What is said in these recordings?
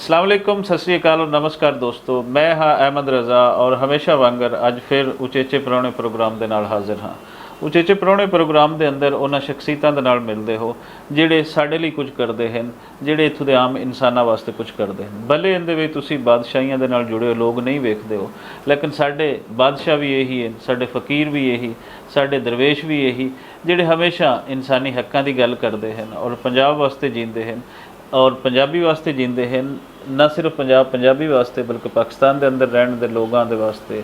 अस्सलाम वालेकुम, सत श्री अकाल और नमस्कार दोस्तों। मैं हाँ अहमद रज़ा और हमेशा वांगर अज फिर उचेचे परौने प्रोग्राम के नाल हाजिर हाँ। उचेचे परौने प्रोग्राम के अंदर उन्होंने शख्सियतों के नाल मिलते हो जिहड़े साडे लई कुछ करते हैं, जिहड़े इत्थों के आम इंसानां वास्ते कुछ करते हैं। भले इहदे विच तुसीं बादशाहियां दे नाल जुड़े लोग नहीं वेखदे हो, लेकिन साडे बादशाह भी यही हैं, साडे फकीर भी यही, साडे दरवेश भी यही, जिहड़े हमेशा इंसानी हक्कां दी गल करते हैं और पंजाब वास्ते जींदे हैं और पंजाबी वास्ते जींदे हैं। न सिर्फ पंजाबी वास्ते बल्कि पाकिस्तान के अंदर रहने के लोगों के वास्ते,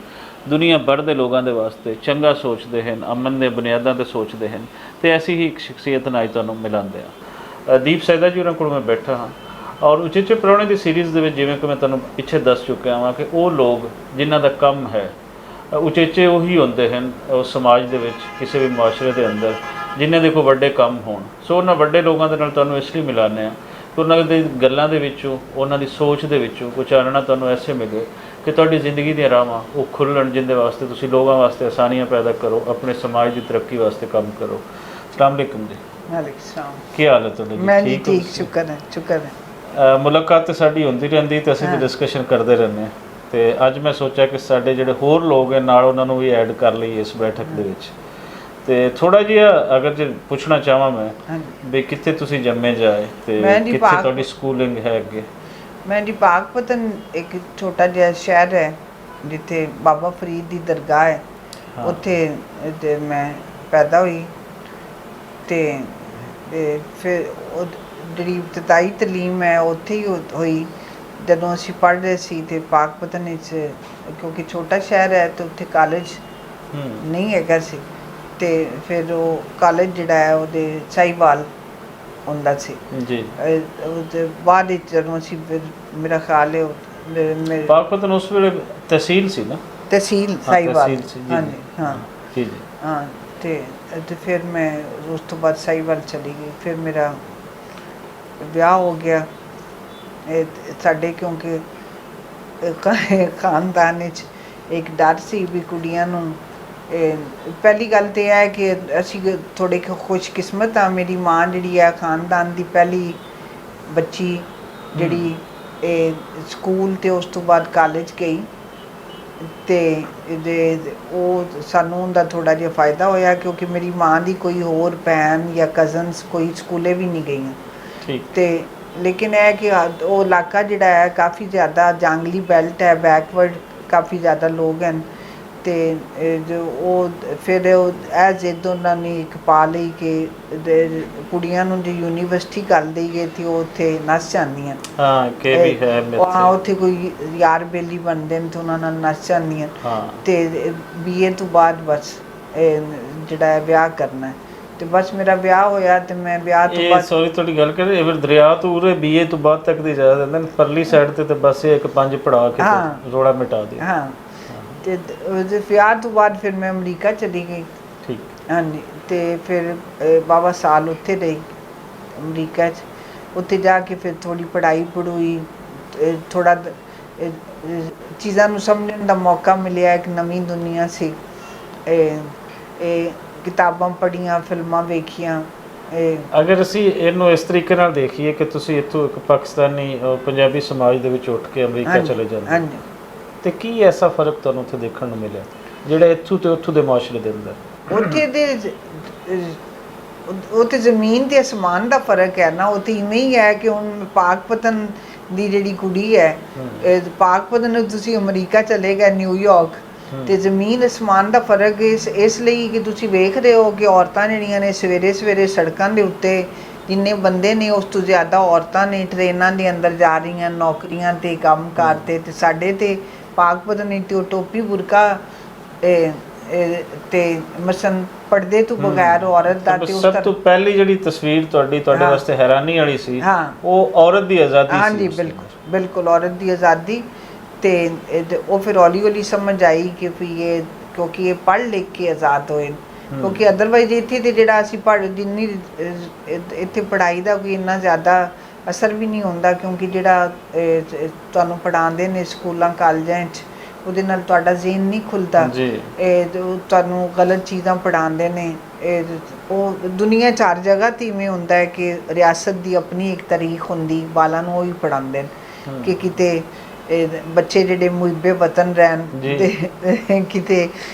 दुनिया भर के लोगों के वास्ते चंगा सोचते हैं, अमन के बुनियादों पर सोचते हैं। तो ऐसी ही एक शख्सियत नाल तुहानूं मिलांदे आ। दीप सैदा जी होरां कोल मैं बैठा हाँ और उचेचे परौने की सीरीज़ दे विच जिवें कि मैं तुहानूं पिछे दस चुकिया हाँ कि वो लोग जिन्हां दा काम है उचेचे उही होंदे हैं उस समाज दे विच, किसी भी मुआशरे के अंदर जिन्हां दे कोई वड्डे काम होण। सो उन्हां वड्डे लोगों दे नाल तुहानूं इसलिए मिलाने आ कि उन्हां दी गल्लां दे विचों, उन्हां दी सोच दे विचों कुछ चानना तुहानूं ऐसे मिले कि तुहाडी जिंदगी दी राहां वो खुल्लण, जिंदे वास्ते तुसीं लोगों वास्ते आसानियां पैदा करो, अपने समाज की तरक्की वास्ते काम करो। अस्सलाम वालेकुम जी। वालेकुम सलाम। की हाल है तुहाडा जी? मैं जी ठीक, शुक्र है। मुलाकात तो साडी होंदी रहिंदी ते असीं भी डिस्कशन करते रहने हैं। तो अज मैं सोचा कि साडे जिहड़े होर लोग हैं नाल उन्हां नूं भी ऐड कर लईए इस बैठक दे विच। ते थोड़ा जिहा अगर जे पुछना चाहां मैं भी कित्थे तुसीं जम्मे जाए ते कित्थे तुहाडी स्कूलिंग है अगे? मैं जी पाकपतन एक छोटा जिहा शहर है जिथे बाबा फरीद दी दरगाह है, उत्थे मैं पैदा हुई। ते फिर ਜਿਹੜੀ ਇਬਤਦਾਈ तलीम है उत्थे ही हुई। ਜਦੋਂ ਅਸੀਂ ਪੜ੍ਹ ਰਹੇ ਸੀ ਤੇ ਪਾਕਪਤਨ ਵਿੱਚ, ਕਿਉਂਕਿ ਛੋਟਾ ਸ਼ਹਿਰ ਹੈ ਤੇ ਉੱਥੇ ਕਾਲਜ ਨਹੀਂ ਹੈਗਾ ਸੀ, ਤੇ ਫਿਰ ਉਹ ਕਾਲਜ ਜਿਹੜਾ ਹੈ ਉਹਦੇ ਸਾਹੀਵਾਲ ਹੁੰਦਾ ਸੀ ਜੀ। ਉਹਦੇ ਬਾਅਦ ਵਿੱਚ ਜਦੋਂ ਅਸੀਂ ਫਿਰ ਮੇਰਾ ਖਿਆਲ ਹੈ ਪਾਕਪਤਨ ਉਸ ਵੇਲੇ ਤਹਿਸੀਲ ਸੀ ਨਾ? ਤਹਿਸੀਲ ਸਾਹੀਵਾਲ, ਹਾਂਜੀ ਹਾਂ ਜੀ ਜੀ ਹਾਂ। ਤੇ ਫਿਰ ਮੈਂ ਉਸ ਤੋਂ ਬਾਅਦ ਸਾਹੀਵਾਲ ਚਲੀ ਗਈ। ਫਿਰ ਮੇਰਾ ਵਿਆਹ ਹੋ ਗਿਆ। ਸਾਡੇ ਕਿਉਂਕਿ ਖਾਨਦਾਨ ਵਿੱਚ ਇੱਕ ਡਰ ਸੀ ਵੀ ਕੁੜੀਆਂ ਨੂੰ, ਪਹਿਲੀ ਗੱਲ ਤਾਂ ਇਹ ਹੈ ਕਿ ਅਸੀਂ ਥੋੜ੍ਹੇ ਖੁਸ਼ਕਿਸਮਤ ਹਾਂ। ਮੇਰੀ ਮਾਂ ਜਿਹੜੀ ਹੈ ਖਾਨਦਾਨ ਦੀ ਪਹਿਲੀ ਬੱਚੀ ਜਿਹੜੀ ਸਕੂਲ ਅਤੇ ਉਸ ਤੋਂ ਬਾਅਦ ਕਾਲਜ ਗਈ, ਅਤੇ ਉਹ ਸਾਨੂੰ ਉਹਦਾ ਥੋੜ੍ਹਾ ਜਿਹਾ ਫਾਇਦਾ ਹੋਇਆ ਕਿਉਂਕਿ ਮੇਰੀ ਮਾਂ ਦੀ ਕੋਈ ਹੋਰ ਭੈਣ ਜਾਂ ਕਜ਼ਨਸ ਕੋਈ ਸਕੂਲੇ ਵੀ ਨਹੀਂ ਗਈਆਂ। ਅਤੇ ਲੇਕਿਨ ਇਹ ਕਿ ਉਹ ਇਲਾਕਾ ਜਿਹੜਾ ਹੈ ਕਾਫੀ ਜ਼ਿਆਦਾ ਜੰਗਲੀ ਬੈਲਟ ਹੈ, ਬੈਕਵਰਡ ਕਾਫੀ ਜ਼ਿਆਦਾ ਲੋਕ ਹਨ। ਅਤੇ ਜੋ ਉਹ ਫਿਰ ਇਹ ਜ਼ਿੱਦ ਉਹਨਾਂ ਨੇ ਇੱਕ ਪਾ ਲਈ ਕਿ ਕੁੜੀਆਂ ਨੂੰ ਜੇ ਯੂਨੀਵਰਸਿਟੀ ਕਰ ਦੇਈ ਗਈ ਤਾਂ ਉਹ ਉੱਥੇ ਨੱਸ ਜਾਂਦੀਆਂ। ਹਾਂ, ਉੱਥੇ ਕੋਈ ਯਾਰ ਬੇਲੀ ਬਣਦੇ ਨੇ ਤਾਂ ਉਹਨਾਂ ਨਾਲ ਨੱਸ ਜਾਂਦੀਆਂ। ਅਤੇ BA ਤੋਂ ਬਾਅਦ ਬਸ ਜਿਹੜਾ ਹੈ ਵਿਆਹ ਕਰਨਾ। ਤੇ ਬਸ ਮੇਰਾ ਵਿਆਹ ਹੋਇਆ ਤੇ ਮੈਂ ਵਿਆਹ ਤੋਂ ਬਾਅਦ ਸੌਰੀ ਤੁਹਾਡੀ ਗੱਲ ਕਰ ਰਹੇ ਫਿਰ ਦਰਿਆ ਤੋਂ ਉਰੇ BA ਤੋਂ ਬਾਅਦ ਤੱਕ ਦੀ ਇਜਾਜ਼ਤ ਦਿੰਦੇ ਨੇ, ਪਰਲੀ ਸਾਈਡ ਤੇ ਬਸ ਇੱਕ 5 ਪੜਾ ਕੇ ਰੋੜਾ ਮਿਟਾ ਦੇ। ਹਾਂ, ਤੇ ਉਹਦੇ ਵਿਆਹ ਤੋਂ ਬਾਅਦ ਫਿਰ ਮੈਂ ਅਮਰੀਕਾ ਚਲੀ ਗਈ। ਠੀਕ, ਹਾਂਜੀ। ਤੇ ਫਿਰ ਬਾਬਾ ਸਾਲ ਉੱਥੇ ਰਹੀ ਅਮਰੀਕਾ 'ਚ। ਉੱਥੇ ਜਾ ਕੇ ਫਿਰ ਥੋੜ੍ਹੀ ਪੜ੍ਹਾਈ ਪੜੂਈ, ਥੋੜ੍ਹਾ ਚੀਜ਼ਾਂ ਨੂੰ ਸਮਝਣ ਦਾ ਮੌਕਾ ਮਿਲਿਆ। ਇੱਕ ਨਵੀਂ ਦੁਨੀਆ ਸੀ। ਕਿਤਾਬਾਂ ਪੜ੍ਹੀਆਂ, ਫਿਲਮਾਂ ਵੇਖੀਆਂ। ਅਗਰ ਅਸੀਂ ਇਹਨੂੰ ਇਸ ਤਰੀਕੇ ਨਾਲ ਦੇਖੀਏ ਕਿ ਤੁਸੀਂ ਇੱਥੋਂ ਇੱਕ ਪਾਕਿਸਤਾਨੀ ਪੰਜਾਬੀ ਸਮਾਜ ਦੇ ਵਿੱਚ ਉੱਠ ਕੇ ਅਮਰੀਕਾ ਚਲੇ ਜਾਂਦੇ, ਤੇ ਕੀ ਐਸਾ ਫਰਕ ਤੁਹਾਨੂੰ ਉੱਥੇ ਦੇਖਣ ਨੂੰ ਮਿਲਿਆ ਜਿਹੜਾ ਇੱਥੋਂ ਤੇ ਉੱਥੋਂ ਦੇ ਮੁਆਸ਼ਰੇ ਦੇ ਅੰਦਰ? ਉੱਥੇ ਜ਼ਮੀਨ ਤੇ ਅਸਮਾਨ ਦਾ ਫਰਕ ਹੈ ਨਾ। ਉਹ ਤਾਂ ਇਵੇਂ ਹੀ ਹੈ ਕਿ ਹੁਣ ਪਾਕਪਤਨ ਦੀ ਜਿਹੜੀ ਕੁੜੀ ਹੈ, ਪਾਕਪਤਨ ਤੁਸੀਂ ਅਮਰੀਕਾ ਚਲੇ ਗਏ, ਨਿਊਯਾਰਕ, ਅਤੇ ਜ਼ਮੀਨ ਅਸਮਾਨ ਦਾ ਫਰਕ ਇਸ ਲਈ ਕਿ ਤੁਸੀਂ ਵੇਖ ਰਹੇ ਹੋ ਕਿ ਔਰਤਾਂ ਜਿਹੜੀਆਂ ਨੇ ਸਵੇਰੇ ਸਵੇਰੇ ਸੜਕਾਂ ਦੇ ਉੱਤੇ ਜਿੰਨੇ ਬੰਦੇ ਨੇ ਉਸ ਤੋਂ ਜ਼ਿਆਦਾ ਔਰਤਾਂ ਨੇ ਟ੍ਰੇਨਾਂ ਦੇ ਅੰਦਰ ਜਾ ਰਹੀਆਂ, ਨੌਕਰੀਆਂ 'ਤੇ, ਕੰਮ ਕਾਰ 'ਤੇ। ਅਤੇ ਸਾਡੇ ਤਾਂ ਪਾਕਪਤਨ ਤੇ ਉਹ ਟੋਪੀ ਬੁਰਕਾ ਅਤੇ ਮਸਨ ਪਰਦੇ ਤੋਂ ਬਗੈਰ ਔਰਤ ਦਾ। ਸਭ ਤੋਂ ਪਹਿਲੀ ਜਿਹੜੀ ਤਸਵੀਰ ਤੁਹਾਡੇ ਵਾਸਤੇ ਹੈਰਾਨੀ ਵਾਲੀ ਸੀ ਉਹ ਔਰਤ ਦੀ ਆਜ਼ਾਦੀ ਸੀ। ਹਾਂਜੀ, ਬਿਲਕੁਲ ਬਿਲਕੁਲ ਔਰਤ ਦੀ ਆਜ਼ਾਦੀ। ਅਤੇ ਉਹ ਫਿਰ ਹੌਲੀ ਹੌਲੀ ਸਮਝ ਆਈ ਕਿ ਵੀ ਇਹ ਕਿਉਂਕਿ ਇਹ ਪੜ੍ਹ ਲਿਖ ਕੇ ਆਜ਼ਾਦ ਹੋਏ, ਕਿਉਂਕਿ ਅਦਰਵਾਈਜ਼ ਇੱਥੇ ਤਾਂ ਜਿਹੜਾ ਅਸੀਂ ਜਿੰਨੀ ਇੱਥੇ ਪੜ੍ਹਾਈ ਦਾ ਕੋਈ ਇੰਨਾ ਜ਼ਿਆਦਾ ਅਸਰ ਵੀ ਨਹੀਂ ਹੁੰਦਾ, ਕਿਉਂਕਿ ਜਿਹੜਾ ਤੁਹਾਨੂੰ ਪੜ੍ਹਾਉਂਦੇ ਨੇ ਸਕੂਲਾਂ ਕਾਲਜਾਂ 'ਚ ਉਹਦੇ ਨਾਲ ਤੁਹਾਡਾ ਜ਼ਿਹਨ ਨਹੀਂ ਖੁੱਲ੍ਹਦਾ। ਤੁਹਾਨੂੰ ਗਲਤ ਚੀਜ਼ਾਂ ਪੜ੍ਹਾਉਂਦੇ ਨੇ। ਉਹ ਦੁਨੀਆ 'ਚ ਹਰ ਜਗ੍ਹਾ 'ਤੇ ਇਵੇਂ ਹੁੰਦਾ ਹੈ ਕਿ ਰਿਆਸਤ ਦੀ ਆਪਣੀ ਇੱਕ ਤਾਰੀਖ ਹੁੰਦੀ, ਬਾਲਾਂ ਨੂੰ ਉਹ ਹੀ ਪੜ੍ਹਾਉਂਦੇ ਨੇ। ਕਿ ਕਿਤੇ ਬੱਚੇ ਜਿਹੜੇ ਮੁਹਿੱਬੇ ਵਤਨ ਰਹਿਣ ਤੇ ਕਿਤੇ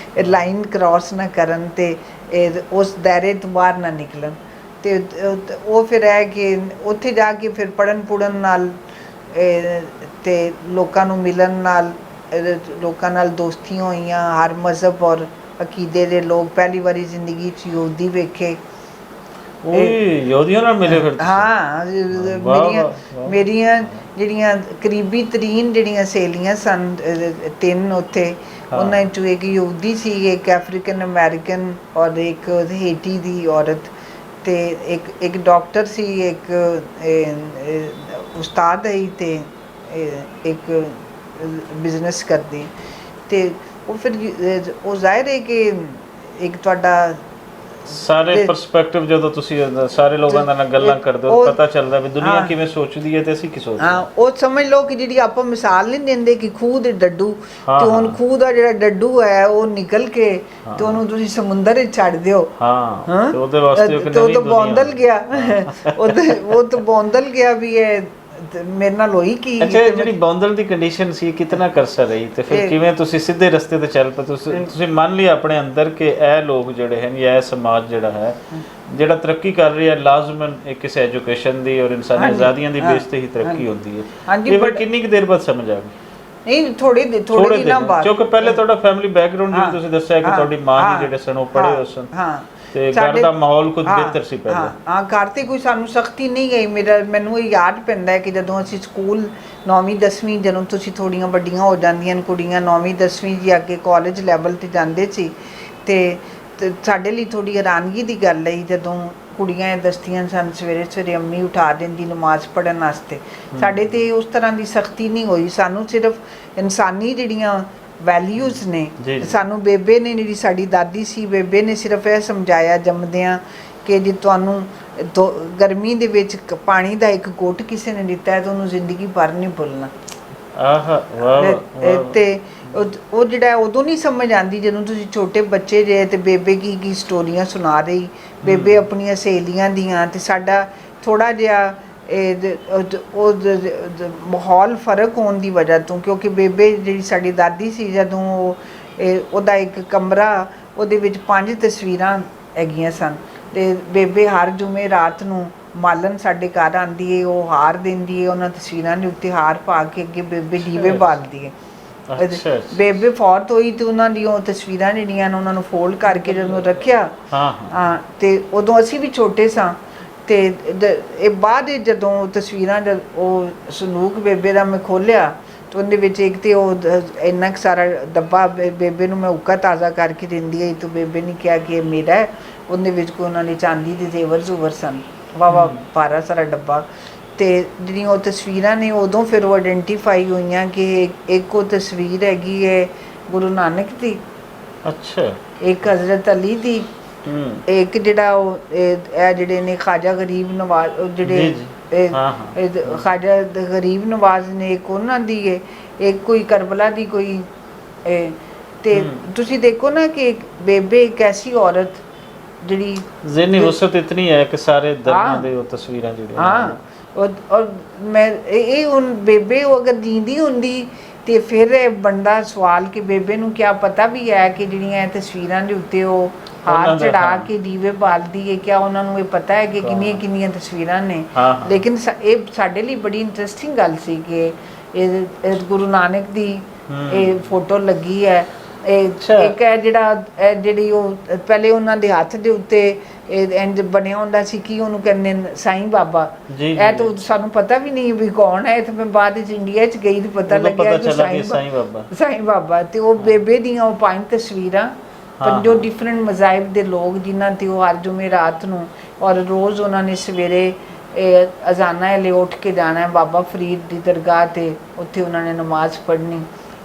ਲਾਈਨ ਕ੍ਰਾਸ ਨਾ ਕਰਨ ਤੇ ਉਸ ਦਾਇਰੇ ਤੋਂ ਬਾਹਰ ਨਾ ਨਿਕਲਣ। ਤੇ ਉਹ ਫਿਰ ਹੈ ਕਿ ਉੱਥੇ ਜਾ ਕੇ ਫਿਰ ਪੜ੍ਹਨ ਪੁੜ੍ਹਨ ਨਾਲ ਤੇ ਲੋਕਾਂ ਨੂੰ ਮਿਲਣ ਨਾਲ, ਲੋਕਾਂ ਨਾਲ ਦੋਸਤੀਆਂ ਹੋਈਆਂ, ਹਰ ਮਜ਼ਹਬ ਔਰ ਅਕੀਦੇ ਦੇ ਲੋਕ। ਪਹਿਲੀ ਵਾਰੀ ਜ਼ਿੰਦਗੀ 'ਚ ਯਹੂਦੀ ਵੇਖੇ। ਯਹੂਦੀਆਂ ਨਾਲ ਮਿਲੇ ਫਿਰ? ਹਾਂ, ਮੇਰੀਆਂ ਜਿਹੜੀਆਂ ਕਰੀਬੀ ਤਰੀਨ ਜਿਹੜੀਆਂ ਸਹੇਲੀਆਂ ਸਨ 3 ਉੱਥੇ, ਉਹਨਾਂ 'ਚੋਂ ਇੱਕ ਯਹੂਦੀ ਸੀ, ਇੱਕ ਅਫਰੀਕਨ ਅਮੈਰੀਕਨ ਔਰ ਇੱਕ ਹੇਟੀ ਦੀ ਔਰਤ, ਤੇ ਇੱਕ ਡਾਕਟਰ ਸੀ, ਇੱਕ ਉਸਤਾਦ ਹੈ ਤੇ ਇੱਕ ਬਿਜ਼ਨਸ ਕਰਦੀ। ਤੇ ਉਹ ਫਿਰ ਉਹ ਜ਼ਾਹਿਰ ਹੈ ਕਿ ਇੱਕ ਤੁਹਾਡਾ ਸਾਰੇ ਪਰਸਪੈਕਟਿਵ ਜਦੋਂ ਤੁਸੀਂ ਸਾਰੇ ਲੋਕਾਂ ਨਾਲ ਗੱਲਾਂ ਕਰਦੇ ਹੋ ਪਤਾ ਚੱਲਦਾ ਵੀ ਦੁਨੀਆ ਕਿਵੇਂ ਸੋਚਦੀ ਹੈ ਤੇ ਅਸੀਂ ਕੀ ਸੋਚਦੇ ਹਾਂ। ਉਹ ਸਮਝ ਲਓ ਕਿ ਜਿਹੜੀ ਆਪਾਂ ਮਿਸਾਲ ਨਹੀਂ ਦਿੰਦੇ ਕਿ ਖੂਹ ਦੇ ਡੱਡੂ, ਤੇ ਹੁਣ ਖੂਹ ਦਾ ਜਿਹੜਾ ਡੱਡੂ ਹੈ ਉਹ ਨਿਕਲ ਕੇ ਤੇ ਉਹਨੂੰ ਤੁਸੀਂ ਸਮੁੰਦਰ ਵਿੱਚ ਛੱਡ ਦਿਓ, ਤੇ ਉਹਦੇ ਵਾਸਤੇ ਉਹ ਤਾਂ ਬੌਂਦਲ ਗਿਆ, ਉਹ ਤਾਂ ਬੌਂਦਲ ਗਿਆ ਵੀ ਇਹ ਮੇਰੇ ਨਾਲ ਹੋਈ ਕੀ। ਅੱਛਾ, ਜਿਹੜੀ ਬੌਂਦਲ ਦੀ ਕੰਡੀਸ਼ਨ ਸੀ ਕਿਤਨਾ ਕਰਸਾ ਰਹੀ ਤੇ ਫਿਰ ਕਿਵੇਂ ਤੁਸੀਂ ਸਿੱਧੇ ਰਸਤੇ ਤੇ ਚੱਲ ਪਏ? ਤੁਸੀਂ ਮੰਨ ਲਿਆ ਆਪਣੇ ਅੰਦਰ ਕਿ ਇਹ ਲੋਕ ਜਿਹੜੇ ਹਨ ਜਾਂ ਇਹ ਸਮਾਜ ਜਿਹੜਾ ਹੈ ਜਿਹੜਾ ਤਰੱਕੀ ਕਰ ਰਿਹਾ ਹੈ ਲਾਜ਼ਮਨ ਕਿਸੇ ਐਜੂਕੇਸ਼ਨ ਦੀ ਔਰ ਇਨਸਾਨੀ ਆਜ਼ਾਦੀਆਂ ਦੀ ਬੇਸ ਤੇ ਹੀ ਤਰੱਕੀ ਹੁੰਦੀ ਹੈ। ਇਹ ਫਿਰ ਕਿੰਨੀ ਕੁ ਦੇਰ ਬਾਅਦ ਸਮਝ ਆ ਗਈ? ਨਹੀਂ, ਥੋੜੇ ਦਿਨਾਂ ਬਾਅਦ। ਕਿਉਂਕਿ ਪਹਿਲੇ ਤੁਹਾਡਾ ਫੈਮਿਲੀ ਬੈਕਗ੍ਰਾਉਂਡ ਜਿਵੇਂ ਤੁਸੀਂ ਦੱਸਿਆ ਕਿ ਤੁਹਾਡੀ ਮਾਂ ਜੀ ਜਿਹੜੇ ਸਨ ਉਹ ਪੜ੍ਹੇ ਹੋਏ ਸਨ ਤੇ ਘਰ ਦਾ ਮਾਹੌਲ ਕੁਝ ਬਿਹਤਰ ਸੀ ਪਹਿਲੇ। ਹਾਂ, ਘਰ ਤੇ ਕੋਈ ਸਾਨੂੰ ਸਖਤੀ ਨਹੀਂ ਗਈ। ਮੈਨੂੰ ਇਹ ਯਾਦ ਪੈਂਦਾ ਹੈ ਕਿ ਜਦੋਂ ਅਸੀਂ ਸਕੂਲ 9ਵੀਂ 10ਵੀਂ, ਜਦੋਂ ਤੁਸੀਂ ਥੋੜੀਆਂ ਵੱਡੀਆਂ ਹੋ ਜਾਂਦੀਆਂ ਕੁੜੀਆਂ 9ਵੀਂ 10ਵੀਂ ਜੀ ਅੱਗੇ ਕਾਲਜ ਲੈਵਲ ਤੇ ਜਾਂਦੇ ਸੀ, ਤੇ ਸਾਡੇ ਲਈ ਥੋੜੀ ਹੈਰਾਨਗੀ ਦੀ ਗੱਲ ਹੈ ਜਦੋਂ ਕੁੜੀਆਂ ਇਹ ਦੱਸਦੀਆਂ ਸਨ ਸਵੇਰੇ ਸਵੇਰੇ ਅੰਮੀ ਉਠਾ ਦਿੰਦੀ ਨਮਾਜ਼ ਪੜ੍ਹਨ ਵਾਸਤੇ। ਸਾਡੇ ਤੇ ਉਸ ਤਰ੍ਹਾਂ ਦੀ ਸਖਤੀ ਨਹੀਂ ਹੋਈ। ਸਾਨੂੰ ਸਿਰਫ ਇਨਸਾਨੀ ਜਿਹੜੀਆਂ ਵੈਲਿਊਜ਼ ਨੇ ਸਾਨੂੰ ਬੇਬੇ ਨੇ, ਜਿਹੜੀ ਸਾਡੀ ਦਾਦੀ ਸੀ ਬੇਬੇ ਨੇ, ਸਿਰਫ ਇਹ ਸਮਝਾਇਆ ਜੰਮਦਿਆਂ ਕਿ ਜੇ ਤੁਹਾਨੂੰ ਗਰਮੀ ਦੇ ਵਿੱਚ ਪਾਣੀ ਦਾ ਇੱਕ ਘੁੱਟ ਕਿਸੇ ਨੇ ਦਿੱਤਾ ਹੈ ਤਾਂ ਉਹਨੂੰ ਜ਼ਿੰਦਗੀ ਭਰ ਨਹੀਂ ਭੁੱਲਣਾ। ਤੇ ਉਹ ਜਿਹੜਾ ਉਦੋਂ ਨਹੀਂ ਸਮਝ ਆਉਂਦੀ ਜਦੋਂ ਤੁਸੀਂ ਛੋਟੇ ਬੱਚੇ ਜੇ ਤੇ ਬੇਬੇ ਕੀ ਸਟੋਰੀਆਂ ਸੁਣਾ ਰਹੀ, ਬੇਬੇ ਆਪਣੀਆਂ ਸਹੇਲੀਆਂ ਦੀਆਂ, ਤੇ ਸਾਡਾ ਥੋੜ੍ਹਾ ਜਿਹਾ ਉਹ ਮਾਹੌਲ ਫਰਕ ਹੋਣ ਦੀ ਵਜ੍ਹਾ ਤੋਂ, ਕਿਉਂਕਿ ਬੇਬੇ ਜਿਹੜੀ ਸਾਡੀ ਦਾਦੀ ਸੀ ਜਦੋਂ ਉਹਦਾ ਇੱਕ ਕਮਰਾ ਉਹਦੇ ਵਿੱਚ 5 ਤਸਵੀਰਾਂ ਹੈਗੀਆਂ ਸਨ, ਤੇ ਬੇਬੇ ਹਰ ਜੁਮੇ ਰਾਤ ਨੂੰ ਮਾਲਣ ਸਾਡੇ ਘਰ ਆਉਂਦੀ ਹੈ, ਉਹ ਹਾਰ ਦਿੰਦੀ ਹੈ, ਉਹਨਾਂ ਤਸਵੀਰਾਂ ਦੇ ਉੱਤੇ ਹਾਰ ਪਾ ਕੇ ਅੱਗੇ ਬੇਬੇ ਦੀਵੇ ਬਾਲਦੀ ਹੈ। ਬੇਬੇ ਫੌਤ ਹੋਈ ਤੇ ਉਹਨਾਂ ਦੀ ਉਹ ਤਸਵੀਰਾਂ ਜਿਹੜੀਆਂ ਨੇ ਉਹਨਾਂ ਨੂੰ ਫੋਲਡ ਕਰਕੇ ਜਦੋਂ ਰੱਖਿਆ, ਤੇ ਉਦੋਂ ਅਸੀਂ ਵੀ ਛੋਟੇ ਸਾਂ। ਤੇ ਇਹ ਬਾਅਦ ਜਦੋਂ ਤਸਵੀਰਾਂ ਉਹ ਸੰਦੂਕ ਬੇਬੇ ਦਾ ਮੈਂ ਖੋਲ੍ਹਿਆ ਤੇ ਉਹਦੇ ਵਿੱਚ ਇੱਕ ਤੇ ਉਹ ਇੰਨਾ ਕੁ ਸਾਰਾ ਡੱਬਾ ਬੇਬੇ ਨੂੰ ਮੈਂ ਉੱਕਾ ਤਾਜ਼ਾ ਕਰਕੇ ਦਿੰਦੀ ਹੈ ਤੇ ਬੇਬੇ ਨੇ ਕਿਹਾ ਕਿ ਇਹ ਮੇਰਾ ਹੈ। ਉਹਦੇ ਵਿੱਚ ਕੋਈ ਉਹਨਾਂ ਨੇ ਚਾਂਦੀ ਦੇ ਜ਼ੇਵਰ ਜ਼ੂਵਰ ਸਨ, ਵਾਹਵਾ ਭਾਰਾ ਸਾਰਾ ਡੱਬਾ। ਤੇ ਜਿਹੜੀਆਂ ਉਹ ਤਸਵੀਰਾਂ ਨੇ ਉਦੋਂ ਫਿਰ ਉਹ ਆਇਡੈਂਟੀਫਾਈ ਹੋਈਆਂ ਕਿ ਇੱਕ ਉਹ ਤਸਵੀਰ ਹੈਗੀ ਹੈ ਗੁਰੂ ਨਾਨਕ ਦੀ, ਅੱਛਾ, ਇੱਕ ਹਜ਼ਰਤ ਅਲੀ ਦੀ, ਇੱਕ ਜਿਹੜਾ ਉਹ ਇਹ ਜਿਹੜੇ ਨੇ ਖਾਜਾ ਗਰੀਬ ਨਵਾਜ਼, ਜਿਹੜੇ ਖਾਜਾ ਗਰੀਬ ਨਵਾਜ਼ ਨੇ, ਇੱਕ ਉਹਨਾਂ ਦੀ ਹੈ, ਇੱਕ ਕੋਈ ਕਰਬਲਾ ਦੀ ਕੋਈ। ਤੇ ਤੁਸੀਂ ਦੇਖੋ ਨਾ ਕਿ ਬੇਬੇ ਇੱਕ ਐਸੀ ਔਰਤ ਜਿਹੜੀ ਜ਼ਿਹਨੀ ਵਸਤ ਇਤਨੀ ਹੈ ਕਿ ਸਾਰੇ ਦਰਨਾਂ ਦੇ ਉਹ ਤਸਵੀਰਾਂ ਜਿਹੜੀਆਂ ਔਰ ਮੈਂ ਇਹ ਹੁਣ ਬੇਬੇ ਉਹ ਅਗਰ ਜੀਂਦੀ ਹੁੰਦੀ ਤੇ ਫਿਰ ਇਹ ਬਣਦਾ ਸਵਾਲ ਕਿ ਬੇਬੇ ਨੂੰ ਕਿਆ ਪਤਾ ਵੀ ਹੈ ਕਿ ਜਿਹੜੀਆਂ ਇਹ ਤਸਵੀਰਾਂ ਦੇ ਉੱਤੇ ਉਹ ਹਾਰ ਚੜਾ ਕੇ ਦੀਵੇ ਬਾਲਦੀ ਹੈ, ਕਿਆ ਉਹਨਾਂ ਨੂੰ ਇਹ ਪਤਾ ਹੈ ਕਿ ਕਿੰਨੀਆਂ ਤਸਵੀਰਾਂ ਨੇ। ਲੇਕਿਨ ਇਹ ਸਾਡੇ ਲਈ ਬੜੀ ਇੰਟਰਸਟਿੰਗ ਗੱਲ ਸੀ ਕਿ ਇਹ ਗੁਰੂ ਨਾਨਕ ਦੀ ਇਹ ਫੋਟੋ ਲੱਗੀ ਹੈ। ਇੱਕ ਹੈ ਜਿਹੜੀ ਉਹ ਪਹਿਲੇ ਉਹਨਾਂ ਦੇ ਹੱਥ ਦੇ ਉੱਤੇ ਇੰਜ ਬਣਿਆ ਹੁੰਦਾ ਸੀ ਕਿ ਉਹਨੂੰ ਕਹਿੰਦੇ ਸਾਈਂ ਬਾਬਾ। ਇਹ ਤਾਂ ਸਾਨੂੰ ਪਤਾ ਵੀ ਨਹੀਂ ਵੀ ਕੌਣ ਹੈ, ਤੇ ਮੈਂ ਬਾਅਦ ਵਿੱਚ ਇੰਡੀਆ 'ਚ ਗਈ ਤੇ ਪਤਾ ਲੱਗਿਆ ਕਿ ਸਾਈਂ ਬਾਬਾ। ਤੇ ਉਹ ਬੇਬੇ ਦੀਆਂ ਉਹ 5 ਤਸਵੀਰਾਂ, 5 ਡਿਫਰੈਂਟ ਮਜ਼ਾਹਿਬ ਦੇ ਲੋਕ ਜਿਨ੍ਹਾਂ ਤੇ ਉਹ ਹਰ ਜੁਮੇ ਰਾਤ ਨੂੰ ਔਰ ਰੋਜ਼ ਉਹਨਾਂ ਨੇ ਸਵੇਰੇ ਅਜ਼ਾਨਾਂ ਵੇਲੇ ਉੱਠ ਕੇ ਜਾਣਾ ਬਾਬਾ ਫਰੀਦ ਦੀ ਦਰਗਾਹ ਤੇ, ਉੱਥੇ ਉਹਨਾਂ ਨੇ ਨਮਾਜ਼ ਪੜ੍ਹਨੀ।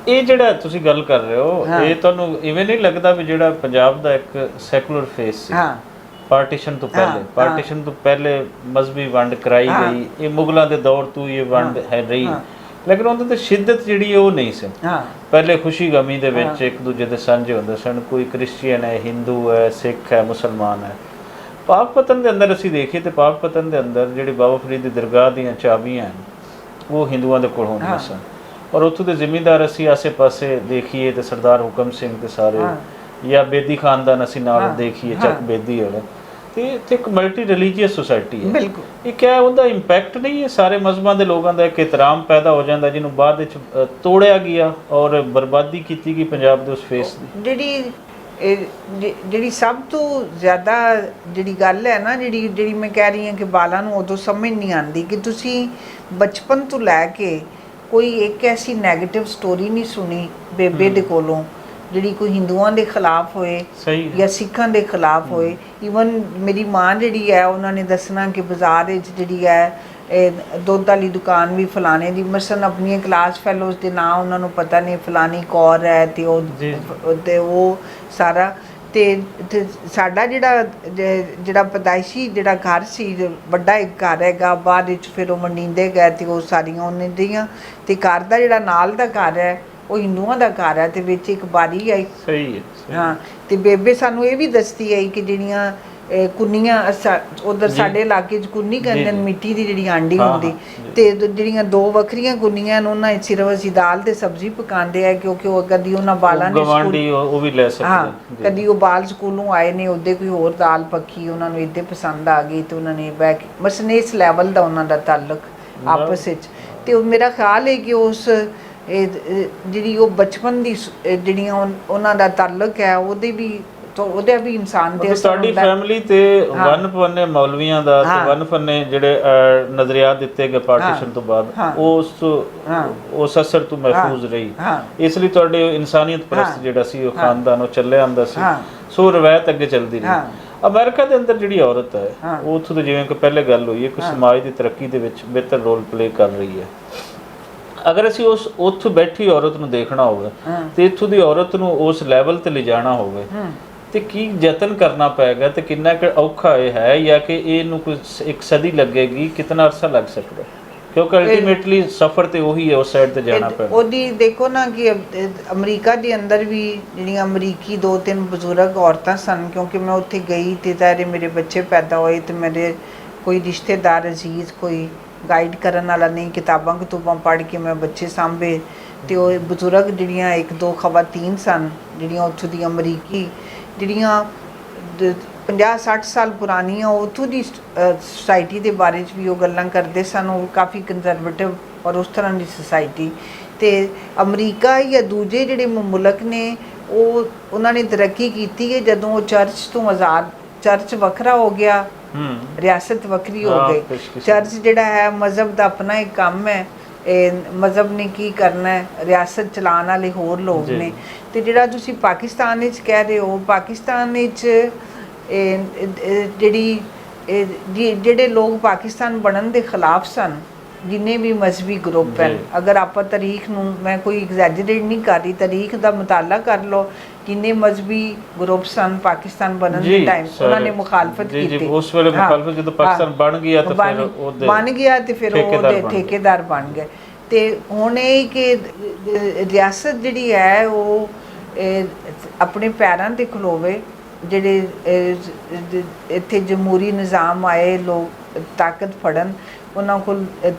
ਇਹ ਜਿਹੜਾ ਤੁਸੀਂ ਗੱਲ ਕਰ ਰਹੇ ਹੋ, ਇਹ ਤੁਹਾਨੂੰ ਇਵੇਂ ਨਹੀਂ ਲੱਗਦਾ ਵੀ ਜਿਹੜਾ ਪੰਜਾਬ ਦਾ ਇੱਕ ਸੈਕੂਲਰ ਫੇਸ ਸੀ ਪਾਰਟੀਸ਼ਨ ਤੋਂ ਪਹਿਲੇ ਮਜ਼ਹਬੀ ਵੰਡ ਕਰਾਈ ਗਈ, ਇਹ ਮੁਗਲਾਂ ਦੇ ਦੌਰ ਤੋਂ ਇਹ ਵੰਡ ਹੈ ਰਹੀ, ਲੇਕਿਨ ਉਹਦੇ ਤੇ ਸ਼ਿੱਦਤ ਜਿਹੜੀ ਉਹ ਨਹੀਂ ਸੀ। ਪਹਿਲੇ ਖੁਸ਼ੀ ਗਮੀ ਦੇ ਵਿੱਚ ਇੱਕ ਦੂਜੇ ਦੇ ਸਾਂਝੇ ਹੁੰਦੇ ਸਨ, ਕੋਈ ਕ੍ਰਿਸਚੀਅਨ ਹੈ, ਹਿੰਦੂ ਹੈ, ਸਿੱਖ ਹੈ, ਮੁਸਲਮਾਨ ਹੈ। ਪਾਕ ਪਤਨ ਦੇ ਅੰਦਰ ਅਸੀਂ ਦੇਖੀਏ ਤੇ ਪਾਕ ਪਤਨ ਦੇ ਅੰਦਰ ਜਿਹੜੀ ਬਾਬਾ ਫਰੀਦ ਦੀ ਦਰਗਾਹ ਦੀਆਂ ਚਾਬੀਆਂ ਹਨ ਉਹ ਹਿੰਦੂਆਂ ਦੇ ਕੋਲ ਹੁੰਦੀਆਂ ਹਾਂ। ਸਨ ਔਰ ਉੱਥੋਂ ਦੇ ਜ਼ਿਮੀਂਦਾਰ ਅਸੀਂ ਆਸੇ-ਪਾਸੇ ਦੇਖੀਏ ਤੇ ਸਰਦਾਰ ਹੁਕਮ ਸਿੰਘ ਤੇ ਸਾਰੇ ਹਾਂ। ਜਾਂ ਬੇਦੀ ਖਾਨਦਾਨ ਅਸੀਂ ਨਾਲ ਹਾਂ, ਦੇਖੀਏ ਹਾਂ। ਚੱਕ ਬੇਦੀ ਵਾਲਾ, ਤੇ ਇੱਥੇ ਇੱਕ ਮਲਟੀ ਰਿਲੀਜੀਅਸ ਸੁਸਾਇਟੀ ਹੈ। ਬਿਲਕੁਲ। ਇਹ ਕਿਆ ਉਹਦਾ ਇੰਪੈਕਟ ਨਹੀਂ ਹੈ ਸਾਰੇ ਮਜ਼ਹਬਾਂ ਦੇ ਲੋਕਾਂ ਦਾ ਇੱਕ ਇਤਰਾਮ ਪੈਦਾ ਹੋ ਜਾਂਦਾ ਜਿਹਨੂੰ ਬਾਅਦ ਵਿੱਚ ਤੋੜਿਆ ਗਿਆ ਔਰ ਬਰਬਾਦੀ ਕੀਤੀ ਗਈ ਪੰਜਾਬ ਦੇ ਉਸ ਫੇਸ ਦੀ। ਜਿਹੜੀ ਸਭ ਤੋਂ ਜ਼ਿਆਦਾ ਜਿਹੜੀ ਗੱਲ ਹੈ ਨਾ, ਜਿਹੜੀ ਮੈਂ ਕਹਿ ਰਹੀ ਹਾਂ ਕਿ ਬਾਲਾਂ ਨੂੰ ਉਦੋਂ ਸਮਝ ਨਹੀਂ ਆਉਂਦੀ ਕਿ ਤੁਸੀਂ ਬਚਪਨ ਤੋਂ ਲੈ ਕੇ ਕੋਈ ਇੱਕ ਐਸੀ ਨੈਗੇਟਿਵ ਸਟੋਰੀ ਨਹੀਂ ਸੁਣੀ ਬੇਬੇ ਦੇ ਕੋਲੋਂ ਜਿਹੜੀ ਕੋਈ ਹਿੰਦੂਆਂ ਦੇ ਖਿਲਾਫ ਹੋਏ ਸਹੀ ਜਾਂ ਸਿੱਖਾਂ ਦੇ ਖਿਲਾਫ ਹੋਏ। ਈਵਨ ਮੇਰੀ ਮਾਂ ਜਿਹੜੀ ਹੈ ਉਹਨਾਂ ਨੇ ਦੱਸਣਾ ਕਿ ਬਾਜ਼ਾਰ ਵਿੱਚ ਜਿਹੜੀ ਹੈ ਇਹ ਦੁੱਧ ਵਾਲੀ ਦੁਕਾਨ ਵੀ ਫਲਾਣੇ ਦੀ, ਮਸਲਨ ਆਪਣੀਆਂ ਕਲਾਸ ਫੈਲੋਜ਼ ਦੇ ਨਾਂ ਉਹਨਾਂ ਨੂੰ ਪਤਾ ਨਹੀਂ, ਫਲਾਣੀ ਕੌਰ ਹੈ ਤੇ ਉਹ ਸਾਰਾ ਤੇ ਸਾਡਾ ਜਿਹੜਾ ਪੈਦਾਇਸ਼ੀ ਜਿਹੜਾ ਘਰ ਸੀ, ਵੱਡਾ ਇੱਕ ਘਰ ਹੈਗਾ, ਬਾਅਦ ਵਿੱਚ ਫਿਰ ਉਹ ਮੰਡੀਂਦੇ ਗਏ ਤੇ ਉਹ ਸਾਰੀਆਂ ਉਹਨਾਂ ਦੀਆਂ, ਤੇ ਘਰ ਦਾ ਜਿਹੜਾ ਨਾਲ ਦਾ ਘਰ ਹੈ ਉਹ ਹਿੰਦੂਆਂ ਦਾ ਘਰ ਹੈ ਤੇ ਵਿੱਚ ਇੱਕ ਬਾਰੀ ਹੈ। ਸਹੀ ਹੈ। ਹਾਂ, ਤੇ ਬੇਬੇ ਸਾਨੂੰ ਇਹ ਵੀ ਦੱਸਦੀ ਹੈ ਕਿ ਜਿਹੜੀਆਂ ਕੁੰਨੀਆਂ ਉਧਰ ਸਾਡੇ ਇਲਾਕੇ 'ਚ ਕੁੰਨੀ ਕਹਿੰਦੇ ਨੇ, ਮਿੱਟੀ ਦੀ ਜਿਹੜੀ ਆਂਡੀ ਹੁੰਦੀ, ਤੇ ਜਿਹੜੀਆਂ ਦੋ ਵੱਖਰੀਆਂ ਕੁੰਨੀਆਂ ਨੇ ਉਹਨਾਂ 'ਚ ਸਿਰਫ ਅਸੀਂ ਦਾਲ ਤੇ ਸਬਜ਼ੀ ਪਕਾਉਂਦੇ ਆ ਕਿਉਂਕਿ ਉਹ ਕਦੀ ਉਹਨਾਂ ਬਾਲਾਂ ਨੇ ਉਹ ਵੀ ਲੈ ਸਕਦੇ, ਕਦੀ ਉਹ ਬਾਲ ਸਕੂਲੋਂ ਆਏ ਨੇ ਉਹਦੇ ਕੋਈ ਹੋਰ ਦਾਲ ਪੱਕੀ ਉਹਨਾਂ ਨੂੰ ਇੱਦਾਂ ਪਸੰਦ ਆ ਗਈ ਤੇ ਉਹਨਾਂ ਨੇ ਬੈਕ ਮਸਨ ਇਸ ਲੈਵਲ ਦਾ ਉਹਨਾਂ ਦਾ ਤਾਲੁਕ ਆਪਸ ਵਿੱਚ। ਤੇ ਉਹ ਮੇਰਾ ਖਿਆਲ ਹੈ ਕਿ ਉਸ ਜਿਹੜੀ ਉਹ ਬਚਪਨ ਦੀ ਜਿਹੜੀਆਂ ਉਹਨਾਂ ਦਾ ਤਾਲੁਕ ਹੈ ਉਹਦੇ ਵੀ ਇਨਸਾਨ ਤੇ ਸਾਡੀ ਫੈਮਿਲੀ ਤੇ ਵਨ ਪਵਨੇ ਮੌਲਵੀਆਂ ਦਾ ਤੇ ਵਨ ਪਵਨੇ ਜਿਹੜੇ ਨਜ਼ਰੀਆਤ ਦਿੱਤੇ ਗਏ ਪਾਰਟੀਸ਼ਨ ਤੋਂ ਬਾਅਦ ਉਸ ਅਸਰ ਤੋਂ ਮਹਿਫੂਜ਼ ਰਹੀ, ਇਸ ਲਈ ਤੁਹਾਡੇ ਇਨਸਾਨੀਅਤ ਪ੍ਰਸਤ ਜਿਹੜਾ ਸੀ ਉਹ ਖਾਨਦਾਨ ਉਹ ਚੱਲਿਆ ਆਂਦਾ ਸੀ, ਸੋ ਰਵਾਇਤ ਅੱਗੇ ਚੱਲਦੀ ਰਹੀ। ਅਮਰੀਕਾ ਦੇ ਅੰਦਰ ਜਿਹੜੀ ਔਰਤ ਹੈ ਉਹ ਉੱਥੋਂ ਦੇ ਜਿਵੇਂ ਕਿ ਪਹਿਲੇ ਗੱਲ ਹੋਈ ਹੈ ਕਿ ਸਮਾਜ ਦੀ ਤਰੱਕੀ ਦੇ ਵਿੱਚ ਬਿਹਤਰ ਰੋਲ ਪਲੇ ਕਰ ਰਹੀ ਹੈ। ਅਗਰ ਅਸੀਂ ਉਸ ਉੱਥੋਂ ਬੈਠੀ ਔਰਤ ਨੂੰ ਦੇਖਣਾ ਹੋਵੇ ਤੇ ਇੱਥੋਂ ਦੀ ਔਰਤ ਨੂੰ ਉਸ ਲੈਵਲ ਤੇ ਲਿਜਾਣਾ ਹੋਵੇ ਤੇ ਕੀ ਯਤਨ ਕਰਨਾ ਪਏਗਾ ਤੇ ਕਿੰਨਾ ਕੁ ਔਖਾ ਇਹ ਹੈ, ਜਾਂ ਕਿ ਇਹਨੂੰ ਕੋਈ ਇੱਕ ਸਦੀ ਲੱਗੇਗੀ, ਕਿੰਨਾ ਅਰਸਾ ਲੱਗ ਸਕਦਾ, ਕਿਉਂਕਿ ਅਲਟੀਮੇਟਲੀ ਸਫਰ ਤੇ ਉਹੀ ਹੈ, ਉਸ ਸਾਈਡ ਤੇ ਜਾਣਾ ਪੈਣਾ। ਉਹਦੀ ਦੇਖੋ ਨਾ ਕਿ ਅਮਰੀਕਾ ਦੇ ਅੰਦਰ ਵੀ ਜਿਹੜੀਆਂ ਅਮਰੀਕੀ 2-3 ਬਜ਼ੁਰਗ ਔਰਤਾਂ ਸਨ, ਕਿਉਂਕਿ ਮੈਂ ਉੱਥੇ ਗਈ ਤੇ ਤਾਰੇ ਮੇਰੇ ਬੱਚੇ ਪੈਦਾ ਹੋਏ ਤੇ ਮੇਰੇ ਕੋਈ ਰਿਸ਼ਤੇਦਾਰ ਅਜ਼ੀਜ਼ ਕੋਈ ਗਾਈਡ ਕਰਨ ਵਾਲਾ ਨਹੀਂ, ਕਿਤਾਬਾਂ ਕਤੂਬਾਂ ਪੜ੍ਹ ਕੇ ਮੈਂ ਬੱਚੇ ਸਾਂਭੇ ਤੇ ਉਹ ਬਜ਼ੁਰਗ ਜਿਹੜੀਆਂ 1-2 ਖਵਾਤੀਨ ਸਨ ਜਿਹੜੀਆਂ ਉੱਥੋਂ ਦੀ ਅਮਰੀਕੀ ਜਿਹੜੀਆਂ 50-60 ਸਾਲ ਪੁਰਾਣੀਆਂ ਉੱਥੋਂ ਦੀ ਸੁਸਾਇਟੀ ਦੇ ਬਾਰੇ 'ਚ ਵੀ ਉਹ ਗੱਲਾਂ ਕਰਦੇ ਸਨ। ਉਹ ਕਾਫੀ ਕੰਜ਼ਰਵੇਟਿਵ ਔਰ ਉਸ ਤਰ੍ਹਾਂ ਦੀ ਸੁਸਾਇਟੀ, ਤੇ ਅਮਰੀਕਾ ਜਾਂ ਦੂਜੇ ਜਿਹੜੇ ਮੁਲਕ ਨੇ ਉਹਨਾਂ ਨੇ ਤਰੱਕੀ ਕੀਤੀ ਹੈ ਜਦੋਂ ਉਹ ਚਰਚ ਤੋਂ ਆਜ਼ਾਦ, ਚਰਚ ਵੱਖਰਾ ਹੋ ਗਿਆ, ਰਿਆਸਤ ਵੱਖਰੀ ਹੋ ਗਈ। ਚਰਚ ਜਿਹੜਾ ਹੈ ਮਜ਼ਹਬ ਦਾ ਆਪਣਾ ਇੱਕ ਕੰਮ ਹੈ, ਮਜ਼ਹਬ ਨੇ ਕੀ ਕਰਨਾ ਹੈ, ਰਿਆਸਤ ਚਲਾਉਣ ਵਾਲੇ ਹੋਰ ਲੋਕ ਨੇ। ਤੇ ਜਿਹੜਾ ਤੁਸੀਂ ਪਾਕਿਸਤਾਨ ਵਿੱਚ ਕਹਿ ਰਹੇ ਹੋ, ਪਾਕਿਸਤਾਨ ਵਿੱਚ ਜਿਹੜੇ ਲੋਕ ਪਾਕਿਸਤਾਨ ਬਣਨ ਦੇ ਖਿਲਾਫ ਸਨ, ਜਿੰਨੇ ਵੀ ਮਜ਼ਹਬੀ ਗਰੁੱਪ ਹਨ, ਅਗਰ ਆਪਾਂ ਤਾਰੀਖ ਨੂੰ, ਮੈਂ ਕੋਈ ਐਗਜ਼ੈਜਰੇਟ ਨਹੀਂ ਕਰ ਰਹੀ, ਤਾਰੀਖ ਦਾ ਮੁਤਾਲਾ ਕਰ ਲਓ, ਜਿੰਨੇ ਮਜ਼ਹਬੀ ਗਰੁੱਪ ਸਨ ਪਾਕਿਸਤਾਨ ਬਣਨ ਦੇ ਟਾਈਮ ਉਹਨਾਂ ਨੇ ਮੁਖਾਲਫਤ ਕੀਤੀ। ਉਸ ਵੇਲੇ ਮੁਖਾਲਫਤ ਜਦੋਂ ਪਾਕਿਸਤਾਨ ਬਣ ਗਿਆ ਤਾਂ ਫਿਰ ਉਹਦੇ ਬਣ ਗਿਆ ਤੇ ਫਿਰ ਉਹਦੇ ਠੇਕੇਦਾਰ ਬਣ ਗਏ। ਤੇ ਹੁਣ ਇਹ ਕਿ ਰਿਆਸਤ ਜਿਹੜੀ ਹੈ ਉਹ ਆਪਣੇ ਪੈਰਾਂ ਤੇ ਖਲੋਵੇ, ਜਿਹੜੇ ਇੱਥੇ ਜਮਹੂਰੀ ਨਿਜ਼ਾਮ ਆਏ, ਲੋਕ ਤਾਕਤ ਫੜਨ, ਉਹਨਾਂ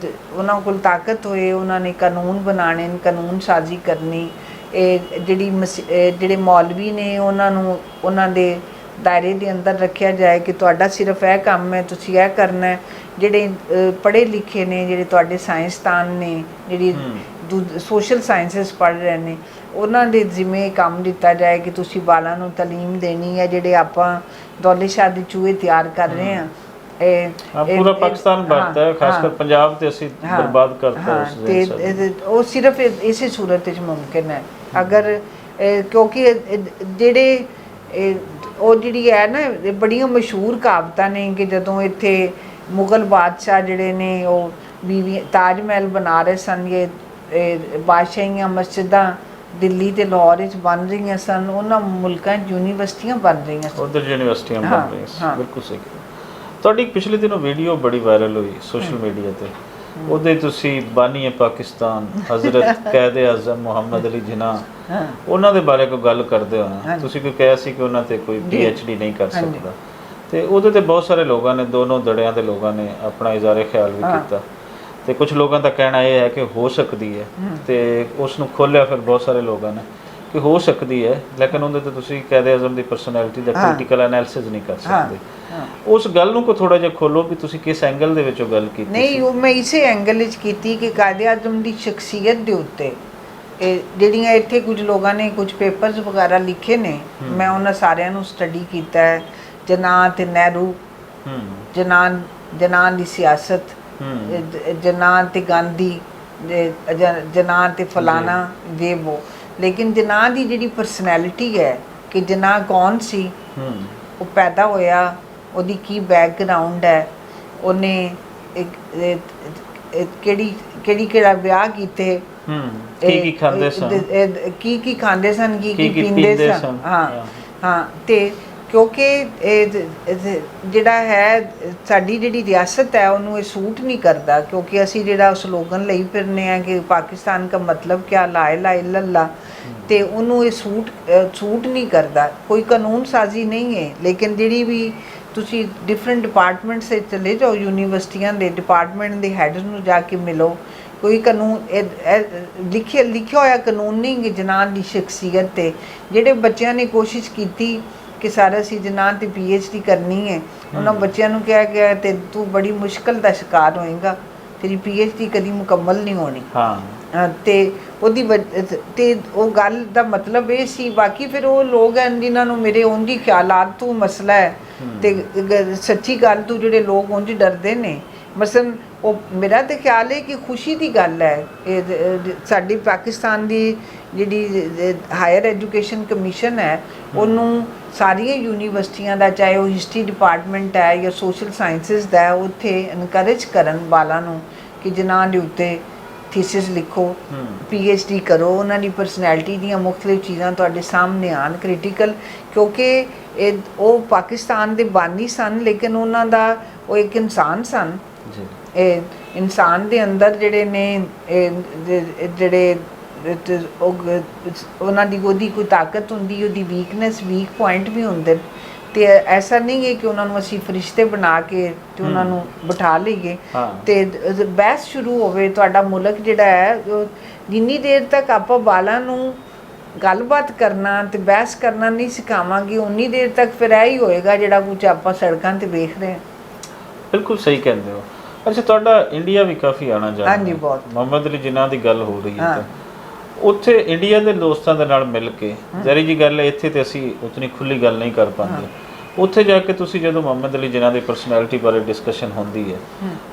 ਕੋਲ ਤਾਕਤ ਹੋਏ, ਉਹਨਾਂ ਨੇ ਕਾਨੂੰਨ ਬਣਾਉਣੇ, ਕਾਨੂੰਨ ਸਾਜ਼ੀ ਕਰਨੀ। ਜਿਹੜੇ ਮੌਲਵੀ ਨੇ ਉਹਨਾਂ ਨੂੰ ਉਹਨਾਂ ਦੇ ਦਾਇਰੇ ਦੇ ਅੰਦਰ ਰੱਖਿਆ ਜਾਏ ਕਿ ਤੁਹਾਡਾ ਸਿਰਫ ਇਹ ਕੰਮ ਹੈ, ਤੁਸੀਂ ਇਹ ਕਰਨਾ ਹੈ। ਜਿਹੜੇ ਪੜ੍ਹੇ ਲਿਖੇ ਨੇ, ਜਿਹੜੇ ਤੁਹਾਡੇ ਸਾਇੰਸਦਾਨ ਨੇ, ਜਿਹੜੀ ਸੋਸ਼ਲ ਸਾਇੰਸਿਸ ਪੜ੍ਹ ਰਹੇ ਨੇ, ਉਹਨਾਂ ਦੇ ਜ਼ਿੰਮੇ ਕੰਮ ਦਿੱਤਾ ਜਾਏ ਕਿ ਤੁਸੀਂ ਬਾਲਾਂ ਨੂੰ ਤਾਲੀਮ ਦੇਣੀ ਹੈ। ਜਿਹੜੇ ਆਪਾਂ ਦੌਲਤ ਸ਼ਾਹ ਦੇ ਚੂਹੇ ਤਿਆਰ ਕਰ ਰਹੇ ਹਾਂ, ਪੂਰਾ ਪਾਕਿਸਤਾਨ ਬਣਦਾ ਹੈ, ਖਾਸ ਕਰ ਪੰਜਾਬ ਤੇ ਅਸੀਂ ਬਰਬਾਦ ਕਰਤਾ ਉਸ ਦੇ। ਤੇ ਉਹ ਸਿਰਫ ਇਸੇ ਸੂਰਤ ਵਿੱਚ ਮੁਮਕਿਨ ਹੈ ਅਗਰ, ਕਿਉਂਕਿ ਜਿਹੜੇ ਉਹ ਜਿਹੜੀ ਹੈ ਨਾ, ਬੜੀਆਂ ਮਸ਼ਹੂਰ ਕਹਾਵਤਾਂ ਨੇ ਕਿ ਜਦੋਂ ਇੱਥੇ ਮੁਗਲ ਬਾਦਸ਼ਾਹ ਜਿਹੜੇ ਨੇ ਉਹ ਤਾਜ ਮਹਿਲ ਬਣਾ ਰਹੇ ਸਨ, ਇਹ ਬਾਦਸ਼ਾਹੀਆਂ ਮਸਜਿਦਾਂ ਦਿੱਲੀ ਤੇ ਲਾਹੌਰ ਵਿੱਚ ਬਣ ਰਹੀਆਂ ਸਨ, ਉਹਨਾਂ ਮੁਲਕਾਂ 'ਚ ਯੂਨੀਵਰਸਿਟੀਆਂ ਬਣ ਰਹੀਆਂ ਸਨ, ਉੱਧਰ ਯੂਨੀਵਰਸਿਟੀਆਂ ਬਣ ਰਹੀਆਂ ਸਨ। ਬਿਲਕੁਲ ਸਹੀ। ਤੁਹਾਡੀ ਪਿਛਲੇ ਦਿਨੋਂ ਵੀਡੀਓ ਬੜੀ ਵਾਇਰਲ ਹੋਈ ਸੋਸ਼ਲ ਮੀਡੀਆ ਤੇ, ਉਹਦੇ ਤੁਸੀਂ ਬਾਨੀ ਪਾਕਿਸਤਾਨ ਹਜ਼ਰਤ ਕੈਦ ਆਜ਼ਮ ਮੁਹੰਮਦ ਅਲੀ ਜਿਨਾਹ ਉਹਨਾਂ ਦੇ ਬਾਰੇ ਕੋਈ ਗੱਲ ਕਰਦੇ ਹੋ, ਤੁਸੀਂ ਕੋਈ ਕਿਹਾ ਸੀ ਕਿ ਉਹਨਾਂ ਤੇ ਕੋਈ PhD ਨਹੀਂ ਕਰ ਸਕਦਾ, ਤੇ ਉਹਦੇ ਤੇ ਬਹੁਤ ਸਾਰੇ ਲੋਕਾਂ ਨੇ, ਦੋਨੋਂ ਧੜਿਆਂ ਦੇ ਲੋਕਾਂ ਨੇ ਆਪਣਾ ਇਜ਼ਹਾਰ ਖਿਆਲ ਵੀ ਕੀਤਾ। ਤੇ ਕੁਝ ਲੋਕਾਂ ਦਾ ਕਹਿਣਾ ਇਹ ਹੈ ਕਿ ਹੋ ਸਕਦੀ ਹੈ, ਤੇ ਉਸ ਨੂੰ ਖੋਲ੍ਹਿਆ ਫਿਰ ਬਹੁਤ ਸਾਰੇ ਲੋਕਾਂ ਨੇ ਕਿ ਹੋ ਸਕਦੀ ਹੈ, ਲੇਕਿਨ ਉਹਦੇ ਤੇ ਤੁਸੀਂ ਕਾਇਦੇ ਆਜ਼ਮ ਦੀ ਪਰਸਨੈਲਿਟੀ ਦਾ ਕ੍ਰਿਟੀਕਲ ਐਨਾਲਿਸਿਸ ਨਹੀਂ ਕਰ ਸਕਦੇ। ਉਸ ਗੱਲ ਨੂੰ ਕੋ ਥੋੜਾ ਜਿਹਾ ਖੋਲੋ ਕਿ ਤੁਸੀਂ ਕਿਸ ਐਂਗਲ ਦੇ ਵਿੱਚੋਂ ਗੱਲ ਕੀਤੀ। ਨਹੀਂ, ਉਹ ਮੈਂ ਇਸੇ ਐਂਗਲ ਵਿੱਚ ਕੀਤੀ ਕਿ ਕਾਇਦੇ ਆਜ਼ਮ ਦੀ ਸ਼ਖਸੀਅਤ ਦੇ ਉੱਤੇ ਜਿਹੜੀਆਂ ਇੱਥੇ ਕੁਝ ਲੋਕਾਂ ਨੇ ਕੁਝ ਪੇਪਰਸ ਵਗੈਰਾ ਲਿਖੇ ਨੇ, ਮੈਂ ਉਹਨਾਂ ਸਾਰਿਆਂ ਨੂੰ ਸਟੱਡੀ ਕੀਤਾ ਹੈ। ਜਿਨਾਹ ਤੇ ਨਹਿਰੂ, ਜਿਨਾਹ ਦੀ ਸਿਆਸਤ, ਜਿਨਾਹ ਤੇ ਗਾਂਧੀ, ਜਿਨਾਹ ਤੇ ਫਲਾਣਾ ਜੇ ਵੋ, ਲੇਕਿਨ ਜਿਨਾਹ ਦੀ ਜਿਹੜੀ ਪਰਸਨੈਲਿਟੀ ਹੈ ਕਿ ਜਿਨਾਹ ਕੌਣ ਸੀ, ਉਹ ਪੈਦਾ ਹੋਇਆ, ਉਹਦੀ ਕੀ ਬੈਕਗਰਾਉਂਡ ਹੈ, ਉਹਨੇ ਕਿਹੜਾ ਵਿਆਹ ਕੀਤੇ, ਕੀ ਖਾਂਦੇ ਸਨ, ਕੀ ਖਾਂਦੇ ਸਨ, ਕੀ ਪੀਂਦੇ ਸਨ। ਹਾਂ ਤੇ ਕਿਉਂਕਿ ਜਿਹੜਾ ਹੈ ਸਾਡੀ ਜਿਹੜੀ ਰਿਆਸਤ ਹੈ ਉਹਨੂੰ ਇਹ ਸੂਟ ਨਹੀਂ ਕਰਦਾ, ਕਿਉਂਕਿ ਅਸੀਂ ਜਿਹੜਾ ਸਲੋਗਨ ਲਈ ਫਿਰਨੇ ਆ ਕਿ ਪਾਕਿਸਤਾਨ ਦਾ ਮਤਲਬ ਕਿਆ, ਲਾ ਇਲਾਹਾ ਇल्लल्लाह, ਤੇ ਉਹਨੂੰ ਇਹ ਸੂਟ ਨਹੀਂ ਕਰਦਾ। ਕੋਈ ਕਾਨੂੰਨ ਸਾਜ਼ੀ ਨਹੀਂ ਹੈ, ਲੇਕਿਨ ਜਿਹੜੀ ਵੀ ਤੁਸੀਂ ਡਿਫਰੈਂਟ ਡਿਪਾਰਟਮੈਂਟਸ 'ਤੇ ਚਲੇ ਜਾਓ, ਯੂਨੀਵਰਸਿਟੀਆਂ ਦੇ ਡਿਪਾਰਟਮੈਂਟ ਦੇ ਹੈਡਸ ਨੂੰ ਜਾ ਕੇ ਮਿਲੋ, ਕੋਈ ਕਾਨੂੰਨ ਲਿਖਿਆ ਹੋਇਆ ਕਾਨੂੰਨ ਨਹੀਂ ਕਿ ਜਿਨਾਹ ਦੀ ਸ਼ਖਸੀਅਤ 'ਤੇ। ਜਿਹੜੇ ਬੱਚਿਆਂ ਨੇ ਕੋਸ਼ਿਸ਼ ਕੀਤੀ ਕਿ ਸਾਰਾ ਅਸੀਂ ਜਿਨਾਹ 'ਤੇ PhD ਕਰਨੀ ਹੈ, ਉਹਨਾਂ ਬੱਚਿਆਂ ਨੂੰ ਕਿਹਾ ਗਿਆ ਤੇ ਤੂੰ ਬੜੀ ਮੁਸ਼ਕਲ ਦਾ ਸ਼ਿਕਾਰ ਹੋਏਗਾ, ਤੇਰੀ PhD ਕਦੀ ਮੁਕੰਮਲ ਨਹੀਂ ਹੋਣੀ। ਤੇ ਉਹਦੀ ਤੇ ਉਹ ਗੱਲ ਦਾ ਮਤਲਬ ਇਹ ਸੀ। ਬਾਕੀ ਫਿਰ ਉਹ ਲੋਕ ਹਨ ਜਿਨ੍ਹਾਂ ਨੂੰ ਮੇਰੇ ਉਂਝ ਹੀ ਖਿਆਲਾਤ ਤੋਂ ਮਸਲਾ ਹੈ, ਤੇ ਸੱਚੀ ਗੱਲ ਤੋਂ ਜਿਹੜੇ ਲੋਕ ਉਂਝ ਡਰਦੇ ਨੇ। ਮਸਲਨ ਉਹ ਮੇਰਾ ਤਾਂ ਖਿਆਲ ਹੈ ਕਿ ਖੁਸ਼ੀ ਦੀ ਗੱਲ ਹੈ, ਸਾਡੀ ਪਾਕਿਸਤਾਨ ਦੀ ਜਿਹੜੀ ਹਾਇਰ ਐਜੂਕੇਸ਼ਨ ਕਮਿਸ਼ਨ ਹੈ, ਉਹਨੂੰ ਸਾਰੀਆਂ ਯੂਨੀਵਰਸਿਟੀਆਂ ਦਾ, ਚਾਹੇ ਉਹ ਹਿਸਟਰੀ ਡਿਪਾਰਟਮੈਂਟ ਹੈ ਜਾਂ ਸੋਸ਼ਲ ਸਾਇੰਸਿਸ ਦਾ, ਉੱਥੇ ਇਨਕਰੇਜ ਕਰਨ ਵਾਲਾਂ ਨੂੰ ਕਿ ਜਿਨ੍ਹਾਂ ਦੇ ਉੱਤੇ ਥੀਸਿਸ ਲਿਖੋ, PhD ਕਰੋ, ਉਹਨਾਂ ਦੀ ਪਰਸਨੈਲਿਟੀ ਦੀਆਂ ਮੁਖਤਲਿਫ ਚੀਜ਼ਾਂ ਤੁਹਾਡੇ ਸਾਹਮਣੇ ਆਉਣ ਕ੍ਰਿਟੀਕਲ, ਕਿਉਂਕਿ ਉਹ ਪਾਕਿਸਤਾਨ ਦੇ ਬਾਨੀ ਸਨ, ਲੇਕਿਨ ਉਹਨਾਂ ਦਾ ਉਹ ਇੱਕ ਇਨਸਾਨ ਸਨ। ਇਨਸਾਨ ਦੇ ਅੰਦਰ ਜਿਹੜੇ ਨੇ ਜਿਹੜੇ ਉਹਨਾਂ ਦੀ ਉਹਦੀ ਕੋਈ ਤਾਕਤ ਹੁੰਦੀ, ਉਹਦੀ ਵੀਕਨੈਸ, ਵੀਕ ਪੁਆਇੰਟ ਵੀ ਹੁੰਦੇ, ਤੇ ਐਸਾ ਨਹੀਂ ਹੈ ਕਿ ਉਹਨਾਂ ਨੂੰ ਅਸੀਂ ਫਰਿਸ਼ਤੇ ਬਣਾ ਕੇ ਤੇ ਉਹਨਾਂ ਨੂੰ ਬਿਠਾ ਲਈਏ ਤੇ ਬਹਿਸ ਸ਼ੁਰੂ ਹੋਵੇ। ਤੁਹਾਡਾ ਮੁਲਕ ਜਿਹੜਾ ਹੈ, ਜਿੰਨੀ ਦੇਰ ਤੱਕ ਆਪਾਂ ਬਾਲਾਂ ਨੂੰ ਗੱਲਬਾਤ ਕਰਨਾ ਤੇ ਬਹਿਸ ਕਰਨਾ ਨਹੀਂ ਸਿਖਾਵਾਂਗੇ, ਉਨੀ ਦੇਰ ਤੱਕ ਫਿਰ ਇਹ ਹੀ ਹੋਏਗਾ ਜਿਹੜਾ ਕੁਝ ਆਪਾਂ ਸੜਕਾਂ 'ਤੇ ਵੇਖ ਰਹੇ ਹਾਂ। ਬਿਲਕੁਲ ਸਹੀ ਕਹਿੰਦੇ ਹੋ। ਅੱਛਾ, ਤੁਹਾਡਾ ਇੰਡੀਆ ਵੀ ਕਾਫੀ ਆਉਣਾ ਜਾਣਾ। ਹਾਂਜੀ, ਬਹੁਤ। ਮੁਹੰਮਦ ਅਲੀ ਜਿਨਾਹ ਦੀ ਗੱਲ ਹੋ ਰਹੀ ਹੈ, ਉੱਥੇ ਇੰਡੀਆ ਦੇ ਦੋਸਤਾਂ ਦੇ ਨਾਲ ਮਿਲ ਕੇ, ਜ਼ਰੀ ਜੀ ਗੱਲ ਹੈ, ਇੱਥੇ ਤੇ ਅਸੀਂ ਉਤਨੀ ਖੁੱਲੀ ਗੱਲ ਨਹੀਂ ਕਰ ਪਾਉਂਦੇ। ਉੱਥੇ ਜਾ ਕੇ ਤੁਸੀਂ ਜਦੋਂ ਮੁਹੰਮਦ ਅਲੀ ਜਿਨਾਹ ਦੀ ਪਰਸਨੈਲਿਟੀ ਬਾਰੇ ਡਿਸਕਸ਼ਨ ਹੁੰਦੀ ਹੈ,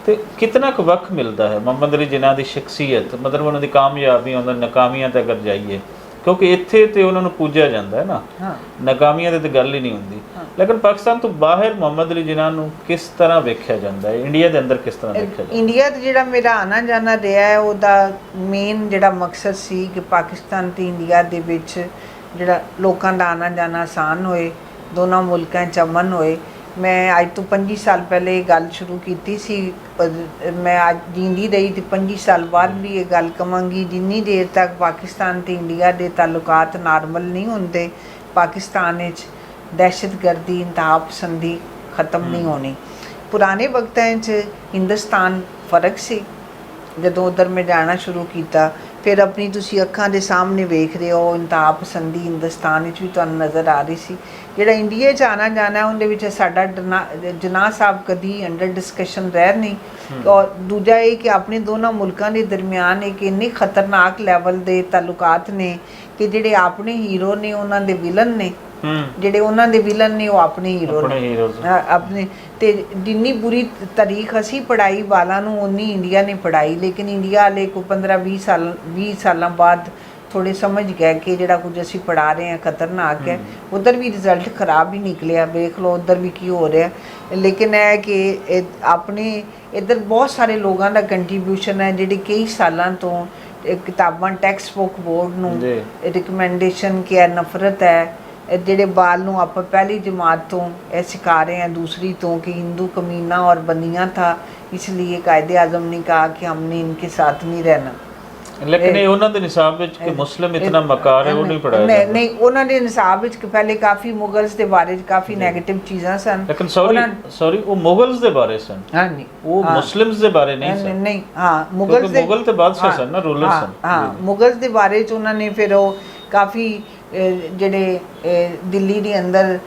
ਤੇ ਕਿਤਨਾ ਕੁ ਵਕਤ ਮਿਲਦਾ ਹੈ ਮੁਹੰਮਦ ਅਲੀ ਜਿਨਾਹ ਦੀ ਸ਼ਖਸੀਅਤ, ਮਤਲਬ ਉਹਨਾਂ ਦੀ ਕਾਮਯਾਬੀਆਂ, ਉਹਨਾਂ ਨਾਕਾਮੀਆਂ ਤੇ ਅਗਰ ਜਾਈਏ, ਕਿਉਂਕਿ ਇੱਥੇ ਤੇ ਉਹਨਾਂ ਨੂੰ ਪੂਜਿਆ ਜਾਂਦਾ ਹੈ ਨਾ, ਨਾਕਾਮੀਆਂ ਦੀ ਤਾਂ ਗੱਲ ਹੀ ਨਹੀਂ ਹੁੰਦੀ, ਲੇਕਿਨ ਪਾਕਿਸਤਾਨ ਤੋਂ ਬਾਹਰ ਮੁਹੰਮਦ ਅਲੀ ਜਿਨਾਹ ਨੂੰ ਕਿਸ ਤਰ੍ਹਾਂ ਵੇਖਿਆ ਜਾਂਦਾ ਹੈ, ਇੰਡੀਆ ਦੇ ਅੰਦਰ ਕਿਸ ਤਰ੍ਹਾਂ ਵੇਖਿਆ ਜਾਂਦਾ? ਇੰਡੀਆ ਤੇ ਜਿਹੜਾ ਮੇਰਾ ਆਉਣਾ ਜਾਣਾ ਰਿਹਾ ਹੈ, ਉਹਦਾ ਮੇਨ ਜਿਹੜਾ ਮਕਸਦ ਸੀ ਕਿ ਪਾਕਿਸਤਾਨ ਤੇ ਇੰਡੀਆ ਦੇ ਵਿੱਚ ਜਿਹੜਾ ਲੋਕਾਂ ਦਾ ਆਉਣਾ ਜਾਣਾ ਆਸਾਨ ਹੋਏ, ਦੋਨਾਂ ਮੁਲਕਾਂ 'ਚ ਅਮਨ ਹੋਏ। ਮੈਂ ਅੱਜ ਤੋਂ 25 ਸਾਲ ਪਹਿਲੇ ਇਹ ਗੱਲ ਸ਼ੁਰੂ ਕੀਤੀ ਸੀ, ਮੈਂ ਅੱਜ ਜੀਂਦੀ ਰਹੀ ਤੇ 25 ਸਾਲ ਬਾਅਦ ਵੀ ਇਹ ਗੱਲ ਕਹਾਂਗੀ, ਜਿੰਨੀ ਦੇਰ ਤੱਕ ਪਾਕਿਸਤਾਨ ਤੇ ਇੰਡੀਆ ਦੇ ਤਾਲੁਕਾਤ ਨਾਰਮਲ ਨਹੀਂ ਹੁੰਦੇ, ਪਾਕਿਸਤਾਨ ਵਿੱਚ ਦਹਿਸ਼ਤਗਰਦੀ, ਇੰਤਹਾ ਪਸੰਦੀ ਖਤਮ ਨਹੀਂ ਹੋਣੀ। ਪੁਰਾਣੇ ਵਕਤਾਂ 'ਚ ਹਿੰਦੁਸਤਾਨ ਫਰਕ ਸੀ, ਜਦੋਂ ਉੱਧਰ ਮੈਂ ਜਾਣਾ ਸ਼ੁਰੂ ਕੀਤਾ, ਫਿਰ ਆਪਣੀ ਤੁਸੀਂ ਅੱਖਾਂ ਦੇ ਸਾਹਮਣੇ ਵੇਖ ਰਹੇ ਹੋ, ਇੰਤਹਾ ਪਸੰਦੀ ਹਿੰਦੁਸਤਾਨ ਵਿੱਚ ਵੀ ਤੁਹਾਨੂੰ ਨਜ਼ਰ ਆ ਰਹੀ ਸੀ। ਜਿਹੜਾ ਇੰਡੀਆ 'ਚ ਆਉਣਾ ਜਾਣਾ, ਉਹਦੇ ਵਿੱਚ ਸਾਡਾ ਜਿਨਾਹ ਸਾਹਿਬ ਕਦੀ ਅੰਡਰ ਡਿਸਕਸ਼ਨ ਰਹਿ ਨਹੀਂ। ਔਰ ਦੂਜਾ ਇਹ ਕਿ ਆਪਣੇ ਦੋਨਾਂ ਮੁਲਕਾਂ ਦੇ ਦਰਮਿਆਨ ਇੱਕ ਇੰਨੇ ਖਤਰਨਾਕ ਲੈਵਲ ਦੇ ਤਾਲੁਕਾਤ ਨੇ ਕਿ ਜਿਹੜੇ ਆਪਣੇ ਹੀਰੋ ਨੇ ਉਹਨਾਂ ਦੇ ਵਿਲਨ ਨੇ, ਜਿਹੜੇ ਉਹਨਾਂ ਦੇ ਵਿਲਨ ਨੇ ਉਹ ਆਪਣੇ ਹੀਰੋ ਨੇ ਆਪਣੇ। ਤੇ ਜਿੰਨੀ ਬੁਰੀ ਤਾਰੀਖ ਅਸੀਂ ਪੜ੍ਹਾਈ ਵਾਲਾਂ ਨੂੰ, ਉਨੀ ਇੰਡੀਆ ਨੇ ਪੜ੍ਹਾਈ, ਲੇਕਿਨ ਇੰਡੀਆ ਵਾਲੇ ਕੋਈ 15-20 ਸਾਲਾਂ ਬਾਅਦ ਥੋੜ੍ਹੇ ਸਮਝ ਗਏ ਕਿ ਜਿਹੜਾ ਕੁਝ ਅਸੀਂ ਪੜ੍ਹਾ ਰਹੇ ਹਾਂ ਖਤਰਨਾਕ ਹੈ। ਉੱਧਰ ਵੀ ਰਿਜ਼ਲਟ ਖਰਾਬ ਹੀ ਨਿਕਲਿਆ, ਵੇਖ ਲਓ ਉੱਧਰ ਵੀ ਕੀ ਹੋ ਰਿਹਾ। ਲੇਕਿਨ ਇਹ ਕਿ ਆਪਣੇ ਇੱਧਰ ਬਹੁਤ ਸਾਰੇ ਲੋਕਾਂ ਦਾ ਕੰਟਰੀਬਿਊਸ਼ਨ ਹੈ, ਜਿਹੜੇ ਕਈ ਸਾਲਾਂ ਤੋਂ ਕਿਤਾਬਾਂ, ਟੈਕਸਟ ਬੁੱਕ ਬੋਰਡ ਨੂੰ ਰਿਕਮੈਂਡੇਸ਼ਨ ਕਿ ਨਫ਼ਰਤ ਹੈ, ਜਿਹੜੇ ਬਾਲ ਨੂੰ ਆਪਾਂ ਪਹਿਲੀ जमात ਤੋਂ ਇਹ सिखा रहे हैं, दूसरी तो कि हिंदू कमीना और बंदियाँ था, इसलिए कायदे आज़म ने कहा कि हमने इनके साथ नहीं रहना। ਲੇਕਿਨ ਇਹ ਉਹਨਾਂ ਦੇ ਨਿਸਾਬ ਵਿੱਚ ਕਿ ਮੁਸਲਿਮ ਇਤਨਾ ਮਕਾਰ ਹੈ ਉਹ ਨਹੀਂ ਪੜਾਇਆ ਜਾਂਦਾ। ਨਹੀਂ, ਉਹਨਾਂ ਦੇ ਨਿਸਾਬ ਵਿੱਚ ਪਹਿਲੇ ਕਾਫੀ ਮੁਗਲਸ ਦੇ ਬਾਰੇ ਕਾਫੀ ਨੈਗੇਟਿਵ ਚੀਜ਼ਾਂ ਸਨ। ਲੇਕਿਨ ਸੌਰੀ ਉਹ ਮੁਗਲਸ ਦੇ ਬਾਰੇ ਸਨ। ਹਾਂਜੀ, ਉਹ ਮੁਸਲਿਮਸ ਦੇ ਬਾਰੇ ਨਹੀਂ ਸਨ। ਨਹੀਂ, ਹਾਂ, ਮੁਗਲਸ ਦੇ, ਮੁਗਲ ਤੇ ਬਾਦਸ਼ਾਹ ਸਨ ਨਾ, ਰੂਲਰ ਸਨ। ਹਾਂ, ਮੁਗਲਸ ਦੇ ਬਾਰੇ ਚ ਉਹਨਾਂ ਨੇ ਫਿਰ ਉਹ ਕਾਫੀ ਜਿਹੜੇ ਦਿੱਲੀ ਦੇ ਅੰਦਰ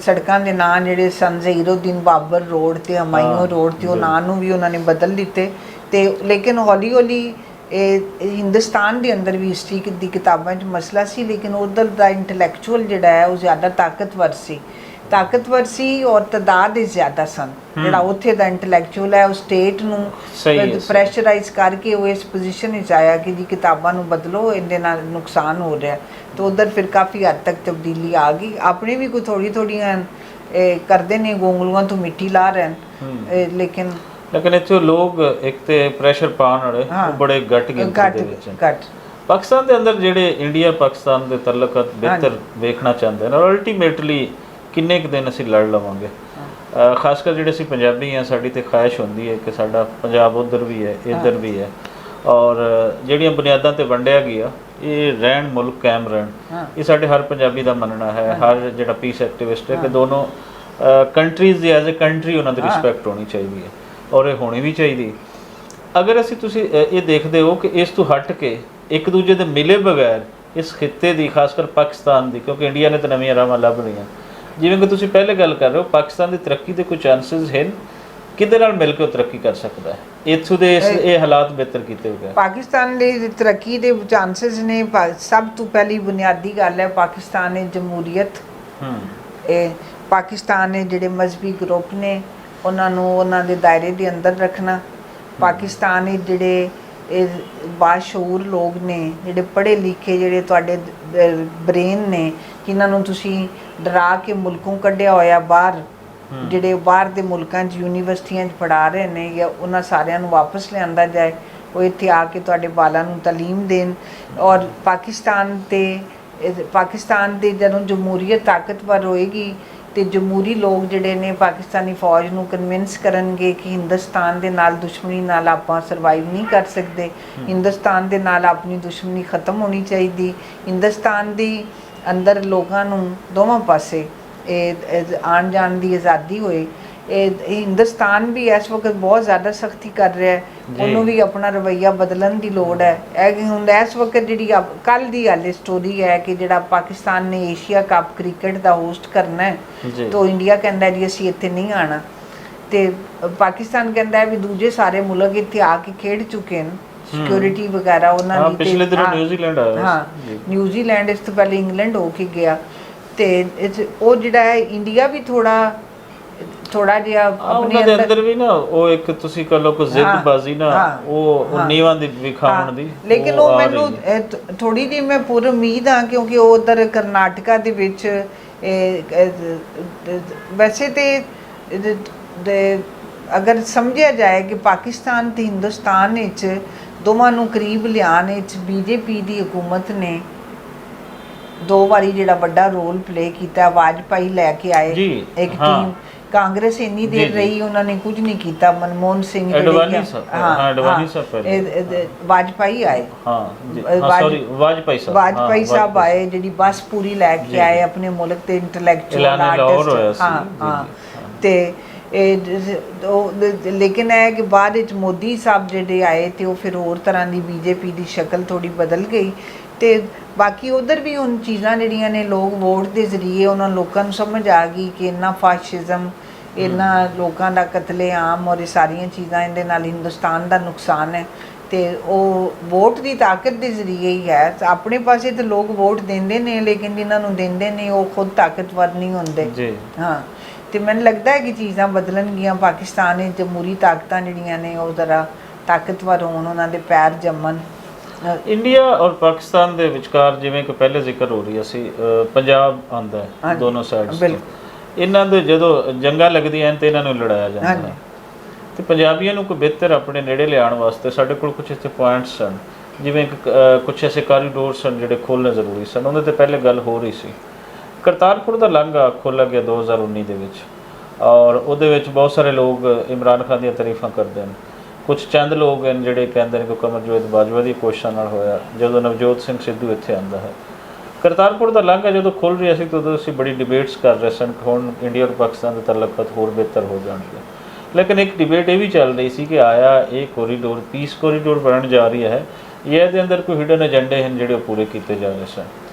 ਸੜਕਾਂ ਦੇ ਨਾਂ ਜਿਹੜੇ ਸਨ, ਜ਼ਹੀਰੁੱਦੀਨ ਬਾਬਰ ਰੋਡ ਤੇ ਹਮਾਯੂੰ ਰੋਡ ਤੇ, ਉਹ ਨਾਂ ਨੂੰ ਵੀ ਉਹਨਾਂ ਨੇ ਬਦਲ ਦਿੱਤੇ। ਤੇ ਲੇਕਿਨ ਹੌਲੀ ਹੌਲੀ ਹਿੰਦੁਸਤਾਨ ਦੇ ਅੰਦਰ ਵੀ ਹਿਸਟਰੀ ਦੀ ਕਿਤਾਬਾਂ 'ਚ ਮਸਲਾ ਸੀ, ਲੇਕਿਨ ਉਧਰ ਦਾ ਇੰਟੈਲੈਕਚੁਅਲ ਜਿਹੜਾ ਹੈ ਉਹ ਜ਼ਿਆਦਾ ਤਾਕਤਵਰ ਸੀ ਔਰ ਤਦਾਦ ਜ਼ਿਆਦਾ ਸਨ। ਜਿਹੜਾ ਉੱਥੇ ਦਾ ਇੰਟੈਲੈਕਚੁਅਲ ਹੈ ਉਹ ਸਟੇਟ ਨੂੰ ਪ੍ਰੈਸ਼ਰਾਈਜ਼ ਕਰਕੇ ਉਹ ਇਸ ਪੋਜੀਸ਼ਨ ਵਿੱਚ ਆਇਆ ਕਿ ਜੀ ਕਿਤਾਬਾਂ ਨੂੰ ਬਦਲੋ, ਇਹਦੇ ਨਾਲ ਨੁਕਸਾਨ ਹੋ ਰਿਹਾ। ਤਾਂ ਉਧਰ ਫਿਰ ਕਾਫੀ ਹੱਦ ਤੱਕ ਤਬਦੀਲੀ ਆ ਗਈ। ਆਪਣੇ ਵੀ ਕੋਈ ਥੋੜ੍ਹੀਆਂ ਕਰਦੇ ਨੇ, ਗੋਂਗਲੂਆਂ ਤੋਂ ਮਿੱਟੀ ਲਾ ਰਹੇ, ਲੇਕਿਨ ਇੱਥੇ ਲੋਕ ਇੱਕ ਤੇ ਪ੍ਰੈਸ਼ਰ ਪਾਉਣ ਵਾਲੇ ਉਹ ਬੜੇ ਘੱਟ ਗਿਣਤੀ ਦੇ ਵਿੱਚ। ਪਾਕਿਸਤਾਨ ਦੇ ਅੰਦਰ ਜਿਹੜੇ ਇੰਡੀਆ ਪਾਕਿਸਤਾਨ ਦੇ ਤਾਲੁਕਾਤ ਬਿਹਤਰ ਵੇਖਣਾ ਚਾਹੁੰਦੇ ਨੇ, ਔਰ ਅਲਟੀਮੇਟਲੀ ਕਿੰਨੇ ਕੁ ਦਿਨ ਅਸੀਂ ਲੜ ਲਵਾਂਗੇ। ਖਾਸ ਕਰ ਜਿਹੜੇ ਅਸੀਂ ਪੰਜਾਬੀ ਹਾਂ, ਸਾਡੀ ਤੇ ਖਾਹਿਸ਼ ਹੁੰਦੀ ਹੈ ਕਿ ਸਾਡਾ ਪੰਜਾਬ ਉਧਰ ਵੀ ਹੈ, ਇੱਧਰ ਵੀ ਹੈ, ਔਰ ਜਿਹੜੀਆਂ ਬੁਨਿਆਦਾਂ ਤੇ ਵੰਡਿਆ ਗਿਆ ਇਹ ਰਹਿਣ, ਮੁਲਕ ਕਾਇਮ ਰਹਿਣ, ਇਹ ਸਾਡੇ ਹਰ ਪੰਜਾਬੀ ਦਾ ਮੰਨਣਾ ਹੈ। ਹਰ ਜਿਹੜਾ ਪੀਸ ਐਕਟਿਵਿਸਟ ਹੈ ਕਿ ਦੋਨੋਂ countries the as a country ਉਹਨਾਂ ਦੀ ਰਿਸਪੈਕਟ ਹੋਣੀ ਚਾਹੀਦੀ ਹੈ, ਔਰ ਇਹ ਹੋਣੀ ਵੀ ਚਾਹੀਦੀ। ਅਗਰ ਤੁਸੀਂ ਇਹ ਦੇਖਦੇ ਹੋ ਕਿ ਇਸ ਤੋਂ ਹਟ ਕੇ ਇੱਕ ਦੂਜੇ ਦੇ ਮਿਲੇ ਬਗੈਰ ਇਸ ਖਿੱਤੇ ਦੀ, ਖਾਸ ਕਰ ਪਾਕਿਸਤਾਨ ਦੀ, ਕਿਉਂਕਿ ਇੰਡੀਆ ਨੇ ਤਾਂ ਨਵੀਆਂ ਰਾਹਾਂ ਲੱਭ ਰਹੀਆਂ, ਜਿਵੇਂ ਕਿ ਤੁਸੀਂ ਪਹਿਲੇ ਗੱਲ ਕਰ ਰਹੇ ਹੋ, ਪਾਕਿਸਤਾਨ ਦੀ ਤਰੱਕੀ ਦੇ ਕੋਈ ਚਾਂਸਸ ਹਨ, ਕਿਹਦੇ ਨਾਲ ਮਿਲ ਕੇ ਉਹ ਤਰੱਕੀ ਕਰ ਸਕਦਾ ਹੈ? ਇੱਥੋਂ ਦੇ ਇਹ ਹਾਲਾਤ ਬਿਹਤਰ ਕੀਤੇ ਹੋ ਗਏ। ਪਾਕਿਸਤਾਨ ਦੀ ਤਰੱਕੀ ਦੇ ਚਾਂਸਸ ਨੇ, ਸਭ ਤੋਂ ਪਹਿਲੀ ਬੁਨਿਆਦੀ ਗੱਲ ਹੈ ਪਾਕਿਸਤਾਨ ਨੇ ਜਮਹੂਰੀਅਤ। ਪਾਕਿਸਤਾਨ ਨੇ ਜਿਹੜੇ ਮਜ਼ਹਬੀ ਗਰੁੱਪ ਨੇ ਉਹਨਾਂ ਨੂੰ ਉਹਨਾਂ ਦੇ ਦਾਇਰੇ ਦੇ ਅੰਦਰ ਰੱਖਣਾ। ਪਾਕਿਸਤਾਨ ਦੇ ਜਿਹੜੇ ਬਾਸ਼ਊਰ ਲੋਕ ਨੇ, ਜਿਹੜੇ ਪੜ੍ਹੇ ਲਿਖੇ, ਜਿਹੜੇ ਤੁਹਾਡੇ ਬ੍ਰੇਨ ਨੇ, ਜਿਨ੍ਹਾਂ ਨੂੰ ਤੁਸੀਂ ਡਰਾ ਕੇ ਮੁਲਕੋਂ ਕੱਢਿਆ ਹੋਇਆ ਬਾਹਰ, ਜਿਹੜੇ ਬਾਹਰ ਦੇ ਮੁਲਕਾਂ 'ਚ ਯੂਨੀਵਰਸਿਟੀਆਂ 'ਚ ਪੜ੍ਹਾ ਰਹੇ ਨੇ, ਜਾਂ ਉਹਨਾਂ ਸਾਰਿਆਂ ਨੂੰ ਵਾਪਸ ਲਿਆਂਦਾ ਜਾਏ, ਉਹ ਇੱਥੇ ਆ ਕੇ ਤੁਹਾਡੇ ਬਾਲਾਂ ਨੂੰ ਤਾਲੀਮ ਦੇਣ। ਔਰ ਪਾਕਿਸਤਾਨ ਦੇ ਜਦੋਂ ਜਮਹੂਰੀਅਤ ਤਾਕਤਵਰ ਹੋਏਗੀ ਤੇ ਜਮਹੂਰੀ ਲੋਕ ਜਿਹੜੇ ਨੇ ਪਾਕਿਸਤਾਨੀ ਫੌਜ ਨੂੰ ਕਨਵਿੰਸ ਕਰਨਗੇ ਕਿ ਹਿੰਦੁਸਤਾਨ ਦੇ ਨਾਲ ਦੁਸ਼ਮਣੀ ਨਾਲ ਆਪਾਂ ਸਰਵਾਈਵ ਨਹੀਂ ਕਰ ਸਕਦੇ, ਹਿੰਦੁਸਤਾਨ ਦੇ ਨਾਲ ਆਪਣੀ ਦੁਸ਼ਮਣੀ ਖਤਮ ਹੋਣੀ ਚਾਹੀਦੀ। ਹਿੰਦੁਸਤਾਨ ਦੀ ਅੰਦਰ ਲੋਕਾਂ ਨੂੰ ਦੋਵਾਂ ਪਾਸੇ ਆਉਣ ਜਾਣ ਦੀ ਆਜ਼ਾਦੀ ਹੋਏ। ਹਿੰਦੁਸਤਾਨ ਵੀ ਇਸ ਵਕਤ ਬਹੁਤ ਜ਼ਿਆਦਾ ਸਖਤੀ ਕਰ ਰਿਹਾ ਹੈ, ਉਹਨੂੰ ਵੀ ਆਪਣਾ ਰਵੱਈਆ ਬਦਲਣ ਦੀ ਲੋੜ ਹੈ। ਇਹ ਹੁਣ ਇਸ ਵਕਤ ਜਿਹੜੀ ਕੱਲ੍ਹ ਦੀ ਹਾਲੇ ਸਟੋਰੀ ਹੈ ਕਿ ਜਿਹੜਾ ਪਾਕਿਸਤਾਨ ਨੇ ਏਸ਼ੀਆ ਕੱਪ ਕ੍ਰਿਕਟ ਦਾ ਹੋਸਟ ਕਰਨਾ ਹੈ, ਤਾਂ ਇੰਡੀਆ ਕਹਿੰਦਾ ਜੀ ਅਸੀਂ ਇੱਥੇ ਨਹੀਂ ਆਉਣਾ, ਤੇ ਪਾਕਿਸਤਾਨ ਕਹਿੰਦਾ ਹੈ ਵੀ ਦੂਜੇ ਸਾਰੇ ਮੁਲਕ ਇੱਥੇ ਆ ਕੇ ਖੇਡ ਚੁੱਕੇ ਨੇ, ਸਿਕਿਉਰਿਟੀ ਵਗੈਰਾ ਉਹਨਾਂ ਦੀ। ਪਿਛਲੇ ਦਿਨ ਨਿਊਜ਼ੀਲੈਂਡ ਆਇਆ। ਹਾਂ, ਨਿਊਜ਼ੀਲੈਂਡ ਇਸ ਤੋਂ ਪਹਿਲੇ ਇੰਗਲੈਂਡ ਹੋ ਕੇ ਗਿਆ। ਤੇ ਉਹ ਜਿਹੜਾ ਹੈ ਇੰਡੀਆ ਵੀ ਥੋੜਾ ਜਿਹਾ ਆਪਣੇ ਅੰਦਰ ਵੀ ਨਾ ਉਹ ਇੱਕ ਤੁਸੀਂ ਕਹ ਲਓ ਕਿ ਜ਼ਿੱਦਬਾਜ਼ੀ ਨਾ, ਉਹ ਨੀਵਾਂ ਦੀ ਵਿਖਾਉਣ ਦੀ। ਲੇਕਿਨ ਉਹ ਮੈਨੂੰ ਥੋੜੀ ਜਿਹੀ ਮੈਂ ਪੂਰੀ ਉਮੀਦ ਹਾਂ, ਕਿਉਂਕਿ ਉਹ ਉਧਰ ਕਰਨਾਟਕਾ ਦੇ ਵਿੱਚ ਵੈਸੇ ਤੇ ਅਗਰ ਸਮਝਿਆ ਜਾਏ ਕਿ ਪਾਕਿਸਤਾਨ ਤੇ ਹਿੰਦੁਸਤਾਨ ਵਿੱਚ ਦੋਵਾਂ ਨੂੰ ਕਰੀਬ ਲਿਆਉਣ ਵਿੱਚ ਬੀਜੇਪੀ ਦੀ ਹਕੂਮਤ ਨੇ 2 ਵਾਰੀ ਜਿਹੜਾ ਵੱਡਾ ਰੋਲ ਪਲੇ ਕੀਤਾ। ਵਾਜਪਾਈ ਲੈ ਕੇ ਆਏ ਇੱਕ ਟੀਮ, ਕਾਂਗਰਸ ਇੰਨੀ ਦੇਰ ਰਹੀ, ਉਹਨਾਂ ਨੇ ਕੁਝ ਨਹੀਂ ਕੀਤਾ। ਮਨਮੋਹਨ ਸਿੰਘ ਵਾਜਪਾਈ ਆਏ, ਵਾਜਪਾਈ ਸਾਹਿਬ ਆਏ, ਜਿਹੜੀ ਬੱਸ ਪੂਰੀ ਲੈ ਕੇ ਆਏ ਆਪਣੇ ਮੁਲਕ ਦੇ ਇੰਟੈਲੈਕਚੁਅਲ ਆਰਟਿਸਟ। ਹਾਂ, ਤੇ ਲੇਕਿਨ ਇਹ ਕਿ ਬਾਅਦ ਵਿੱਚ ਮੋਦੀ ਸਾਹਿਬ ਜਿਹੜੇ ਆਏ ਤੇ ਉਹ ਫਿਰ ਹੋਰ ਤਰ੍ਹਾਂ ਦੀ ਬੀਜੇਪੀ ਦੀ ਸ਼ਕਲ ਥੋੜੀ ਬਦਲ ਗਈ। ਤੇ ਬਾਕੀ ਉਧਰ ਵੀ ਹੁਣ ਚੀਜ਼ਾਂ ਜਿਹੜੀਆਂ ਨੇ, ਲੋਕ ਵੋਟ ਦੇ ਜ਼ਰੀਏ ਉਹਨਾਂ ਲੋਕਾਂ ਨੂੰ ਸਮਝ ਆ ਗਈ ਕਿ ਇੰਨਾ ਫਾਸ਼ਿਜ਼ਮ, ਇੰਨਾ ਲੋਕਾਂ ਦਾ ਕਤਲੇਆਮ ਔਰ ਇਹ ਸਾਰੀਆਂ ਚੀਜ਼ਾਂ, ਇਹਦੇ ਨਾਲ ਹਿੰਦੁਸਤਾਨ ਦਾ ਨੁਕਸਾਨ ਹੈ। ਤੇ ਉਹ ਵੋਟ ਦੀ ਤਾਕਤ ਦੇ ਜ਼ਰੀਏ ਹੀ ਹੈ। ਆਪਣੇ ਪਾਸੇ ਤਾਂ ਲੋਕ ਵੋਟ ਦਿੰਦੇ ਨੇ, ਲੇਕਿਨ ਜਿਨ੍ਹਾਂ ਨੂੰ ਦਿੰਦੇ ਨੇ ਉਹ ਖੁਦ ਤਾਕਤਵਰ ਨਹੀਂ ਹੁੰਦੇ। ਹਾਂ, ਤੇ ਮੈਨੂੰ ਲੱਗਦਾ ਹੈ ਕਿ ਚੀਜ਼ਾਂ ਬਦਲਣਗੀਆਂ। ਪਾਕਿਸਤਾਨ ਵਿੱਚ ਜਮਹੂਰੀ ਤਾਕਤਾਂ ਜਿਹੜੀਆਂ ਨੇ ਉਹ ਜ਼ਰਾ ਤਾਕਤਵਰ ਹੋਣ, ਉਹਨਾਂ ਦੇ ਪੈਰ ਜੰਮਣ। ਇੰਡੀਆ ਔਰ ਪਾਕਿਸਤਾਨ ਦੇ ਵਿਚਕਾਰ ਜਿਵੇਂ ਕਿ ਪਹਿਲੇ ਜ਼ਿਕਰ ਹੋ ਰਹੀ ਸੀ, ਪੰਜਾਬ ਆਉਂਦਾ ਹੈ ਦੋਨੋਂ ਸਾਈਡਸ ਤੋਂ। ਇਹਨਾਂ ਦੇ ਜਦੋਂ ਜੰਗਾਂ ਲੱਗਦੀਆਂ ਤੇ ਇਹਨਾਂ ਨੂੰ ਲੜਾਇਆ ਜਾਂਦਾ ਹੈ, ਤੇ ਪੰਜਾਬੀਆਂ ਨੂੰ ਕੋਈ ਬਿਹਤਰ ਆਪਣੇ ਨੇੜੇ ਲਿਆਉਣ ਵਾਸਤੇ ਸਾਡੇ ਕੋਲ ਕੁਝ ਇੱਥੇ ਪੁਆਇੰਟਸ ਸਨ, ਜਿਵੇਂ ਕੁਝ ਐਸੇ ਕਾਰੀਡੋਰ ਸਨ ਜਿਹੜੇ ਖੋਲ੍ਹਣੇ ਜ਼ਰੂਰੀ ਸਨ। ਉਹਦੇ 'ਤੇ ਪਹਿਲੇ ਗੱਲ ਹੋ ਰਹੀ ਸੀ। ਕਰਤਾਰਪੁਰ ਦਾ ਲਾਂਘਾ ਖੋਲ੍ਹਿਆ ਗਿਆ 2019 ਦੇ ਵਿੱਚ, ਔਰ ਉਹਦੇ ਵਿੱਚ ਬਹੁਤ ਸਾਰੇ ਲੋਕ ਇਮਰਾਨ ਖਾਨ ਦੀਆਂ ਤਾਰੀਫਾਂ ਕਰਦੇ ਹਨ। ਕੁਝ ਚੰਦ ਲੋਕ ਹਨ ਜਿਹੜੇ ਕਹਿੰਦੇ ਨੇ ਕਿ ਕਮਰਜੋਤ ਬਾਜਵਾ ਦੀ ਕੋਸ਼ਿਸ਼ਾਂ ਨਾਲ ਹੋਇਆ ਜਦੋਂ ਨਵਜੋਤ ਸਿੰਘ ਸਿੱਧੂ ਇੱਥੇ ਆਉਂਦਾ ਹੈ। ਕਰਤਾਰਪੁਰ ਦਾ ਲਾਂਘਾ ਜਦੋਂ ਖੁੱਲ੍ਹ ਰਿਹਾ ਸੀ ਤਾਂ ਉਦੋਂ ਅਸੀਂ ਬੜੀ ਡਿਬੇਟਸ ਕਰ ਰਹੇ ਸਨ ਕਿ ਹੁਣ ਇੰਡੀਆ ਔਰ ਪਾਕਿਸਤਾਨ ਦੇ ਤਾਲੁਕਾਤ ਹੋਰ ਬਿਹਤਰ ਹੋ ਜਾਣਗੇ। ਲੇਕਿਨ ਇੱਕ ਡਿਬੇਟ ਇਹ ਵੀ ਚੱਲ ਰਹੀ ਸੀ ਕਿ ਆਇਆ ਇਹ ਕੋਰੀਡੋਰ ਪੀਸ ਕੋਰੀਡੋਰ ਬਣਨ ਜਾ ਰਹੀ ਹੈ ਜਾਂ ਇਹਦੇ ਅੰਦਰ ਕੋਈ ਹਿਡਨ ਏਜੰਡੇ ਹਨ ਜਿਹੜੇ ਉਹ ਪੂਰੇ ਕੀਤੇ ਜਾ ਰਹੇ ਸਨ।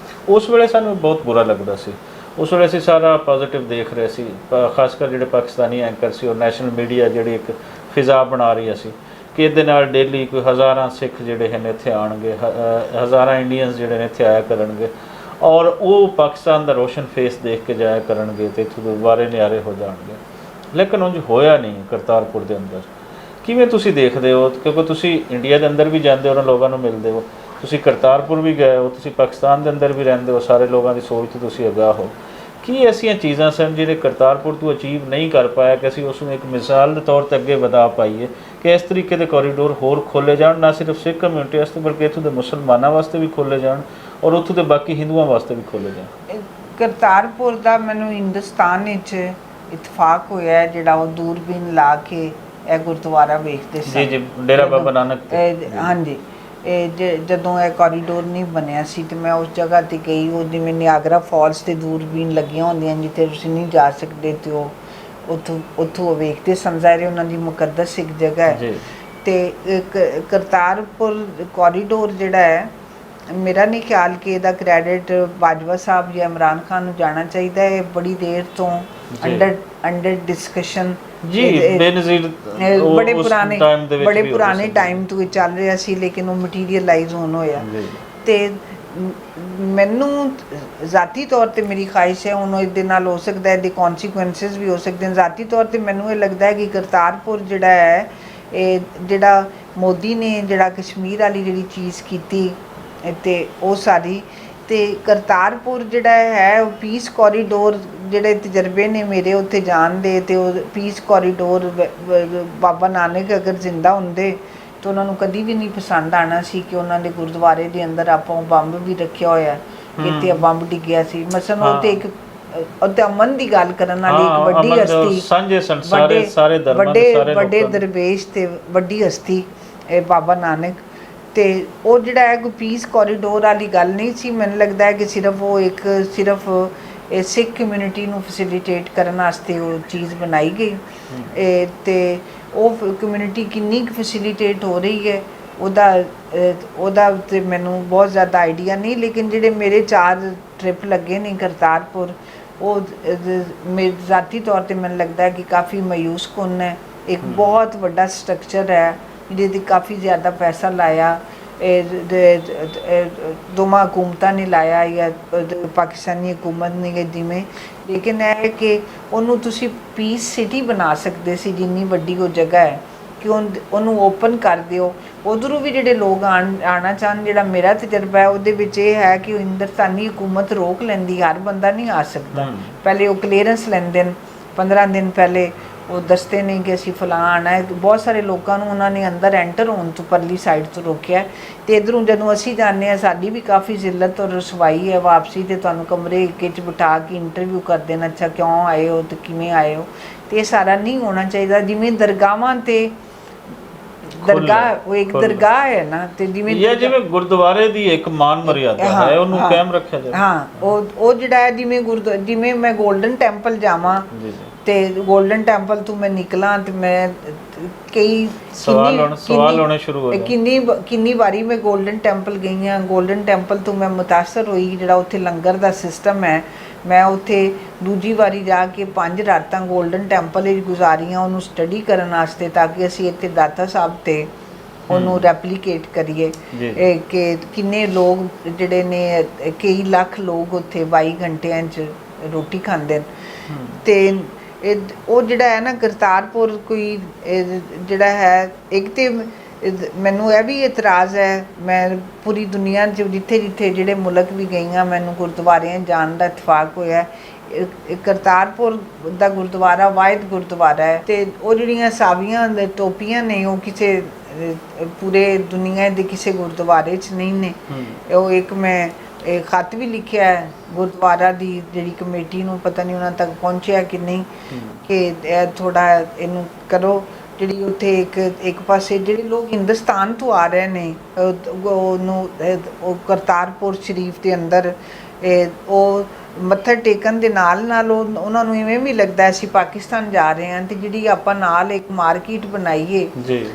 ਉਸ ਵੇਲੇ ਸਾਨੂੰ ਬਹੁਤ ਬੁਰਾ ਲੱਗਦਾ ਸੀ। ਉਸ ਵੇਲੇ ਅਸੀਂ ਸਾਰਾ ਪੋਜ਼ੀਟਿਵ ਦੇਖ ਰਹੇ ਸੀ, ਖਾਸ ਕਰ ਜਿਹੜੇ ਪਾਕਿਸਤਾਨੀ ਐਂਕਰ ਸੀ ਔਰ ਨੈਸ਼ਨਲ ਮੀਡੀਆ ਜਿਹੜੀ ਇੱਕ ਫਿਜ਼ਾ ਬਣਾ ਰਹੀ ਸੀ ਕਿ ਇਹਦੇ ਨਾਲ ਡੇਲੀ ਕੋਈ ਹਜ਼ਾਰਾਂ ਸਿੱਖ ਜਿਹੜੇ ਹਨ ਇੱਥੇ ਆਉਣਗੇ, ਹਜ਼ਾਰਾਂ ਇੰਡੀਅਨਸ ਜਿਹੜੇ ਨੇ ਇੱਥੇ ਆਇਆ ਕਰਨਗੇ ਔਰ ਉਹ ਪਾਕਿਸਤਾਨ ਦਾ ਰੋਸ਼ਨ ਫੇਸ ਦੇਖ ਕੇ ਜਾਇਆ ਕਰਨਗੇ ਅਤੇ ਇੱਥੋਂ ਦੁਬਾਰੇ ਨਿਆਰੇ ਹੋ ਜਾਣਗੇ। ਲੇਕਿਨ ਉਂਝ ਹੋਇਆ ਨਹੀਂ ਕਰਤਾਰਪੁਰ ਦੇ ਅੰਦਰ। ਕਿਵੇਂ ਤੁਸੀਂ ਦੇਖਦੇ ਹੋ, ਕਿਉਂਕਿ ਤੁਸੀਂ ਇੰਡੀਆ ਦੇ ਅੰਦਰ ਵੀ ਜਾਂਦੇ ਹੋ, ਉਹਨਾਂ ਲੋਕਾਂ ਨੂੰ ਮਿਲਦੇ ਹੋ, ਤੁਸੀਂ ਕਰਤਾਰਪੁਰ ਵੀ ਗਏ ਹੋ, ਤੁਸੀਂ ਪਾਕਿਸਤਾਨ ਦੇ ਅੰਦਰ ਵੀ ਰਹਿੰਦੇ ਹੋ, ਸਾਰੇ ਲੋਕਾਂ ਦੀ ਸੋਚ ਤੋਂ ਤੁਸੀਂ ਅਗਾਹ ਹੋ। ਕੀ ਐਸੀਆਂ ਚੀਜ਼ਾਂ ਸਨ ਜਿਹੜੇ ਕਰਤਾਰਪੁਰ ਤੋਂ ਅਚੀਵ ਨਹੀਂ ਕਰ ਪਾਇਆ ਕਿ ਅਸੀਂ ਉਸ ਨੂੰ ਇੱਕ ਮਿਸਾਲ ਦੇ ਤੌਰ 'ਤੇ ਅੱਗੇ ਵਧਾ ਪਾਈਏ ਕਿ ਇਸ ਤਰੀਕੇ ਦੇ ਕੋਰੀਡੋਰ ਹੋਰ ਖੋਲ੍ਹੇ ਜਾਣ, ਨਾ ਸਿਰਫ ਸਿੱਖ ਕਮਿਊਨਿਟੀ ਵਾਸਤੇ ਬਲਕਿ ਇੱਥੋਂ ਦੇ ਮੁਸਲਮਾਨਾਂ ਵਾਸਤੇ ਵੀ ਖੋਲ੍ਹੇ ਜਾਣ ਔਰ ਉੱਥੋਂ ਦੇ ਬਾਕੀ ਹਿੰਦੂਆਂ ਵਾਸਤੇ ਵੀ ਖੋਲ੍ਹੇ ਜਾਣ? ਕਰਤਾਰਪੁਰ ਦਾ ਮੈਨੂੰ ਹਿੰਦੁਸਤਾਨ ਵਿੱਚ ਇਤਫਾਕ ਹੋਇਆ ਹੈ ਜਿਹੜਾ ਉਹ ਦੂਰਬੀਨ ਲਾ ਕੇ ਇਹ ਗੁਰਦੁਆਰਾ ਵੇਖਦੇ ਸਨ। ਜੀ ਜੀ, ਡੇਰਾ ਬਾਬਾ ਨਾਨਕ ਤੇ। ਹਾਂਜੀ, ਜਦੋਂ ਇਹ ਕੋਰੀਡੋਰ ਨਹੀਂ ਬਣਿਆ ਸੀ ਤੇ ਮੈਂ ਉਸ ਜਗ੍ਹਾ 'ਤੇ ਗਈ। ਉਹ ਜਿਵੇਂ ਨਿਆਗਰਾ ਫਾਲਸ 'ਤੇ ਦੂਰਬੀਨ ਲੱਗੀਆਂ ਹੁੰਦੀਆਂ ਜਿੱਥੇ ਤੁਸੀਂ ਨਹੀਂ ਜਾ ਸਕਦੇ ਤੇ ਉਹ ਉੱਥੋਂ ਵੇਖਦੇ ਸਨ। ਜ਼ਾਹਿਰ ਉਹਨਾਂ ਦੀ ਮੁਕੱਦਸ ਇੱਕ ਜਗ੍ਹਾ ਹੈ। ਤੇ ਕਰਤਾਰਪੁਰ ਕੋਰੀਡੋਰ ਜਿਹੜਾ ਹੈ, ਮੇਰਾ ਨਹੀਂ ਖਿਆਲ ਕਿ ਇਹਦਾ ਕ੍ਰੈਡਿਟ ਬਾਜਵਾ ਸਾਹਿਬ ਜਾਂ ਇਮਰਾਨ ਖਾਨ ਨੂੰ ਜਾਣਾ ਚਾਹੀਦਾ ਹੈ। ਬੜੀ ਦੇਰ ਤੋਂ ਅੰਡਰ ਡਿਸਕਸ਼ਨ ਬੜੇ ਪੁਰਾਣੇ ਟਾਈਮ ਤੋਂ ਚੱਲ ਰਿਹਾ ਸੀ, ਲੇਕਿਨ ਉਹ ਮਟੀਰੀਅਲਾਈਜ਼ ਹੋਣ ਹੋਇਆ। ਤੇ ਮੈਨੂੰ ਜ਼ਾਤੀ ਤੌਰ 'ਤੇ ਮੇਰੀ ਖਾਹਿਸ਼ ਹੈ, ਹੁਣ ਇਹਦੇ ਨਾਲ ਹੋ ਸਕਦਾ ਇਹਦੇ ਕੌਨਸੀਕੁਐਂਸਿਸ ਵੀ ਹੋ ਸਕਦੇ ਹਨ। ਜ਼ਾਤੀ ਤੌਰ 'ਤੇ ਮੈਨੂੰ ਇਹ ਲੱਗਦਾ ਹੈ ਕਿ ਕਰਤਾਰਪੁਰ ਜਿਹੜਾ ਹੈ, ਇਹ ਜਿਹੜਾ ਮੋਦੀ ਨੇ ਜਿਹੜਾ ਕਸ਼ਮੀਰ ਵਾਲੀ ਜਿਹੜੀ ਚੀਜ਼ ਕੀਤੀ ਅਤੇ ਉਹ ਸਾਰੀ, ਅਤੇ ਕਰਤਾਰਪੁਰ ਜਿਹੜਾ ਹੈ ਉਹ ਪੀਸ ਕੋਰੀਡੋਰ ਜਿਹੜੇ ਤਜਰਬੇ ਨੇ ਮੇਰੇ ਉੱਥੇ ਜਾਣ ਦੇ, ਅਤੇ ਉਹ ਪੀਸ ਕੋਰੀਡੋਰ ਬਾਬਾ ਨਾਨਕ ਅਗਰ ਜ਼ਿੰਦਾ ਹੁੰਦੇ ਤਾਂ ਉਹਨਾਂ ਨੂੰ ਕਦੀ ਵੀ ਨਹੀਂ ਪਸੰਦ ਆਉਣਾ ਸੀ ਕਿ ਉਹਨਾਂ ਦੇ ਗੁਰਦੁਆਰੇ ਦੇ ਅੰਦਰ ਆਪਾਂ ਬੰਬ ਵੀ ਰੱਖਿਆ ਹੋਇਆ, ਇੱਥੇ ਬੰਬ ਡਿੱਗਿਆ ਸੀ ਮਸਲਨ। ਉਹ ਤੇ ਇੱਕ ਉੱਤੇ ਅਮਨ ਦੀ ਗੱਲ ਕਰਨ ਵਾਲੀ ਇੱਕ ਵੱਡੀ ਹਸਤੀ, ਵੱਡੇ ਦਰਵੇਸ਼ ਤੇ ਵੱਡੀ ਹਸਤੀ ਬਾਬਾ ਨਾਨਕ। ਅਤੇ ਉਹ ਜਿਹੜਾ ਹੈ ਕੋਈ ਪੀਸ ਕੋਰੀਡੋਰ ਵਾਲੀ ਗੱਲ ਨਹੀਂ ਸੀ। ਮੈਨੂੰ ਲੱਗਦਾ ਹੈ ਕਿ ਸਿਰਫ ਸਿੱਖ ਕਮਿਊਨਿਟੀ ਨੂੰ ਫੈਸਿਲੀਟੇਟ ਕਰਨ ਵਾਸਤੇ ਉਹ ਚੀਜ਼ ਬਣਾਈ ਗਈ। ਅਤੇ ਉਹ ਕਮਿਊਨਿਟੀ ਕਿੰਨੀ ਕੁ ਫੈਸਿਲੀਟੇਟ ਹੋ ਰਹੀ ਹੈ ਉਹਦਾ ਤੇ ਮੈਨੂੰ ਬਹੁਤ ਜ਼ਿਆਦਾ ਆਈਡੀਆ ਨਹੀਂ। ਲੇਕਿਨ ਜਿਹੜੇ ਮੇਰੇ 4 ਟ੍ਰਿਪ ਲੱਗੇ ਨੇ ਕਰਤਾਰਪੁਰ, ਉਹ ਜ਼ਾਤੀ ਤੌਰ 'ਤੇ ਮੈਨੂੰ ਲੱਗਦਾ ਹੈ ਕਿ ਕਾਫੀ ਮਾਯੂਸ ਕੁੰਨ ਹੈ। ਇੱਕ ਬਹੁਤ ਵੱਡਾ ਸਟਰਕਚਰ ਹੈ ਜਿਹਦੇ ਕਾਫੀ ਜ਼ਿਆਦਾ ਪੈਸਾ ਲਾਇਆ, ਦੋਵਾਂ ਹਕੂਮਤਾਂ ਨੇ ਲਾਇਆ ਜਾਂ ਪਾਕਿਸਤਾਨੀ ਹਕੂਮਤ ਨੇ ਜਿਵੇਂ। ਲੇਕਿਨ ਇਹ ਹੈ ਕਿ ਉਹਨੂੰ ਤੁਸੀਂ ਪੀਸ ਸਿਟੀ ਬਣਾ ਸਕਦੇ ਸੀ, ਜਿੰਨੀ ਵੱਡੀ ਉਹ ਜਗ੍ਹਾ ਹੈ ਕਿ ਉਹਨੂੰ ਓਪਨ ਕਰ ਦਿਓ। ਉੱਧਰੋਂ ਵੀ ਜਿਹੜੇ ਲੋਕ ਆਉਣਾ ਚਾਹਣ, ਜਿਹੜਾ ਮੇਰਾ ਤਜਰਬਾ ਹੈ ਉਹਦੇ ਵਿੱਚ ਇਹ ਹੈ ਕਿ ਹਿੰਦੁਸਤਾਨੀ ਹਕੂਮਤ ਰੋਕ ਲੈਂਦੀ, ਹਰ ਬੰਦਾ ਨਹੀਂ ਆ ਸਕਦਾ। ਪਹਿਲੇ ਉਹ ਕਲੀਅਰੈਂਸ ਲੈਂਦੇ ਨੇ 15 ਦਿਨ ਪਹਿਲੇ, ਉਹ ਦੱਸਦੇ ਨੇ ਕਿ ਅਸੀਂ ਫਲਾਂ ਆਉਣਾ ਹੈ। ਬਹੁਤ ਸਾਰੇ ਲੋਕਾਂ ਨੂੰ ਉਹਨਾਂ ਨੇ ਅੰਦਰ ਐਂਟਰ ਹੋਣ ਤੋਂ ਪਰਲੀ ਸਾਈਡ ਤੋਂ ਰੋਕਿਆ। ਅਤੇ ਇੱਧਰੋਂ ਜਦੋਂ ਅਸੀਂ ਜਾਂਦੇ ਹਾਂ ਸਾਡੀ ਵੀ ਕਾਫੀ ਜ਼ਿੱਲਤ ਔਰ ਰਸਵਾਈ ਹੈ ਵਾਪਸੀ, ਅਤੇ ਤੁਹਾਨੂੰ ਕਮਰੇ ਵਿੱਚ ਬਿਠਾ ਕੇ ਇੰਟਰਵਿਊ ਕਰਦੇ ਨੇ, ਅੱਛਾ ਕਿਉਂ ਆਏ ਹੋ ਅਤੇ ਕਿਵੇਂ ਆਏ ਹੋ। ਅਤੇ ਇਹ ਸਾਰਾ ਨਹੀਂ ਹੋਣਾ ਚਾਹੀਦਾ। ਜਿਵੇਂ ਦਰਗਾਹਾਂ 'ਤੇ ਉਹ ਇੱਕ ਦਰਗਾਹ ਹੈ ਨਾ, ਤੇ ਜਿਵੇਂ ਗੁਰਦੁਆਰੇ ਦੀ ਇੱਕ ਮਾਨ ਮਰਿਆਦਾ ਹੈ ਉਹਨੂੰ ਕਾਇਮ ਰੱਖਿਆ ਜਾਵੇ। ਹਾਂ, ਉਹ ਜਿਹੜਾ ਹੈ ਜਿਵੇਂ ਮੈਂ ਗੋਲਡਨ ਟੈਂਪਲ ਜਾਵਾਂ ਤੇ ਗੋਲਡਨ ਟੈਂਪਲ ਤੋਂ ਮੈਂ ਨਿਕਲਾਂ ਤੇ ਮੈਂ ਸਵਾਲ ਹੋਣੇ ਸ਼ੁਰੂ ਹੋ ਗਏ। ਕਿੰਨੀ ਵਾਰੀ ਮੈਂ ਗੋਲਡਨ ਟੈਂਪਲ ਗਈ ਹਾਂ। ਗੋਲਡਨ ਟੈਂਪਲ ਤੋਂ ਮੈਂ ਮੁਤਾਸਰ ਹੋਈ, ਜਿਹੜਾ ਉੱਥੇ ਲੰਗਰ ਦਾ ਸਿਸਟਮ ਹੈ। ਮੈਂ ਉੱਥੇ ਦੂਜੀ ਵਾਰੀ ਜਾ ਕੇ 5 ਰਾਤਾਂ ਗੋਲਡਨ ਟੈਂਪਲ ਵਿੱਚ ਗੁਜ਼ਾਰੀਆਂ ਉਹਨੂੰ ਸਟੱਡੀ ਕਰਨ ਵਾਸਤੇ, ਤਾਂ ਕਿ ਅਸੀਂ ਇੱਥੇ ਦਾਤਾ ਸਾਹਿਬ 'ਤੇ ਉਹਨੂੰ ਰੈਪਲੀਕੇਟ ਕਰੀਏ ਕਿ ਕਿੰਨੇ ਲੋਕ ਜਿਹੜੇ ਨੇ, ਕਈ ਲੱਖ ਲੋਕ ਉੱਥੇ 22 ਘੰਟਿਆਂ 'ਚ ਰੋਟੀ ਖਾਂਦੇ ਨੇ। ਅਤੇ ਉਹ ਜਿਹੜਾ ਹੈ ਨਾ ਕਰਤਾਰਪੁਰ ਕੋਈ ਜਿਹੜਾ ਹੈ, ਇੱਕ ਤਾਂ ਮੈਨੂੰ ਇਹ ਵੀ ਇਤਰਾਜ਼ ਹੈ, ਮੈਂ ਪੂਰੀ ਦੁਨੀਆ 'ਚ ਜਿੱਥੇ ਜਿਹੜੇ ਮੁਲਕ ਵੀ ਗਈ ਹਾਂ ਮੈਨੂੰ ਗੁਰਦੁਆਰਿਆਂ ਜਾਣ ਦਾ ਇਤਫਾਕ ਹੋਇਆ। ਕਰਤਾਰਪੁਰ ਦਾ ਗੁਰਦੁਆਰਾ ਵਾਹਿਦ ਗੁਰਦੁਆਰਾ ਹੈ, ਅਤੇ ਉਹ ਜਿਹੜੀਆਂ ਸਾਵੀਆਂ ਟੋਪੀਆਂ ਨੇ ਉਹ ਕਿਸੇ ਪੂਰੇ ਦੁਨੀਆ ਦੇ ਕਿਸੇ ਗੁਰਦੁਆਰੇ 'ਚ ਨਹੀਂ ਨੇ। ਉਹ ਇੱਕ ਮੈਂ ਖੱਤ ਵੀ ਲਿਖਿਆ ਹੈ ਗੁਰਦੁਆਰਾ ਦੀ ਜਿਹੜੀ ਕਮੇਟੀ ਨੂੰ, ਪਤਾ ਨਹੀਂ ਉਹਨਾਂ ਤੱਕ ਪਹੁੰਚਿਆ ਕਿ ਨਹੀਂ, ਕਿ ਥੋੜ੍ਹਾ ਇਹਨੂੰ ਕਰੋ ਜਿਹੜੀ ਉੱਥੇ ਇੱਕ ਪਾਸੇ ਜਿਹੜੇ ਲੋਕ ਹਿੰਦੁਸਤਾਨ ਤੋਂ ਆ ਰਹੇ ਨੇ ਉਹ ਕਰਤਾਰਪੁਰ ਸ਼ਰੀਫ ਦੇ ਅੰਦਰ ਉਹ ਮੱਥਾ ਟੇਕਣ ਦੇ ਨਾਲ ਨਾਲ ਉਹਨਾਂ ਨੂੰ ਇਵੇਂ ਵੀ ਲੱਗਦਾ ਅਸੀਂ ਪਾਕਿਸਤਾਨ ਜਾ ਰਹੇ ਹਾਂ। ਤੇ ਜਿਹੜੀ ਆਪਾਂ ਨਾਲ ਇੱਕ ਮਾਰਕੀਟ ਬਣਾਈਏ ਜੀ,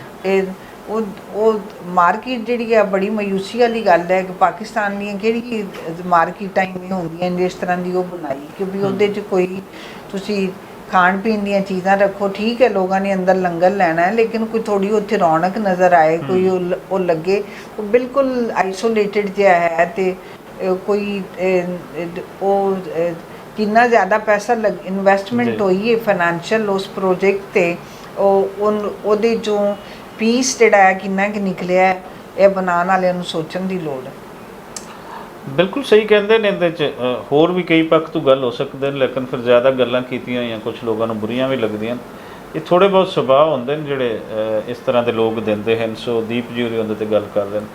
ਉਹ ਮਾਰਕੀਟ ਜਿਹੜੀ ਹੈ ਬੜੀ ਮਾਯੂਸੀ ਵਾਲੀ ਗੱਲ ਹੈ ਕਿ ਪਾਕਿਸਤਾਨ ਦੀਆਂ ਕਿਹੜੀ ਮਾਰਕੀਟਾਂ ਇੰਨੀਆਂ ਹੁੰਦੀਆਂ ਜਿਸ ਤਰ੍ਹਾਂ ਦੀ ਉਹ ਬਣਾਈ, ਕਿਉਂਕਿ ਉਹਦੇ 'ਚ ਕੋਈ ਤੁਸੀਂ ਖਾਣ ਪੀਣ ਦੀਆਂ ਚੀਜ਼ਾਂ ਰੱਖੋ, ਠੀਕ ਹੈ ਲੋਕਾਂ ਨੇ ਅੰਦਰ ਲੰਗਰ ਲੈਣਾ ਹੈ, ਲੇਕਿਨ ਕੋਈ ਥੋੜੀ ਉੱਥੇ ਰੌਣਕ ਨਜ਼ਰ ਆਏ, ਕੋਈ ਉਹ ਲੱਗੇ ਉਹ ਬਿਲਕੁਲ ਆਈਸੋਲੇਟਡ ਜਿਹਾ ਹੈ। ਤੇ ਕੋਈ ਉਹ ਕਿੰਨਾ ਜ਼ਿਆਦਾ ਪੈਸਾ ਇਨਵੈਸਟਮੈਂਟ ਹੋਈ ਹੈ ਫਾਈਨੈਂਸ਼ੀਅਲ ਉਸ ਪ੍ਰੋਜੈਕਟ 'ਤੇ, ਉਹਦੇ 'ਚੋਂ ਪੀਸ ਜਿਹੜਾ ਹੈ ਕਿੰਨਾ ਕਿ ਨਿਕਲਿਆ, ਇਹ ਬਣਾਉਣ ਵਾਲਿਆਂ ਨੂੰ ਸੋਚਣ ਦੀ ਲੋੜ ਹੈ। ਬਿਲਕੁਲ ਸਹੀ ਕਹਿੰਦੇ ਨੇ। ਇਹਦੇ 'ਚ ਹੋਰ ਵੀ ਕਈ ਪੱਖ ਤੋਂ ਗੱਲ ਹੋ ਸਕਦੇ ਨੇ, ਲੇਕਿਨ ਫਿਰ ਜ਼ਿਆਦਾ ਗੱਲਾਂ ਕੀਤੀਆਂ ਹੋਈਆਂ ਕੁਝ ਲੋਕਾਂ ਨੂੰ ਬੁਰੀਆਂ ਵੀ ਲੱਗਦੀਆਂ। ਇਹ ਥੋੜ੍ਹੇ ਬਹੁਤ ਸੁਭਾਅ ਹੁੰਦੇ ਨੇ ਜਿਹੜੇ ਇਸ ਤਰ੍ਹਾਂ ਦੇ ਲੋਕ ਦਿੰਦੇ ਹਨ। ਸੋ ਦੀਪ ਜੀ ਉਹਦੇ 'ਤੇ ਗੱਲ ਕਰ ਰਹੇ ਨੇ।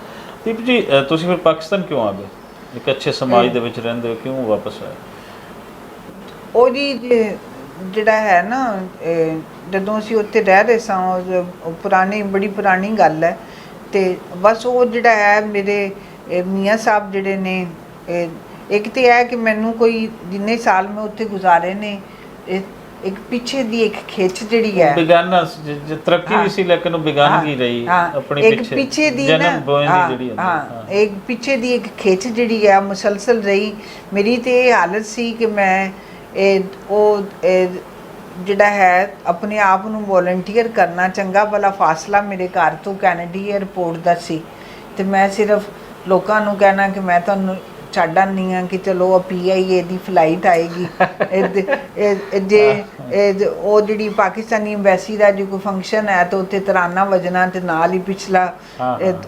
ਦੀਪ ਜੀ, ਤੁਸੀਂ ਫਿਰ ਪਾਕਿਸਤਾਨ ਕਿਉਂ ਆ ਗਏ? ਇੱਕ ਅੱਛੇ ਸਮਾਜ ਦੇ ਵਿੱਚ ਰਹਿੰਦੇ ਹੋ, ਕਿਉਂ ਵਾਪਸ ਆਏ? ਉਹ ਜੀ ਜਿਹੜਾ ਹੈ ਨਾ, ਜਦੋਂ ਅਸੀਂ ਉੱਥੇ ਰਹਿ ਰਹੇ ਸਾਂ, ਬੜੀ ਪੁਰਾਣੀ ਗੱਲ ਹੈ। ਤੇ ਬਸ ਉਹ ਜਿਹੜਾ ਹੈ ਮੇਰੇ ਮੀਆਂ ਸਾਹਿਬ ਜਿਹੜੇ ਨੇ, ਇੱਕ ਤਾਂ ਹੈ ਕਿ ਮੈਨੂੰ ਕੋਈ ਜਿੰਨੇ ਸਾਲ ਮੈਂ ਉੱਥੇ ਗੁਜ਼ਾਰੇ ਨੇ, ਇੱਕ ਪਿੱਛੇ ਦੀ ਇੱਕ ਖਿੱਚ ਜਿਹੜੀ ਹੈ ਬਿਗਾਨਾ ਤਰੱਕੀ ਵੀ ਸੀ, ਲੇਕਿਨ ਉਹ ਬਿਗਾਨਗੀ ਰਹੀ ਆਪਣੀ ਪਿੱਛੇ ਦੀ ਜਨਮ ਬੋਏ ਦੀ ਜਿਹੜੀ ਇੱਕ ਪਿੱਛੇ ਦੀ ਇੱਕ ਖਿੱਚ ਜਿਹੜੀ ਹੈ ਮੁਸਲਸਲ ਰਹੀ। ਮੇਰੀ ਤੇ ਇਹ ਹਾਲਤ ਸੀ ਕਿ ਮੈਂ ਉਹ ਜਿਹੜਾ ਹੈ ਆਪਣੇ ਆਪ ਨੂੰ ਵੋਲੰਟੀਅਰ ਕਰਨਾ, ਚੰਗਾ ਭਲਾ ਫਾਸਲਾ ਮੇਰੇ ਘਰ ਤੋਂ ਕੈਨੇਡੀ ਏਅਰਪੋਰਟ ਦਾ ਸੀ, ਤੇ ਮੈਂ ਸਿਰਫ ਲੋਕਾਂ ਨੂੰ ਕਹਿਣਾ ਕਿ ਮੈਂ ਤੁਹਾਨੂੰ ਛੱਡ ਆਉਂਦੀ ਹਾਂ ਕਿ ਚਲੋ PIA ਦੀ ਫਲਾਈਟ ਆਏਗੀ, ਜੇ ਉਹ ਜਿਹੜੀ ਪਾਕਿਸਤਾਨੀ ਐਮਬੈਸੀ ਦਾ ਜੇ ਕੋਈ ਫੰਕਸ਼ਨ ਹੈ ਤਾਂ ਉੱਥੇ ਤਰਾਨਾ ਵੱਜਣਾ ਤੇ ਨਾਲ ਹੀ ਪਿਛਲਾ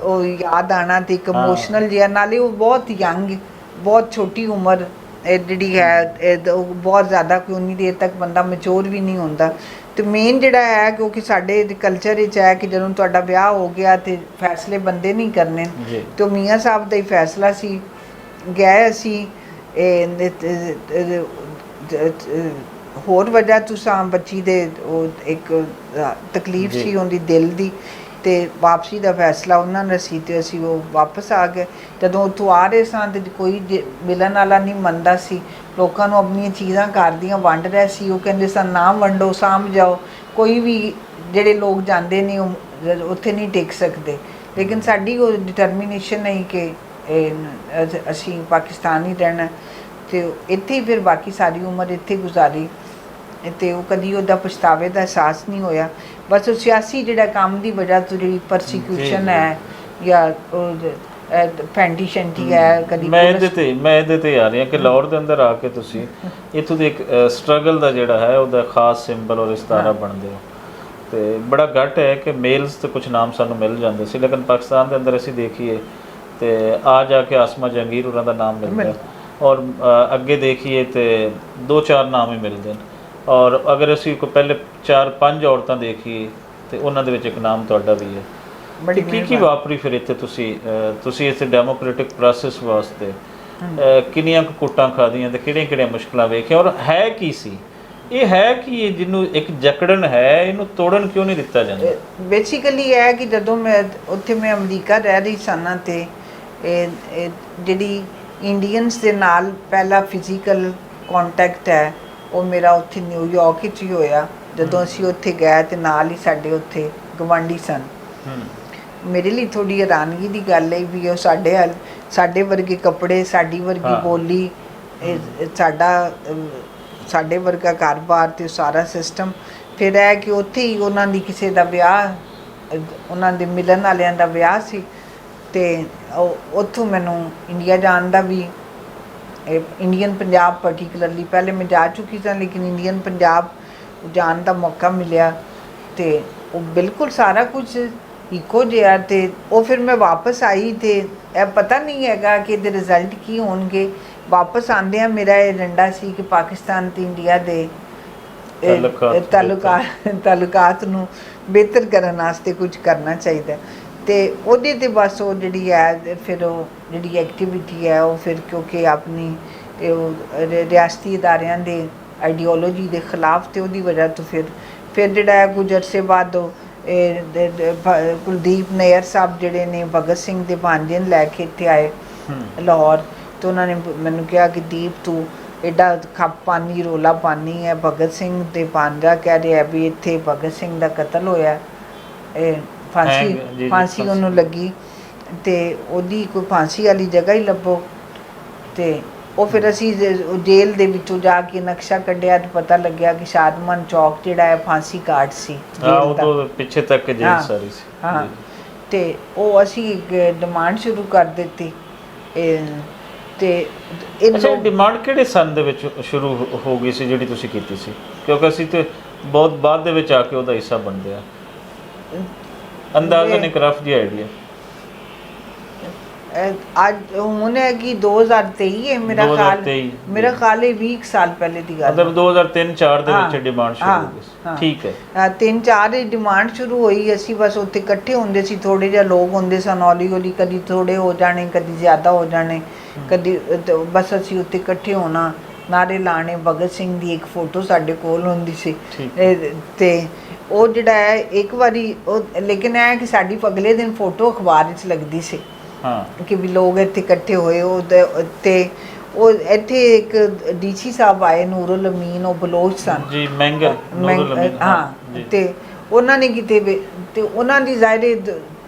ਉਹ ਯਾਦ ਆਉਣਾ, ਤੇ ਇੱਕ ਇਮੋਸ਼ਨਲ ਜਿਹਾ, ਨਾਲੇ ਉਹ ਬਹੁਤ ਯੰਗ, ਬਹੁਤ ਛੋਟੀ ਉਮਰ ਜਿਹੜੀ ਹੈ, ਬਹੁਤ ਜ਼ਿਆਦਾ ਕੋਈ ਉਨੀ ਦੇਰ ਤੱਕ ਬੰਦਾ ਮੈਚੋਰ ਵੀ ਨਹੀਂ ਹੁੰਦਾ। ਤੇ ਮੇਨ ਜਿਹੜਾ ਹੈ ਕਿਉਂਕਿ ਸਾਡੇ ਕਲਚਰ ਵਿੱਚ ਹੈ ਕਿ ਜਦੋਂ ਤੁਹਾਡਾ ਵਿਆਹ ਹੋ ਗਿਆ ਤੇ ਫੈਸਲੇ ਬੰਦੇ ਨਹੀਂ ਕਰਨੇ, ਤੇ ਉਹ ਮੀਆਂ ਸਾਹਿਬ ਦਾ ਹੀ ਫੈਸਲਾ ਸੀ। ਗਏ ਅਸੀਂ, ਹੋਰ ਵਜ੍ਹਾ ਤੋਂ ਬੱਚੀ ਦੇ ਉਹ ਇੱਕ ਤਕਲੀਫ ਸੀ ਉਹਦੀ ਦਿਲ ਦੀ, ਤੇ ਵਾਪਸੀ ਦਾ ਫੈਸਲਾ ਉਹਨਾਂ ਨੇ ਸੀ, ਤੇ ਅਸੀਂ ਉਹ ਵਾਪਸ ਆ ਗਏ। ਜਦੋਂ ਉੱਥੋਂ ਆ ਰਹੇ ਸਾਂ ਤੇ ਕੋਈ ਮਿਲਣ ਵਾਲਾ ਨਹੀਂ ਮੰਨਦਾ ਸੀ, ਲੋਕਾਂ ਨੂੰ ਆਪਣੀਆਂ ਚੀਜ਼ਾਂ ਘਰ ਦੀਆਂ ਵੰਡ ਰਿਹਾ ਸੀ। ਉਹ ਕਹਿੰਦੇ ਸਨ ਨਾ ਵੰਡੋ, ਸਾਂਭ ਜਾਓ। ਕੋਈ ਵੀ ਜਿਹੜੇ ਲੋਕ ਜਾਂਦੇ ਨੇ ਉਹ ਉੱਥੇ ਨਹੀਂ ਟਿਕ ਸਕਦੇ, ਲੇਕਿਨ ਸਾਡੀ ਉਹ ਡਿਟਰਮੀਨੇਸ਼ਨ ਨਹੀਂ ਕਿ ਅਸੀਂ ਪਾਕਿਸਤਾਨ ਹੀ ਰਹਿਣਾ, ਤੇ ਇੱਥੇ ਹੀ ਫਿਰ ਬਾਕੀ ਸਾਰੀ ਉਮਰ ਇੱਥੇ ਗੁਜ਼ਾਰੀ। ਤੇ ਉਹ ਕਦੀ ਉਹਦਾ ਪਛਤਾਵੇ ਦਾ ਅਹਿਸਾਸ ਨਹੀਂ ਹੋਇਆ। ਬਸ ਉਹ ਸਿਆਸੀ ਜਿਹੜਾ ਕੰਮ ਦੀ ਵਜ੍ਹਾ ਤੋਂ ਜਿਹੜੀ ਪਰਸੀਕਿਊਸ਼ਨ ਹੈ ਜਾਂ ਫੈਂਟੀ ਸ਼ੈਂਟੀ ਹੈ, ਕਦੀ ਮੈਂ ਇਹਦੇ ਤੇ ਆ ਰਿਹਾ ਕਿ ਲਾਹੌਰ ਦੇ ਅੰਦਰ ਆ ਕੇ ਤੁਸੀਂ ਇੱਥੋਂ ਦੇ ਇੱਕ ਸਟਰਗਲ ਦਾ ਜਿਹੜਾ ਹੈ ਉਹਦਾ ਖਾਸ ਸਿੰਬਲ ਔਰ ਇਸਤਾਰਾ ਬਣਦੇ ਹੋ। ਤੇ ਬੜਾ ਘੱਟ ਹੈ ਕਿ ਮੇਲਸ ਤੇ ਕੁਝ ਨਾਮ ਸਾਨੂੰ ਮਿਲ ਜਾਂਦੇ ਸੀ, ਲੇਕਿਨ ਪਾਕਿਸਤਾਨ ਦੇ ਅੰਦਰ ਅਸੀਂ ਦੇਖੀਏ ਤੇ ਆ ਜਾ ਕੇ ਆਸਮਾ ਜਹਾਂਗੀਰ ਉਹਨਾਂ ਦਾ ਨਾਮ ਮਿਲਦਾ, ਔਰ ਅੱਗੇ ਦੇਖੀਏ ਤੇ 2-4 ਨਾਮ ਹੀ ਮਿਲਦੇ ਨੇ। ਔਰ ਅਗਰ ਅਸੀਂ ਕੋਈ ਪਹਿਲੇ 4-5 ਔਰਤਾਂ ਦੇਖੀਏ ਤੇ ਉਹਨਾਂ ਦੇ ਵਿੱਚ ਇੱਕ ਨਾਮ ਤੁਹਾਡਾ ਵੀ ਹੈ। ਕੀ ਵਾਪਰੀ ਫਿਰ ਇੱਥੇ ਤੁਸੀਂ ਇੱਥੇ ਡੈਮੋਕ੍ਰੈਟਿਕ ਪ੍ਰੋਸੈਸ ਵਾਸਤੇ ਕਿੰਨੀਆਂ ਕੁ ਕੁੱਟਾਂ ਖਾਧੀਆਂ ਤੇ ਕਿਹੜੀਆਂ ਮੁਸ਼ਕਲਾਂ ਵੇਖੀਆਂ, ਔਰ ਹੈ ਕੀ ਸੀ ਇਹ? ਹੈ ਕਿ ਇਹ ਜਿਹਨੂੰ ਇੱਕ ਜਕੜਨ ਹੈ, ਇਹਨੂੰ ਤੋੜਨ ਕਿਉਂ ਨਹੀਂ ਦਿੱਤਾ ਜਾਂਦਾ? ਬੇਸਿਕਲੀ ਇਹ ਹੈ ਕਿ ਜਦੋਂ ਮੈਂ ਅਮਰੀਕਾ ਰਹਿ ਰਹੀ ਸਾਂ ਤੇ ਜਿਹੜੀ ਇੰਡੀਅਨਸ ਦੇ ਨਾਲ ਪਹਿਲਾ ਫਿਜ਼ੀਕਲ ਕੰਟੈਕਟ ਹੈ ਉਹ ਮੇਰਾ ਉੱਥੇ ਨਿਊਯਾਰਕ ਵਿੱਚ ਹੀ ਹੋਇਆ। ਜਦੋਂ ਅਸੀਂ ਉੱਥੇ ਗਏ ਤੇ ਨਾਲ ਹੀ ਸਾਡੇ ਉੱਥੇ ਗਵਾਂਢੀ ਸਨ। ਮੇਰੇ ਲਈ ਥੋੜੀ ਹੈਰਾਨਗੀ ਦੀ ਗੱਲ ਹੈ ਵੀ ਉਹ ਸਾਡੇ ਵਰਗੇ ਕੱਪੜੇ, ਸਾਡੀ ਵਰਗੀ ਬੋਲੀ, ਸਾਡੇ ਵਰਗਾ ਕਾਰੋਬਾਰ ਤੇ ਸਾਰਾ ਸਿਸਟਮ। ਫਿਰ ਇਹ ਕਿ ਉੱਥੇ ਹੀ ਉਹਨਾਂ ਦੀ ਕਿਸੇ ਦਾ ਵਿਆਹ, ਉਹਨਾਂ ਦੇ ਮਿਲਣ ਵਾਲਿਆਂ ਦਾ ਵਿਆਹ ਸੀ, ਤੇ ਉੱਥੋਂ ਮੈਨੂੰ ਇੰਡੀਆ ਜਾਣ ਦਾ ਵੀ, ਇੰਡੀਅਨ ਪੰਜਾਬ ਪਰਟੀਕੁਲਰਲੀ ਪਹਿਲੇ ਮੈਂ ਜਾ ਚੁੱਕੀ ਸਾਂ, ਲੇਕਿਨ ਇੰਡੀਅਨ ਪੰਜਾਬ ਜਾਣ ਦਾ ਮੌਕਾ ਮਿਲਿਆ ਤੇ ਉਹ ਬਿਲਕੁਲ ਸਾਰਾ ਕੁਝ ਇੱਕੋ ਜਿਹਾ। ਤੇ ਉਹ ਫਿਰ ਮੈਂ ਵਾਪਸ ਆਈ ਤੇ ਇਹ ਪਤਾ ਨਹੀਂ ਹੈਗਾ ਕਿ ਇਹਦੇ ਰਿਜ਼ਲਟ ਕੀ ਹੋਣਗੇ। ਵਾਪਸ ਆਉਂਦਿਆਂ ਮੇਰਾ ਏਜੰਡਾ ਸੀ ਕਿ ਪਾਕਿਸਤਾਨ ਤੇ ਇੰਡੀਆ ਦੇ ਤਾਲੁਕਾਤ ਨੂੰ ਬਿਹਤਰ ਕਰਨ ਵਾਸਤੇ ਕੁਝ ਕਰਨਾ ਚਾਹੀਦਾ, ਤੇ ਉਹਦੇ 'ਤੇ ਬਸ ਉਹ ਜਿਹੜੀ ਹੈ ਫਿਰ ਉਹ ਜਿਹੜੀ ਐਕਟੀਵਿਟੀ ਹੈ ਉਹ ਫਿਰ ਕਿਉਂਕਿ ਆਪਣੀ ਰਿਆਸਤੀ ਅਦਾਰਿਆਂ ਦੇ ਆਈਡੀਓਲੋਜੀ ਦੇ ਖਿਲਾਫ, ਤੇ ਉਹਦੀ ਵਜ੍ਹਾ ਤੋਂ ਫਿਰ ਜਿਹੜਾ ਹੈ ਕੁਝ ਅਰਸੇ ਬਾਅਦ ਉਹ ਕੁਲਦੀਪ ਨਈਅਰ ਸਾਹਿਬ ਜਿਹੜੇ ਨੇ ਭਗਤ ਸਿੰਘ ਦੇ ਭਾਂਜੇ ਨੂੰ ਲੈ ਕੇ ਇੱਥੇ ਆਏ ਲਾਹੌਰ, ਤੇ ਉਹਨਾਂ ਨੇ ਮੈਨੂੰ ਕਿਹਾ ਕਿ ਦੀਪ ਤੂੰ ਐਡਾ ਖੱਪ ਪਾਨੀ ਰੋਲਾ ਪਾਨੀ ਹੈ, ਭਗਤ ਸਿੰਘ ਦੇ ਭਾਂਜਾ ਕਹਿ ਰਿਹਾ ਵੀ ਇੱਥੇ ਭਗਤ ਸਿੰਘ ਦਾ ਕਤਲ ਹੋਇਆ, ਫਾਂਸੀ ਉਹਨੂੰ ਲੱਗੀ ਤੇ ਉਹਦੀ ਕੋਈ ਫਾਂਸੀ ਵਾਲੀ ਜਗ੍ਹਾ ਹੀ ਲੱਭੋ। ਤੇ ਉਹ ਫਿਰ ਅਸੀਂ ਜੇਲ੍ਹ ਦੇ ਵਿੱਚੋਂ ਜਾ ਕੇ ਨਕਸ਼ਾ ਕੱਢਿਆ ਤੇ ਪਤਾ ਲੱਗਿਆ ਕਿ ਸ਼ਾਦਮਾਨ ਚੌਕ ਜਿਹੜਾ ਹੈ ਫਾਂਸੀ ਘਾਟ ਸੀ, ਉਹ ਪਿੱਛੇ ਤੱਕ ਜੇਲ੍ਹ ਸਾਰੀ ਸੀ। ਹਾਂ, ਤੇ ਉਹ ਅਸੀਂ ਡਿਮਾਂਡ ਸ਼ੁਰੂ ਕਰ ਦਿੱਤੀ। ਤੇ ਇਹ ਡਿਮਾਂਡ ਕਿਹੜੇ ਸਨ ਦੇ ਵਿੱਚ ਸ਼ੁਰੂ ਹੋ ਗਈ ਸੀ ਜਿਹੜੀ ਤੁਸੀਂ ਕੀਤੀ ਸੀ? ਕਿਉਂਕਿ ਅਸੀਂ ਤੇ ਬਹੁਤ ਬਾਅਦ ਦੇ ਵਿੱਚ ਆ ਕੇ ਉਹਦਾ ਹਿੱਸਾ ਬਣਦੇ ਆ। ਅੰਦਾਜ਼ਨ ਇੱਕ ਰਫ ਜਿਹਾ ਆਈਡੀਆ। ਅੱਜ ਹੁਣ ਹੈ ਕਿ 2023 ਹੈ ਮੇਰਾ ਖਿਆਲ ਹੈ 20 ਸਾਲ ਪਹਿਲੇ ਦੀ ਗੱਲ, ਮਤਲਬ 2003-04 ਦੇ ਵਿੱਚ ਡਿਮਾਂਡ ਸ਼ੁਰੂ ਹੋ ਗਈ। ਠੀਕ ਹੈ, 3-4 ਦੀ ਡਿਮਾਂਡ ਸ਼ੁਰੂ ਹੋਈ। ਅਸੀਂ ਬਸ ਉੱਥੇ ਇਕੱਠੇ ਹੁੰਦੇ ਸੀ, ਥੋੜੇ ਜਿਹਾ ਲੋਕ ਹੁੰਦੇ ਸਨ, ਹੌਲੀ ਹੌਲੀ ਕਦੀ ਥੋੜੇ ਹੋ ਜਾਣੇ, ਕਦੀ ਜ਼ਿਆਦਾ ਹੋ ਜਾਣੇ, ਕਦੀ ਬਸ ਅਸੀਂ ਉੱਥੇ ਇਕੱਠੇ ਹੋਣਾ, ਨਾਰੇ ਲਾਣੇ। ਭਗਤ ਸਿੰਘ ਦੀ ਇੱਕ ਫੋਟੋ ਸਾਡੇ ਕੋਲ ਹੁੰਦੀ ਸੀ ਤੇ ਉਹ ਜਿਹੜਾ ਹੈ ਇੱਕ ਵਾਰੀ ਉਹ, ਲੇਕਿਨ ਇਹ ਕਿ ਸਾਡੀ ਅਗਲੇ ਦਿਨ ਫੋਟੋ ਅਖਬਾਰ ਵਿੱਚ ਲੱਗਦੀ ਸੀ ਕਿ ਵੀ ਲੋਕ ਇੱਥੇ ਇਕੱਠੇ ਹੋਏ। ਤੇ ਉਹ ਇੱਥੇ ਇੱਕ ਡੀਸੀ ਸਾਹਿਬ ਆਏ, ਨੂਰੁਲ ਅਮੀਨ, ਉਹ ਬਲੋਚ ਸਨ ਜੀ, ਮੈਂਗਰ ਨੂਰੁਲ ਅਮੀਨ। ਹਾਂ, ਤੇ ਉਹਨਾਂ ਨੇ ਕਿਤੇ ਤੇ ਉਹਨਾਂ ਦੀ ਜ਼ਾਹਿਰ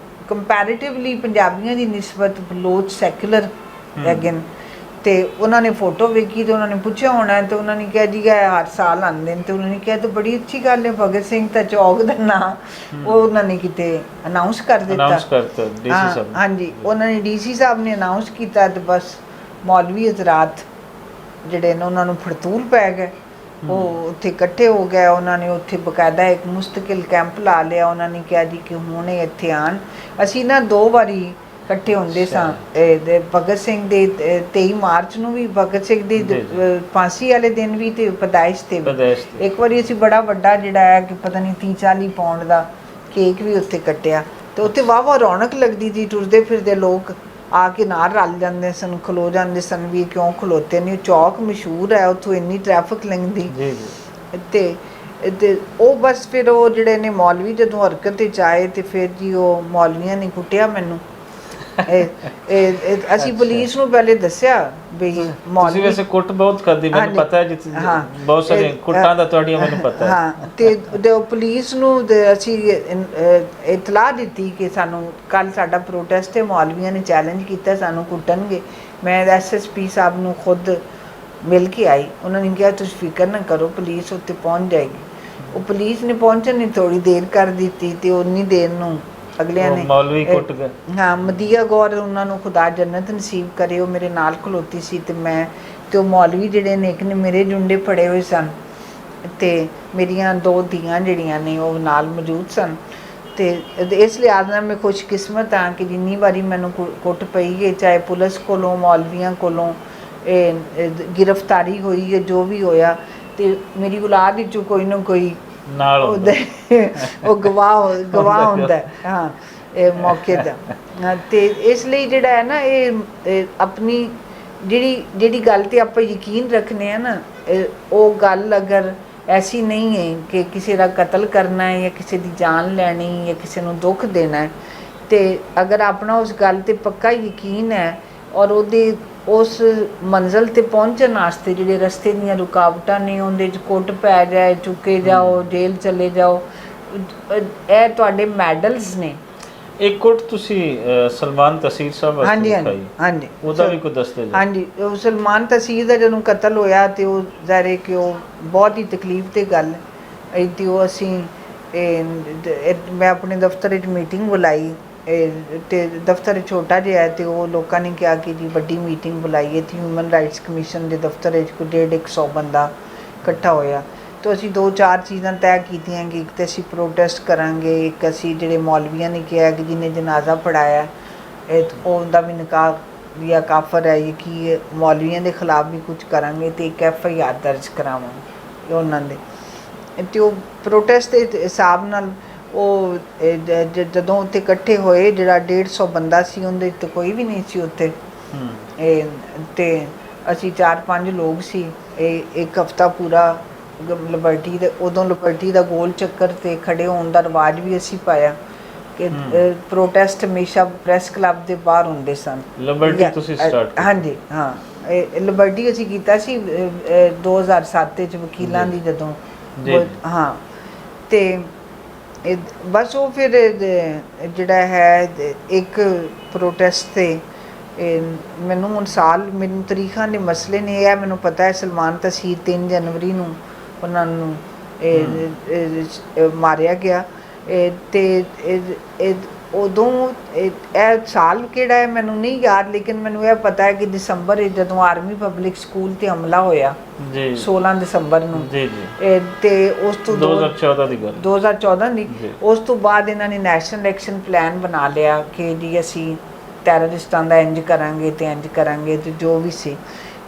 ਕੰਪੈਰੀਟਿਵਲੀ ਪੰਜਾਬੀਆਂ ਦੀ ਨਿਸਬਤ ਬਲੋਚ ਸੈਕੂਲਰ ਹੈਗੇ ਨੇ, ਤੇ ਉਹਨਾਂ ਨੇ ਫੋਟੋ ਵੇਖੀ ਤੇ ਉਹਨਾਂ ਨੇ ਪੁੱਛਿਆ ਹੋਣਾ, ਤੇ ਉਹਨਾਂ ਨੇ ਕਿਹਾ ਜੀ ਇਹ ਹਰ ਸਾਲ ਆਉਂਦੇ ਨੇ। ਤੇ ਉਹਨਾਂ ਨੇ ਕਿਹਾ ਤਾਂ ਬੜੀ ਅੱਛੀ ਗੱਲ ਹੈ, ਭਗਤ ਸਿੰਘ ਤਾਂ ਚੌਕ ਦਾ ਨਾਂ ਉਹ ਉਹਨਾਂ ਨੇ ਕਿਤੇ ਅਨਾਊਂਸ ਕਰ ਦਿੱਤਾ। ਹਾਂਜੀ, ਉਹਨਾਂ ਨੇ ਡੀਸੀ ਸਾਹਿਬ ਨੇ ਅਨਾਊਂਸ ਕੀਤਾ ਤੇ ਬਸ ਮੌਲਵੀ ਹਜ਼ਰਾਤ ਜਿਹੜੇ ਨੇ ਉਹਨਾਂ ਨੂੰ ਫੜਤੂਲ ਪੈ ਗਏ। ਉਹ ਉੱਥੇ ਇਕੱਠੇ ਹੋ ਗਏ, ਉਹਨਾਂ ਨੇ ਉੱਥੇ ਬਕਾਇਦਾ ਇੱਕ ਮੁਸਤਕਿਲ ਕੈਂਪ ਲਾ ਲਿਆ। ਉਹਨਾਂ ਨੇ ਕਿਹਾ ਜੀ ਕਿ ਹੁਣ ਇੱਥੇ ਆਉਣ। ਅਸੀਂ ਨਾ 2 ਵਾਰੀ ਇਕੱਠੇ ਹੁੰਦੇ ਸਾਂ। ਭਗਤ ਸਿੰਘ ਦੇ 23 ਮਾਰਚ ਨੂੰ ਵੀ, ਭਗਤ ਸਿੰਘ ਦੀ ਫਾਂਸੀ ਵਾਲੇ ਦਿਨ ਵੀ, ਤੇ ਪੈਦਾਇਸ਼ 'ਤੇ ਵੀ। ਇੱਕ ਵਾਰੀ ਅਸੀਂ ਬੜਾ ਵੱਡਾ ਜਿਹੜਾ ਹੈ ਕਿ ਪਤਾ ਨਹੀਂ 30-40 ਪਾਉਂਡ ਦਾ ਕੇਕ ਵੀ ਉੱਥੇ ਕੱਟਿਆ, ਤੇ ਉੱਥੇ ਵਾਹ ਰੌਣਕ ਲੱਗਦੀ ਸੀ। ਟੁਰਦੇ ਫਿਰਦੇ ਲੋਕ ਆ ਕੇ ਨਾਲ ਰਲ ਜਾਂਦੇ ਸਨ, ਖਲੋ ਜਾਂਦੇ ਸਨ ਵੀ ਕਿਉਂ ਖਲੋਤੇ ਨਹੀਂ। ਚੌਕ ਮਸ਼ਹੂਰ ਹੈ, ਉੱਥੋਂ ਇੰਨੀ ਟ੍ਰੈਫਿਕ ਲੰਘਦੀ। ਤੇ ਉਹ ਬਸ ਫਿਰ ਉਹ ਜਿਹੜੇ ਨੇ ਮੌਲਵੀ ਜਦੋਂ ਹਰਕਤ 'ਚ ਆਏ ਤੇ ਫਿਰ ਜੀ ਉਹ ਮੌਲਵੀਆਂ ਨੇ ਕੁੱਟਿਆ ਮੈਨੂੰ। ਅਸੀਂ ਪੁਲਿਸ ਨੂੰ ਪਹਿਲੇ ਦੱਸਿਆ ਵੀ ਤੁਸੀਂ ਵੈਸੇ ਕੁੱਟ ਬਹੁਤ ਕਰਦੀ, ਮੈਨੂੰ ਪਤਾ ਹੈ, ਬਹੁਤ ਸਾਰੀਆਂ ਕੁੱਟਾਂ ਦਾ ਤੁਹਾਡੀਆਂ ਮੈਨੂੰ ਪਤਾ ਹੈ। ਹਾਂ, ਤੇ ਪੁਲਿਸ ਨੂੰ ਅਸੀਂ ਇਤਲਾਹ ਦਿੱਤੀ ਕਿ ਸਾਨੂੰ ਕੱਲ ਸਾਡਾ ਪ੍ਰੋਟੈਸਟ ਹੈ, ਮੌਲਵੀਆਂ ਨੇ ਚੈਲੰਜ ਕੀਤਾ ਸਾਨੂੰ ਕੁੱਟਣਗੇ। ਮੈਂ SSP ਸਾਹਿਬ ਨੂੰ ਖੁਦ ਮਿਲ ਕੇ ਆਈ। ਉਹਨਾਂ ਨੇ ਕਿਹਾ ਤੁਸੀਂ ਫਿਕਰ ਨਾ ਕਰੋ, ਪੁਲਿਸ ਉੱਥੇ ਪਹੁੰਚ ਜਾਏਗੀ। ਉਹ ਪੁਲਿਸ ਨੇ ਪਹੁੰਚਣ ਦੀ ਥੋੜ੍ਹੀ ਦੇਰ ਕਰ ਦਿੱਤੀ, ਤੇ ਉਨੀ ਦੇਰ ਨੂੰ ਅਗਲਿਆਂ ਨੇ ਮੌਲਵੀ ਕੁੱਟ ਗਏ। ਹਾਂ, ਮਦੀਆ ਗੌਰ, ਉਹਨਾਂ ਨੂੰ ਖੁਦਾ ਜੰਨਤ ਨਸੀਬ ਕਰੇ, ਉਹ ਮੇਰੇ ਨਾਲ ਖਲੋਤੀ ਸੀ। ਤੇ ਮੈਂ ਤੇ ਉਹ ਮੌਲਵੀ ਜਿਹੜੇ ਨੇ, ਇੱਕ ਨੇ ਮੇਰੇ ਜੁੰਡੇ ਫੜੇ ਹੋਏ ਸਨ, ਤੇ ਮੇਰੀਆਂ 2 ਧੀਆਂ ਜਿਹੜੀਆਂ ਨੇ ਉਹ ਨਾਲ ਮੌਜੂਦ ਸਨ। ਤੇ ਇਸ ਲਿਹਾਜ਼ ਨਾਲ ਮੈਂ ਖੁਸ਼ਕਿਸਮਤ ਹਾਂ ਕਿ ਜਿੰਨੀ ਵਾਰੀ ਮੈਨੂੰ ਕੁੱਟ ਪਈ ਹੈ, ਚਾਹੇ ਪੁਲਿਸ ਕੋਲੋਂ, ਮੌਲਵੀਆਂ ਕੋਲੋਂ ਗ੍ਰਿਫਤਾਰੀ ਹੋਈ ਹੈ, ਜੋ ਵੀ ਹੋਇਆ, ਤੇ ਮੇਰੀ ਔਲਾਦ ਵਿੱਚੋਂ ਕੋਈ ਨਾ ਕੋਈ ਨਾਲ ਉਹ ਗਵਾਹ ਹੁੰਦਾ। ਹਾਂ, ਇਹ ਮੌਕੇ ਦਾ। ਤੇ ਇਸ ਲਈ ਜਿਹੜਾ ਹੈ ਨਾ, ਇਹ ਆਪਣੀ ਜਿਹੜੀ ਗੱਲ ਤੇ ਆਪਾਂ ਯਕੀਨ ਰੱਖਦੇ ਆ ਨਾ, ਉਹ ਗੱਲ ਅਗਰ ਐਸੀ ਨਹੀਂ ਹੈ ਕਿ ਕਿਸੇ ਦਾ ਕਤਲ ਕਰਨਾ ਹੈ ਜਾਂ ਕਿਸੇ ਦੀ ਜਾਨ ਲੈਣੀ ਜਾਂ ਕਿਸੇ ਨੂੰ ਦੁੱਖ ਦੇਣਾ ਹੈ, ਤੇ ਅਗਰ ਆਪਣਾ ਉਸ ਗੱਲ ਤੇ ਪੱਕਾ ਯਕੀਨ ਹੈ ਔਰ ਉਹਦੇ ਉਸ ਮੰਜ਼ਿਲ 'ਤੇ ਪਹੁੰਚਣ ਵਾਸਤੇ ਜਿਹੜੇ ਰਸਤੇ ਦੀਆਂ ਰੁਕਾਵਟਾਂ ਨੇ, ਉਹਦੇ 'ਚ ਕੁੱਟ ਪੈ ਜਾਏ, ਚੁੱਕੇ ਜਾਓ, ਜੇਲ੍ਹ ਚਲੇ ਜਾਓ, ਇਹ ਤੁਹਾਡੇ ਮੈਡਲਸ ਨੇ। ਇੱਕ ਕੁੱਟ ਤੁਸੀਂ ਸਲਮਾਨ ਤਸੀਰ ਸਾਹਿਬ ਵਾਸਤੇ ਦਿਖਾਈ। ਹਾਂਜੀ, ਉਹਦਾ ਵੀ ਕੋਈ ਦੱਸਦੇ ਜੀ। ਹਾਂਜੀ, ਉਹ ਸਲਮਾਨ ਤਸੀਰ ਦਾ ਜਦੋਂ ਕਤਲ ਹੋਇਆ ਤੇ ਉਹ ਜ਼ਾਹਿਰ ਕਿ ਉਹ ਬਹੁਤ ਹੀ ਤਕਲੀਫ ਦੀ ਗੱਲ ਹੈ। ਤੇ ਉਹ ਅਸੀਂ ਮੈਂ ਆਪਣੇ ਦਫ਼ਤਰ ਵਿੱਚ ਮੀਟਿੰਗ ਬੁਲਾਈ, ਤੇ ਦਫ਼ਤਰ ਛੋਟਾ ਜਿਹਾ ਹੈ, ਤੇ ਉਹ ਲੋਕਾਂ ਨੇ ਕਿਹਾ ਕਿ ਜੀ ਵੱਡੀ ਮੀਟਿੰਗ ਬੁਲਾਈ ਹੈ। ਤੇ ਹਿਊਮਨ ਰਾਈਟਸ ਕਮਿਸ਼ਨ ਦੇ ਦਫ਼ਤਰ ਵਿੱਚ ਕੋਈ 150 ਬੰਦਾ ਇਕੱਠਾ ਹੋਇਆ। तो असी 2-4 चीज़ां तय कीतियां कि एक तो असी प्रोटेस्ट करांगे, एक असी जिहड़े मौलवियां ने कहा कि जिन्हें जनाजा पढ़ाया उनका भी निकाह या काफर है ये कि मौलवियां के खिलाफ भी कुछ करांगे, तो एक FIR दर्ज करावांगे उन्होंने। तो प्रोटेस्ट के हिसाब नाल जदों उत्थे इकट्ठे होए जिहड़ा 150 बंदा सी उहदे ते कोई भी नहीं सी उत्थे, ते असी 4-5 लोग सी। एक हफ्ता पूरा ਲਿਬਰਟੀ ਦੇ, ਉਦੋਂ ਲਿਬਰਟੀ ਦਾ ਗੋਲ ਚੱਕਰ ਤੇ ਖੜੇ ਹੋਣ ਦਾ ਰਿਵਾਜ ਵੀ ਅਸੀਂ ਪਾਇਆ ਕਿ ਪ੍ਰੋਟੈਸਟ ਹਮੇਸ਼ਾ ਪ੍ਰੈਸ ਕਲੱਬ ਦੇ ਬਾਹਰ ਹੁੰਦੇ ਸਨ। ਲਿਬਰਟੀ ਤੁਸੀਂ ਸਟਾਰਟ? ਹਾਂਜੀ, ਹਾਂ, ਇਹ ਲਿਬਰਟੀ ਅਸੀਂ ਕੀਤਾ ਸੀ 2007 ਚ ਵਕੀਲਾਂ ਦੀ ਜਦੋਂ। ਹਾਂ, ਤੇ ਬਸ ਉਹ ਫਿਰ ਜਿਹੜਾ ਹੈ ਇੱਕ ਪ੍ਰੋਟੈਸਟ ਤੇ ਮੈਨੂੰ ਹੁਣ ਮੈਨੂੰ ਤਰੀਕਾਂ ਦੇ ਮਸਲੇ ਨੇ, ਇਹ ਮੈਨੂੰ ਪਤਾ ਹੈ ਸਲਮਾਨ ਤਸੀਰ 3 ਜਨਵਰੀ ਨੂੰ ਉਹਨਾਂ ਨੂੰ ਮਾਰਿਆ ਗਿਆ। ਤੇ ਉਦੋਂ ਇਹ ਸਾਲ ਕਿਹੜਾ ਹੈ ਮੈਨੂੰ ਨਹੀਂ ਯਾਦ, ਲੇਕਿਨ ਮੈਨੂੰ ਇਹ ਪਤਾ ਹੈ ਕਿ ਦਸੰਬਰ ਜਦੋਂ ਆਰਮੀ ਪਬਲਿਕ ਸਕੂਲ ਤੇ ਹਮਲਾ ਹੋਇਆ 16 ਦਸੰਬਰ ਨੂੰ, ਤੇ ਉਸ ਤੋਂ 2014 ਦੀ ਗੱਲ, 2014 ਦੀ, ਉਸ ਤੋਂ ਬਾਅਦ ਇਹਨਾਂ ਨੇ ਨੈਸ਼ਨਲ ਐਕਸ਼ਨ ਪਲਾਨ ਬਣਾ ਲਿਆ ਕਿ ਜੀ ਅਸੀਂ ਟੈਰਰਿਸਟਾਂ ਦਾ ਇੰਜ ਕਰਾਂਗੇ ਤੇ ਇੰਜ ਕਰਾਂਗੇ, ਤੇ ਜੋ ਵੀ ਸੀ।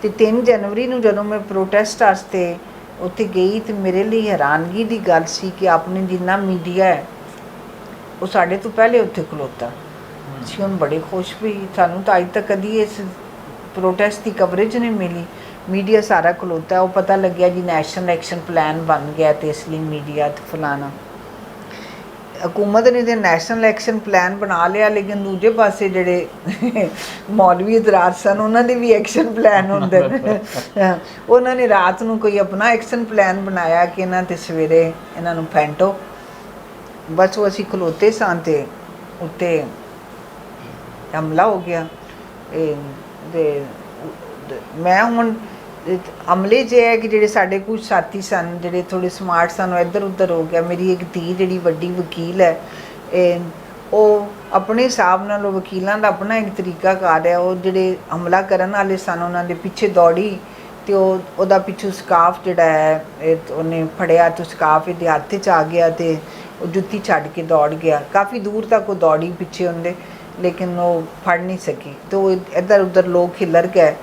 ਤੇ 3 ਜਨਵਰੀ ਨੂੰ ਜਦੋਂ ਮੈਂ ਪ੍ਰੋਟੈਸਟ ਵਾਸਤੇ ਉੱਥੇ ਗਈ ਤੇ ਮੇਰੇ ਲਈ ਹੈਰਾਨਗੀ ਦੀ ਗੱਲ ਸੀ ਕਿ ਆਪਣੇ ਜਿੰਨਾ ਮੀਡੀਆ ਹੈ ਉਹ ਸਾਡੇ ਤੋਂ ਪਹਿਲੇ ਉੱਥੇ ਖਲੋਤਾ ਸੀ। ਹੁਣ ਬੜੇ ਖੁਸ਼ ਵੀ, ਸਾਨੂੰ ਤਾਂ ਅੱਜ ਤੱਕ ਕਦੀ ਇਸ ਪ੍ਰੋਟੈਸਟ ਦੀ ਕਵਰੇਜ ਨਹੀਂ ਮਿਲੀ। ਮੀਡੀਆ ਸਾਰਾ ਖਲੋਤਾ, ਉਹ ਪਤਾ ਲੱਗਿਆ ਜੀ ਨੈਸ਼ਨਲ ਐਕਸ਼ਨ ਪਲਾਨ ਬਣ ਗਿਆ ਤੇ ਇਸ ਲਈ ਮੀਡੀਆ ਤੇ ਫਲਾਣਾ। ਹਕੂਮਤ ਨੇ ਤੇ ਨੈਸ਼ਨਲ ਐਕਸ਼ਨ ਪਲਾਨ ਬਣਾ ਲਿਆ, ਲੇਕਿਨ ਦੂਜੇ ਪਾਸੇ ਜਿਹੜੇ ਮੌਲਵੀ ਇਤਰਾਜ਼ ਸਨ ਉਹਨਾਂ ਦੇ ਵੀ ਐਕਸ਼ਨ ਪਲਾਨ ਹੁੰਦੇ ਨੇ। ਉਹਨਾਂ ਨੇ ਰਾਤ ਨੂੰ ਕੋਈ ਆਪਣਾ ਐਕਸ਼ਨ ਪਲਾਨ ਬਣਾਇਆ ਕਿ ਇਹਨਾਂ ਤੇ ਸਵੇਰੇ ਇਹਨਾਂ ਨੂੰ ਫੈਂਟੋ। ਬਸ ਉਹ ਅਸੀਂ ਖਲੋਤੇ ਸਾਂ ਤੇ ਉੱਤੇ ਹਮਲਾ ਹੋ ਗਿਆ। ਮੈਂ ਹੁਣ ਅਮਲੇ 'ਚ ਹੈ ਕਿ ਜਿਹੜੇ ਸਾਡੇ ਕੁਝ ਸਾਥੀ ਸਨ ਜਿਹੜੇ ਥੋੜ੍ਹੇ ਸਮਾਰਟ ਸਨ, ਉਹ ਇੱਧਰ ਉੱਧਰ ਹੋ ਗਿਆ। ਮੇਰੀ ਇੱਕ ਧੀ ਜਿਹੜੀ ਵੱਡੀ ਵਕੀਲ ਹੈ, ਉਹ ਆਪਣੇ ਹਿਸਾਬ ਨਾਲ, ਉਹ ਵਕੀਲਾਂ ਦਾ ਆਪਣਾ ਇੱਕ ਤਰੀਕਾ ਕਾਰ ਹੈ, ਉਹ ਜਿਹੜੇ ਹਮਲਾ ਕਰਨ ਵਾਲੇ ਸਨ ਉਹਨਾਂ ਦੇ ਪਿੱਛੇ ਦੌੜੀ ਤੇ ਉਹਦਾ ਪਿੱਛੋਂ ਸਕਾਫ ਜਿਹੜਾ ਹੈ ਉਹਨੇ ਫੜਿਆ ਤੇ ਸਕਾਫ ਇਹਦੇ ਹੱਥ 'ਚ ਆ ਗਿਆ ਤੇ ਉਹ ਜੁੱਤੀ ਛੱਡ ਕੇ ਦੌੜ ਗਿਆ। ਕਾਫੀ ਦੂਰ ਤੱਕ ਉਹ ਦੌੜੀ ਪਿੱਛੇ ਹੁੰਦੇ, ਲੇਕਿਨ ਉਹ ਫੜ ਨਹੀਂ ਸਕੀ ਤੇ ਉਹ ਇੱਧਰ ਉੱਧਰ ਲੋਕ ਖਿਲਰ ਗਏ।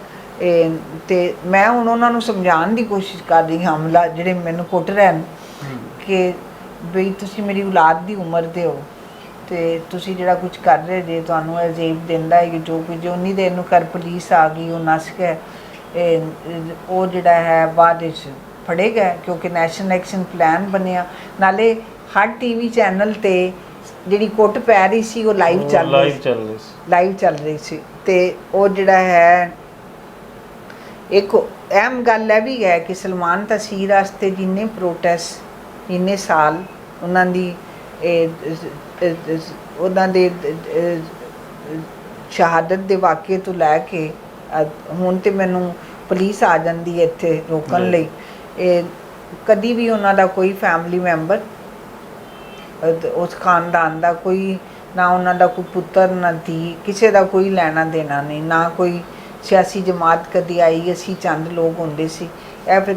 ਤੇ ਮੈਂ ਹੁਣ ਉਹਨਾਂ ਨੂੰ ਸਮਝਾਉਣ ਦੀ ਕੋਸ਼ਿਸ਼ ਕਰ ਰਹੀ ਹਾਂ, ਹਮਲਾ ਜਿਹੜੇ ਮੈਨੂੰ ਕੁੱਟ ਰਹੇ ਨੇ, ਕਿ ਬਈ ਤੁਸੀਂ ਮੇਰੀ ਔਲਾਦ ਦੀ ਉਮਰ ਦੇ ਹੋ ਤੇ ਤੁਸੀਂ ਜਿਹੜਾ ਕੁਝ ਕਰ ਰਹੇ ਜੇ ਤੁਹਾਨੂੰ ਇਹ ਜ਼ੇਬ ਦਿੰਦਾ ਹੈ ਕਿ ਜੋ ਕੁਝ ਉਨੀ ਦੇਰ ਨੂੰ ਕਰ ਪੁਲਿਸ ਆ ਗਈ, ਉਹ ਨੱਸ ਗਏ। ਉਹ ਜਿਹੜਾ ਹੈ ਬਾਅਦ ਵਿੱਚ ਫੜੇ ਗਏ ਕਿਉਂਕਿ ਨੈਸ਼ਨਲ ਐਕਸ਼ਨ ਪਲਾਨ ਬਣਿਆ। ਨਾਲੇ ਹਰ TV ਚੈਨਲ ਤੇ ਜਿਹੜੀ ਕੁੱਟ ਪੈ ਰਹੀ ਸੀ ਉਹ ਲਾਈਵ ਚੱਲ ਰਹੀ ਸੀ। ਤੇ ਉਹ ਜਿਹੜਾ ਹੈ ਇੱਕ ਅਹਿਮ ਗੱਲ ਇਹ ਵੀ ਹੈ ਕਿ ਸਲਮਾਨ ਤਸੀਰ ਵਾਸਤੇ ਜਿੰਨੇ ਪ੍ਰੋਟੈਸਟ ਇੰਨੇ ਸਾਲ ਉਹਨਾਂ ਦੇ ਸ਼ਹਾਦਤ ਦੇ ਵਾਕਿਏ ਤੋਂ ਲੈ ਕੇ ਹੁਣ ਤੇ ਮੈਨੂੰ ਪੁਲਿਸ ਆ ਜਾਂਦੀ ਹੈ ਇੱਥੇ ਰੋਕਣ ਲਈ। ਕਦੀ ਵੀ ਉਹਨਾਂ ਦਾ ਕੋਈ ਫੈਮਿਲੀ ਮੈਂਬਰ, ਉਸ ਖਾਨਦਾਨ ਦਾ ਕੋਈ, ਨਾ ਉਹਨਾਂ ਦਾ ਕੋਈ ਪੁੱਤਰ ਨਾ ਧੀ, ਕਿਸੇ ਦਾ ਕੋਈ ਲੈਣਾ ਦੇਣਾ ਨਹੀਂ, ਨਾ ਕੋਈ ਸਿਆਸੀ ਜਮਾਤ ਕਦੀ ਆਈ। ਅਸੀਂ ਚੰਦ ਲੋਕ ਹੁੰਦੇ ਸੀ। ਇਹ ਫਿਰ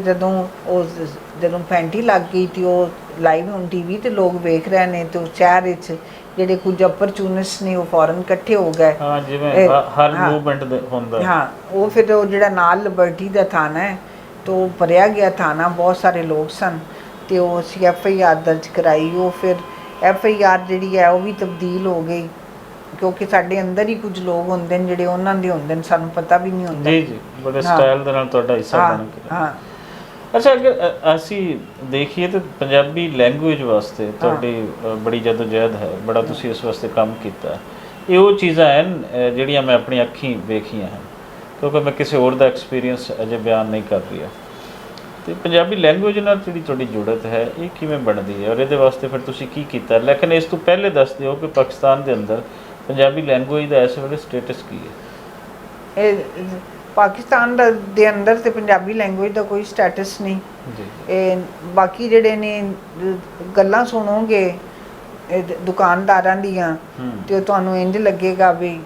ਜਦੋਂ ਫੈਂਟੀ ਲੱਗ ਗਈ ਤੇ ਉਹ ਲਾਈਵ ਹੁਣ TV ਤੇ ਲੋਕ ਵੇਖ ਰਹੇ ਨੇ ਤੇ ਉਸ ਸ਼ਹਿਰ ਵਿੱਚ ਜਿਹੜੇ ਕੁਝ ਅਪਰਚੂਨਿਸਟ ਨੇ ਉਹ ਫੌਰਨ ਇਕੱਠੇ ਹੋ ਗਏ। ਹਾਂ, ਜਿਵੇਂ ਹਰ ਮੂਵਮੈਂਟ ਦੇ ਹੁੰਦਾ। ਹਾਂ, ਉਹ ਫਿਰ ਉਹ ਜਿਹੜਾ ਨਾਲ ਲਿਬਰਟੀ ਦਾ ਥਾਣਾ ਹੈ ਤੇ ਉਹ ਭਰਿਆ ਗਿਆ ਥਾਣਾ, ਬਹੁਤ ਸਾਰੇ ਲੋਕ ਸਨ ਤੇ ਉਹ ਅਸੀਂ FIR ਦਰਜ ਕਰਾਈ। ਉਹ ਫਿਰ FIR ਜਿਹੜੀ ਹੈ ਉਹ ਵੀ ਤਬਦੀਲ ਹੋ ਗਈ ਕਿਉਂਕਿ ਸਾਡੇ ਅੰਦਰ ਹੀ ਕੁਝ ਲੋਕ ਹੁੰਦੇ ਨੇ ਜਿਹੜੇ ਉਹਨਾਂ ਦੇ ਹੁੰਦੇ ਨੇ, ਸਾਨੂੰ ਪਤਾ ਵੀ ਨਹੀਂ ਹੁੰਦਾ। ਜੀ, ਬੜੇ ਸਟਾਈਲ ਦੇ ਨਾਲ ਤੁਹਾਡਾ ਹਿੱਸਾ ਬਣ ਗਿਆ। ਹਾਂ, ਅੱਛਾ, ਅਗਰ ਅਸੀਂ ਦੇਖੀਏ ਤਾਂ ਪੰਜਾਬੀ ਲੈਂਗੁਏਜ ਵਾਸਤੇ ਤੁਹਾਡੀ ਬੜੀ ਜਦੋਜਹਿਦ ਹੈ, ਬੜਾ ਤੁਸੀਂ ਇਸ ਵਾਸਤੇ ਕੰਮ ਕੀਤਾ। ਇਹ ਉਹ ਚੀਜ਼ਾਂ ਹਨ ਜਿਹੜੀਆਂ ਮੈਂ ਆਪਣੀ ਅੱਖੀਂ ਵੇਖੀਆਂ ਹਨ, ਕਿਉਂਕਿ ਮੈਂ ਕਿਸੇ ਹੋਰ ਦਾ ਐਕਸਪੀਰੀਅੰਸ ਅਜੇ ਬਿਆਨ ਨਹੀਂ ਕਰ ਰਿਹਾ। ਅਤੇ ਪੰਜਾਬੀ ਲੈਂਗੁਏਜ ਨਾਲ ਜਿਹੜੀ ਤੁਹਾਡੀ ਜੁੜਤ ਹੈ ਇਹ ਕਿਵੇਂ ਬਣਦੀ ਹੈ ਔਰ ਇਹਦੇ ਵਾਸਤੇ ਫਿਰ ਤੁਸੀਂ ਕੀ ਕੀਤਾ? ਲੇਕਿਨ ਇਸ ਤੋਂ ਪਹਿਲੇ ਦੱਸ ਦਿਓ ਕਿ ਪਾਕਿਸਤਾਨ ਦੇ ਅੰਦਰ ਪੰਜਾਬੀ ਲੈਂਗੁਏਜ ਦਾ ਇਸ ਵੇਲੇ ਸਟੇਟਸ ਕੀ ਹੈ? ਇਹ ਪਾਕਿਸਤਾਨ ਦੇ ਅੰਦਰ ਤੇ ਪੰਜਾਬੀ ਲੈਂਗੁਏਜ ਦਾ ਕੋਈ ਸਟੇਟਸ ਨਹੀਂ ਜੀ। ਬਾਕੀ ਜਿਹੜੇ ਨੇ ਗੱਲਾਂ ਸੁਣੋਗੇ ਦੁਕਾਨਦਾਰਾਂ ਦੀਆਂ ਤੇ ਉਹ ਤੁਹਾਨੂੰ ਇੰਝ ਲੱਗੇਗਾ ਵੀ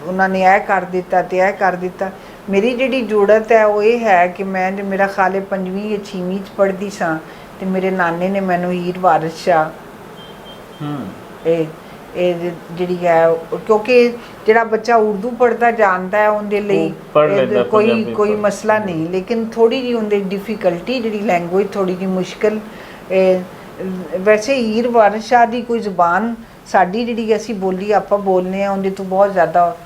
ਉਹਨਾਂ ਨੇ ਇਹ ਕਰ ਦਿੱਤਾ ਤੇ ਇਹ ਕਰ ਦਿੱਤਾ। ਮੇਰੀ ਜਿਹੜੀ ਜੁੜਤ ਹੈ ਉਹ ਇਹ ਹੈ ਕਿ ਮੈਂ ਜੇ ਮੇਰਾ ਖਾਲੇ 5ਵੀਂ ਜਾਂ 6ਵੀਂ 'ਚ ਪੜ੍ਹਦੀ ਸਾਂ ਤੇ ਮੇਰੇ ਨਾਨੇ ਨੇ ਮੈਨੂੰ ਹੀਰ ਵਾਰਿਸ ਸ਼ਾਹ ਇਹ ਜਿਹੜੀ ਹੈ, ਕਿਉਂਕਿ ਜਿਹੜਾ ਬੱਚਾ ਉਰਦੂ ਪੜ੍ਹਦਾ ਜਾਣਦਾ ਹੈ ਉਹਦੇ ਲਈ ਕੋਈ ਮਸਲਾ ਨਹੀਂ, ਲੇਕਿਨ ਥੋੜ੍ਹੀ ਜਿਹੀ ਉਹਦੀ ਡਿਫੀਕਲਟੀ ਜਿਹੜੀ ਲੈਂਗੁਏਜ ਥੋੜ੍ਹੀ ਜਿਹੀ ਮੁਸ਼ਕਿਲ। ਵੈਸੇ ਹੀਰ ਵਾਰਿਸ ਸ਼ਾਹ ਦੀ ਕੋਈ ਜ਼ੁਬਾਨ ਸਾਡੀ ਜਿਹੜੀ ਅਸੀਂ ਬੋਲੀ ਆਪਾਂ ਬੋਲਦੇ ਹਾਂ ਉਹਦੇ ਤੋਂ ਬਹੁਤ ਜ਼ਿਆਦਾ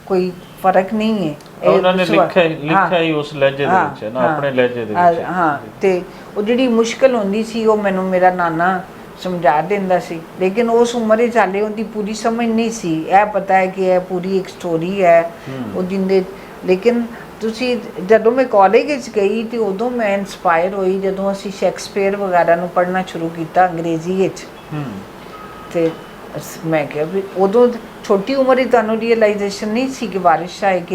ਕੋਈ ਫਰਕ ਨਹੀਂ ਹੈ। ਉਹਨਾਂ ਨੇ ਲਿਖਿਆ ਹੀ ਉਸ ਲਹਿਜੇ ਦੇ ਵਿੱਚ ਹੈ ਨਾ, ਆਪਣੇ ਲਹਿਜੇ ਦੇ ਵਿੱਚ। ਹਾਂ, ਤੇ ਉਹ ਜਿਹੜੀ ਮੁਸ਼ਕਲ ਹੁੰਦੀ ਸੀ ਉਹ ਮੈਨੂੰ ਮੇਰਾ ਨਾਨਾ ਸਮਝਾ ਦਿੰਦਾ ਸੀ, ਲੇਕਿਨ ਉਸ ਉਮਰ ਵਿੱਚ ਹਾਲੇ ਉਹਦੀ ਪੂਰੀ ਸਮਝ ਨਹੀਂ ਸੀ। ਇਹ ਪਤਾ ਹੈ ਕਿ ਇਹ ਪੂਰੀ ਇੱਕ ਸਟੋਰੀ ਹੈ ਉਹ ਜਿੰਦੇ। ਲੇਕਿਨ ਤੁਸੀਂ ਜਦੋਂ ਮੈਂ ਕਾਲਜ ਵਿੱਚ ਗਈ ਤੇ ਉਦੋਂ ਮੈਂ ਇੰਸਪਾਇਰ ਹੋਈ ਜਦੋਂ ਅਸੀਂ ਸ਼ੇਕਸਪੀਅਰ ਵਗੈਰਾ ਨੂੰ ਪੜ੍ਹਨਾ ਸ਼ੁਰੂ ਕੀਤਾ ਅੰਗਰੇਜ਼ੀ ਵਿੱਚ। ਤੇ ਮੈਂ ਕਿਹਾ ਵੀ ਉਦੋਂ ਛੋਟੀ ਉਮਰ ਹੀ ਤੁਹਾਨੂੰ ਰੀਅਲਾਈਜੇਸ਼ਨ ਨਹੀਂ ਸੀ ਕਿ ਵਾਰਿਸ ਸ਼ਾਹ ਇੱਕ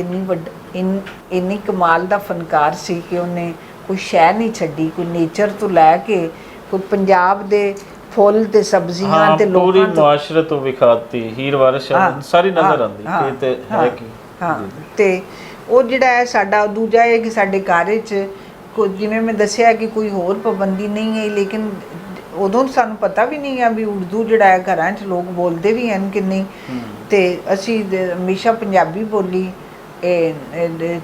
ਇੰਨੀ ਕਮਾਲ ਦਾ ਫਨਕਾਰ ਸੀ ਕਿ ਉਹਨੇ ਕੋਈ ਸ਼ੈ ਨਹੀਂ ਛੱਡੀ, ਕੋਈ ਨੇਚਰ ਤੋਂ ਲੈ ਕੇ ਕੋਈ ਪੰਜਾਬ ਦੇ ਫੁੱਲ ਤੇ ਸਬਜ਼ੀਆਂ ਤੇ ਲੋਕਾਂ ਪੂਰੀ ਮੁਆਸ਼ਰਤ ਤੋਂ ਵਿਖਾਤੀ ਹੀਰ ਵਾਰਿਸ ਸ਼ਾਹ ਸਾਰੀ ਨਜ਼ਰ ਆਉਂਦੀ ਕਿ ਤੇ ਹੈ ਕੀ। ਹਾਂ, ਤੇ ਉਹ ਜਿਹੜਾ ਹੈ ਸਾਡਾ ਦੂਜਾ ਹੈ ਕਿ ਸਾਡੇ ਘਰ ਵਿੱਚ ਜਿਵੇਂ ਮੈਂ ਦੱਸਿਆ ਕਿ ਕੋਈ ਹੋਰ ਪਾਬੰਦੀ ਨਹੀਂ ਹੈ, ਲੇਕਿਨ ਉਦੋਂ ਸਾਨੂੰ ਪਤਾ ਵੀ ਨਹੀਂ ਹੈ ਵੀ ਉਰਦੂ ਜਿਹੜਾ ਹੈ ਘਰਾਂ 'ਚ ਲੋਕ ਬੋਲਦੇ ਵੀ ਹਨ ਕਿ ਨਹੀਂ। ਤੇ ਅਸੀਂ ਹਮੇਸ਼ਾ ਪੰਜਾਬੀ ਬੋਲੀ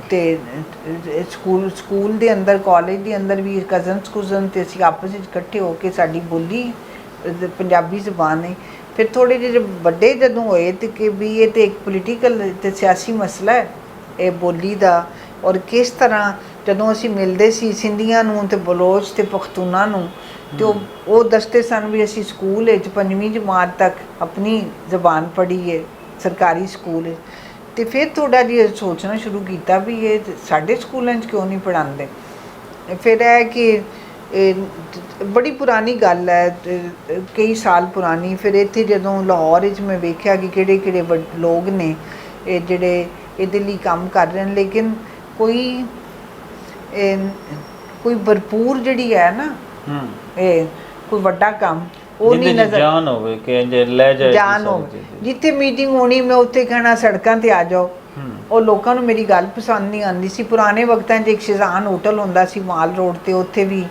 ਤੇ ਸਕੂਲ ਦੇ ਅੰਦਰ ਕਾਲਜ ਦੇ ਅੰਦਰ ਵੀ ਕਜ਼ਨ ਤੇ ਅਸੀਂ ਆਪਸ ਵਿੱਚ ਇਕੱਠੇ ਹੋ ਕੇ ਸਾਡੀ ਬੋਲੀ ਪੰਜਾਬੀ ਜ਼ੁਬਾਨ ਹੈ। ਫਿਰ ਥੋੜ੍ਹੇ ਜਿਹੇ ਵੱਡੇ ਜਦੋਂ ਹੋਏ ਤੇ ਕਿ ਵੀ ਇਹ ਤਾਂ ਇੱਕ ਪੋਲੀਟੀਕਲ ਅਤੇ ਸਿਆਸੀ ਮਸਲਾ ਹੈ ਇਹ ਬੋਲੀ ਦਾ, ਔਰ ਕਿਸ ਤਰ੍ਹਾਂ ਜਦੋਂ ਅਸੀਂ ਮਿਲਦੇ ਸੀ ਸਿੰਧੀਆਂ ਨੂੰ ਅਤੇ ਬਲੋਚ ਅਤੇ ਪਖਤੂਨਾਂ ਨੂੰ ਤੇ ਉਹ ਦੱਸਦੇ ਸਨ ਵੀ ਅਸੀਂ ਸਕੂਲ ਵਿੱਚ 5ਵੀਂ ਜਮਾਤ ਤੱਕ ਆਪਣੀ ਜ਼ਬਾਨ ਪੜ੍ਹੀ ਹੈ ਸਰਕਾਰੀ ਸਕੂਲ ਵਿੱਚ। ਤੇ ਫਿਰ ਥੋੜ੍ਹਾ ਜਿਹਾ ਸੋਚਣਾ ਸ਼ੁਰੂ ਕੀਤਾ ਵੀ ਇਹ ਸਾਡੇ ਸਕੂਲਾਂ 'ਚ ਕਿਉਂ ਨਹੀਂ ਪੜ੍ਹਾਉਂਦੇ। ਫਿਰ ਇਹ ਕਿ ਬੜੀ ਪੁਰਾਣੀ ਗੱਲ ਹੈ, ਕਈ ਸਾਲ ਪੁਰਾਣੀ। ਫਿਰ ਇੱਥੇ ਜਦੋਂ ਲਾਹੌਰ ਵਿੱਚ ਮੈਂ ਵੇਖਿਆ ਕਿ ਕਿਹੜੇ ਕਿਹੜੇ ਲੋਕ ਨੇ ਇਹ ਜਿਹੜੇ ਇਹਦੇ ਲਈ ਕੰਮ ਕਰ ਰਹੇ ਨੇ, ਲੇਕਿਨ ਕੋਈ ਭਰਪੂਰ ਜਿਹੜੀ ਹੈ ਨਾ ਇਹ ਕੋਈ ਵੱਡਾ ਕੰਮ ਉਹ ਨਹੀਂ ਨਜ਼ਰ ਜਾਨ ਹੋਵੇ ਕਿ ਜੇ ਲੈ ਜਾਏ ਜਾਨ ਹੋਵੇ। ਜਿੱਥੇ ਮੀਟਿੰਗ ਹੋਣੀ ਮੈਂ ਉੱਥੇ ਕਹਿਣਾ ਸੜਕਾਂ ਤੇ ਆ ਜਾਓ। ਉਹ ਲੋਕਾਂ ਨੂੰ ਮੇਰੀ ਗੱਲ ਪਸੰਦ ਨਹੀਂ ਆਉਂਦੀ ਸੀ। ਪੁਰਾਣੇ ਵਕਤਾਂ 'ਚ ਇੱਕ ਸ਼ਹਿਜ਼ਾਨ ਹੋਟਲ ਹੁੰਦਾ ਸੀ ਮਾਲ ਰੋਡ ਤੇ, ਉੱਥੇ ਵੀ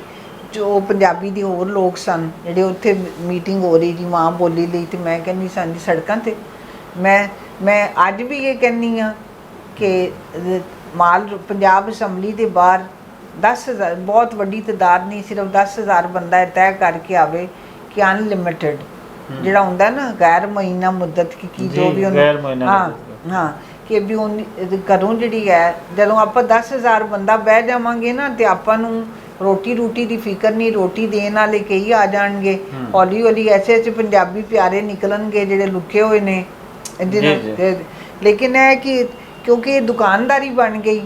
ਜੋ ਪੰਜਾਬੀ ਦੇ ਹੋਰ ਲੋਕ ਸਨ ਜਿਹੜੇ ਉੱਥੇ ਮੀਟਿੰਗ ਹੋ ਰਹੀ ਜੀ ਮਾਂ ਬੋਲੀ ਲਈ, ਤੇ ਮੈਂ ਕਹਿੰਦੀ ਸਾਂ ਜੀ ਸੜਕਾਂ ਤੇ। ਮੈਂ ਅੱਜ ਵੀ ਇਹ ਕਹਿੰਦੀ ਹਾਂ ਕਿ ਪੰਜਾਬ ਅਸੈਂਬਲੀ ਦੇ ਬਾਹਰ 10,000 ਬਹੁਤ ਵੱਡੀ ਤਾਦਾਦ ਨਹੀਂ, ਸਿਰਫ 10,000 ਬੰਦਾ ਤੈਅ ਕਰਕੇ ਆਵੇ ਕਿ ਅਨਲਿਮਿਟਿਡ ਜਿਹੜਾ ਹੁੰਦਾ ਨਾ ਗੈਰ ਮਹੀਨਾ ਮੁੱਦਤ ਕੀ ਜੋ ਵੀ ਉਹਨੂੰ ਹਾਂ ਕਿ ਵੀ ਘਰੋਂ ਜਿਹੜੀ ਹੈ ਜਦੋਂ ਆਪਾਂ 10,000 ਬੰਦਾ ਬਹਿ ਜਾਵਾਂਗੇ ਨਾ ਤੇ ਆਪਾਂ ਨੂੰ ਰੋਟੀ ਦੀ ਫਿਕਰ ਨਹੀਂ, ਰੋਟੀ ਦੇਣ ਵਾਲੇ ਕਈ ਆ ਜਾਣਗੇ। ਹੌਲੀ ਹੌਲੀ ਐਸੇ ਪੰਜਾਬੀ ਪਿਆਰੇ ਨਿਕਲਣਗੇ ਜਿਹੜੇ ਲੁਕੇ ਹੋਏ ਨੇ। ਲੇਕਿਨ ਇਹ ਕਿ ਕਿਉਂਕਿ ਇਹ ਦੁਕਾਨਦਾਰੀ ਬਣ ਗਈ,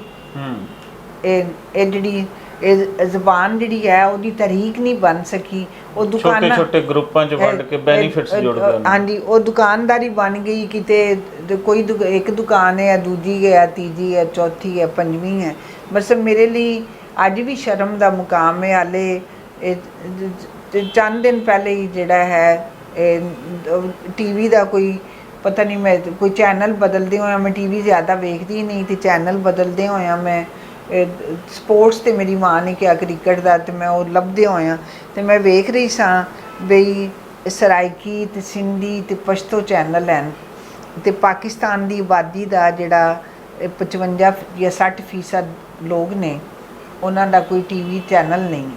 ਇਹ ਜਿਹੜੀ ਇਹ ਜ਼ਬਾਨ ਜਿਹੜੀ ਹੈ ਉਹਦੀ ਤਰੀਕ ਨਹੀਂ ਬਣ ਸਕੀ। ਉਹ ਦੁਕਾਨਾਂ ਛੋਟੇ ਗਰੁੱਪਾਂ 'ਚ ਵੰਡ ਕੇ ਬੈਨੀਫਿਟਸ ਜੁੜਦੇ ਹਨ। ਹਾਂਜੀ, ਉਹ ਦੁਕਾਨਦਾਰੀ ਬਣ ਗਈ। ਕਿਤੇ ਕੋਈ ਇੱਕ ਦੁਕਾਨ ਹੈ, ਦੂਜੀ ਹੈ, ਤੀਜੀ ਹੈ, ਚੌਥੀ ਹੈ, ਪੰਜਵੀਂ ਹੈ। ਬਸ ਮੇਰੇ ਲਈ ਅੱਜ ਵੀ ਸ਼ਰਮ ਦਾ ਮੁਕਾਮ ਹੈ। ਹਾਲੇ ਚੰਦ ਦਿਨ ਪਹਿਲੇ ਹੀ ਜਿਹੜਾ ਹੈ TV ਦਾ ਕੋਈ ਪਤਾ ਨਹੀਂ, ਮੈਂ ਕੋਈ ਚੈਨਲ ਬਦਲਦੇ ਹੋਇਆ, ਮੈਂ TV ਜ਼ਿਆਦਾ ਵੇਖਦੀ ਨਹੀਂ, ਤੇ ਚੈਨਲ ਬਦਲਦੇ ਹੋਇਆ ਮੈਂ ਸਪੋਰਟਸ ਤੇ ਮੇਰੀ ਮਾਂ ਨੇ ਕਿਹਾ ਕ੍ਰਿਕਟ ਦਾ, ਤੇ ਮੈਂ ਉਹ ਲੱਭਦੇ ਹੋਇਆ ਤੇ ਮੈਂ ਵੇਖ ਰਹੀ ਸਾਂ ਬਈ ਸਰਾਇਕੀ ਤੇ ਸਿੰਧੀ ਤੇ ਪਸ਼ਤੋ ਚੈਨਲ ਹਨ, ਤੇ ਪਾਕਿਸਤਾਨ ਦੀ ਆਬਾਦੀ ਦਾ ਜਿਹੜਾ 55 ਜਾਂ 60% ਲੋਕ ਨੇ ਉਹਨਾਂ ਦਾ ਕੋਈ TV ਚੈਨਲ ਨਹੀਂ,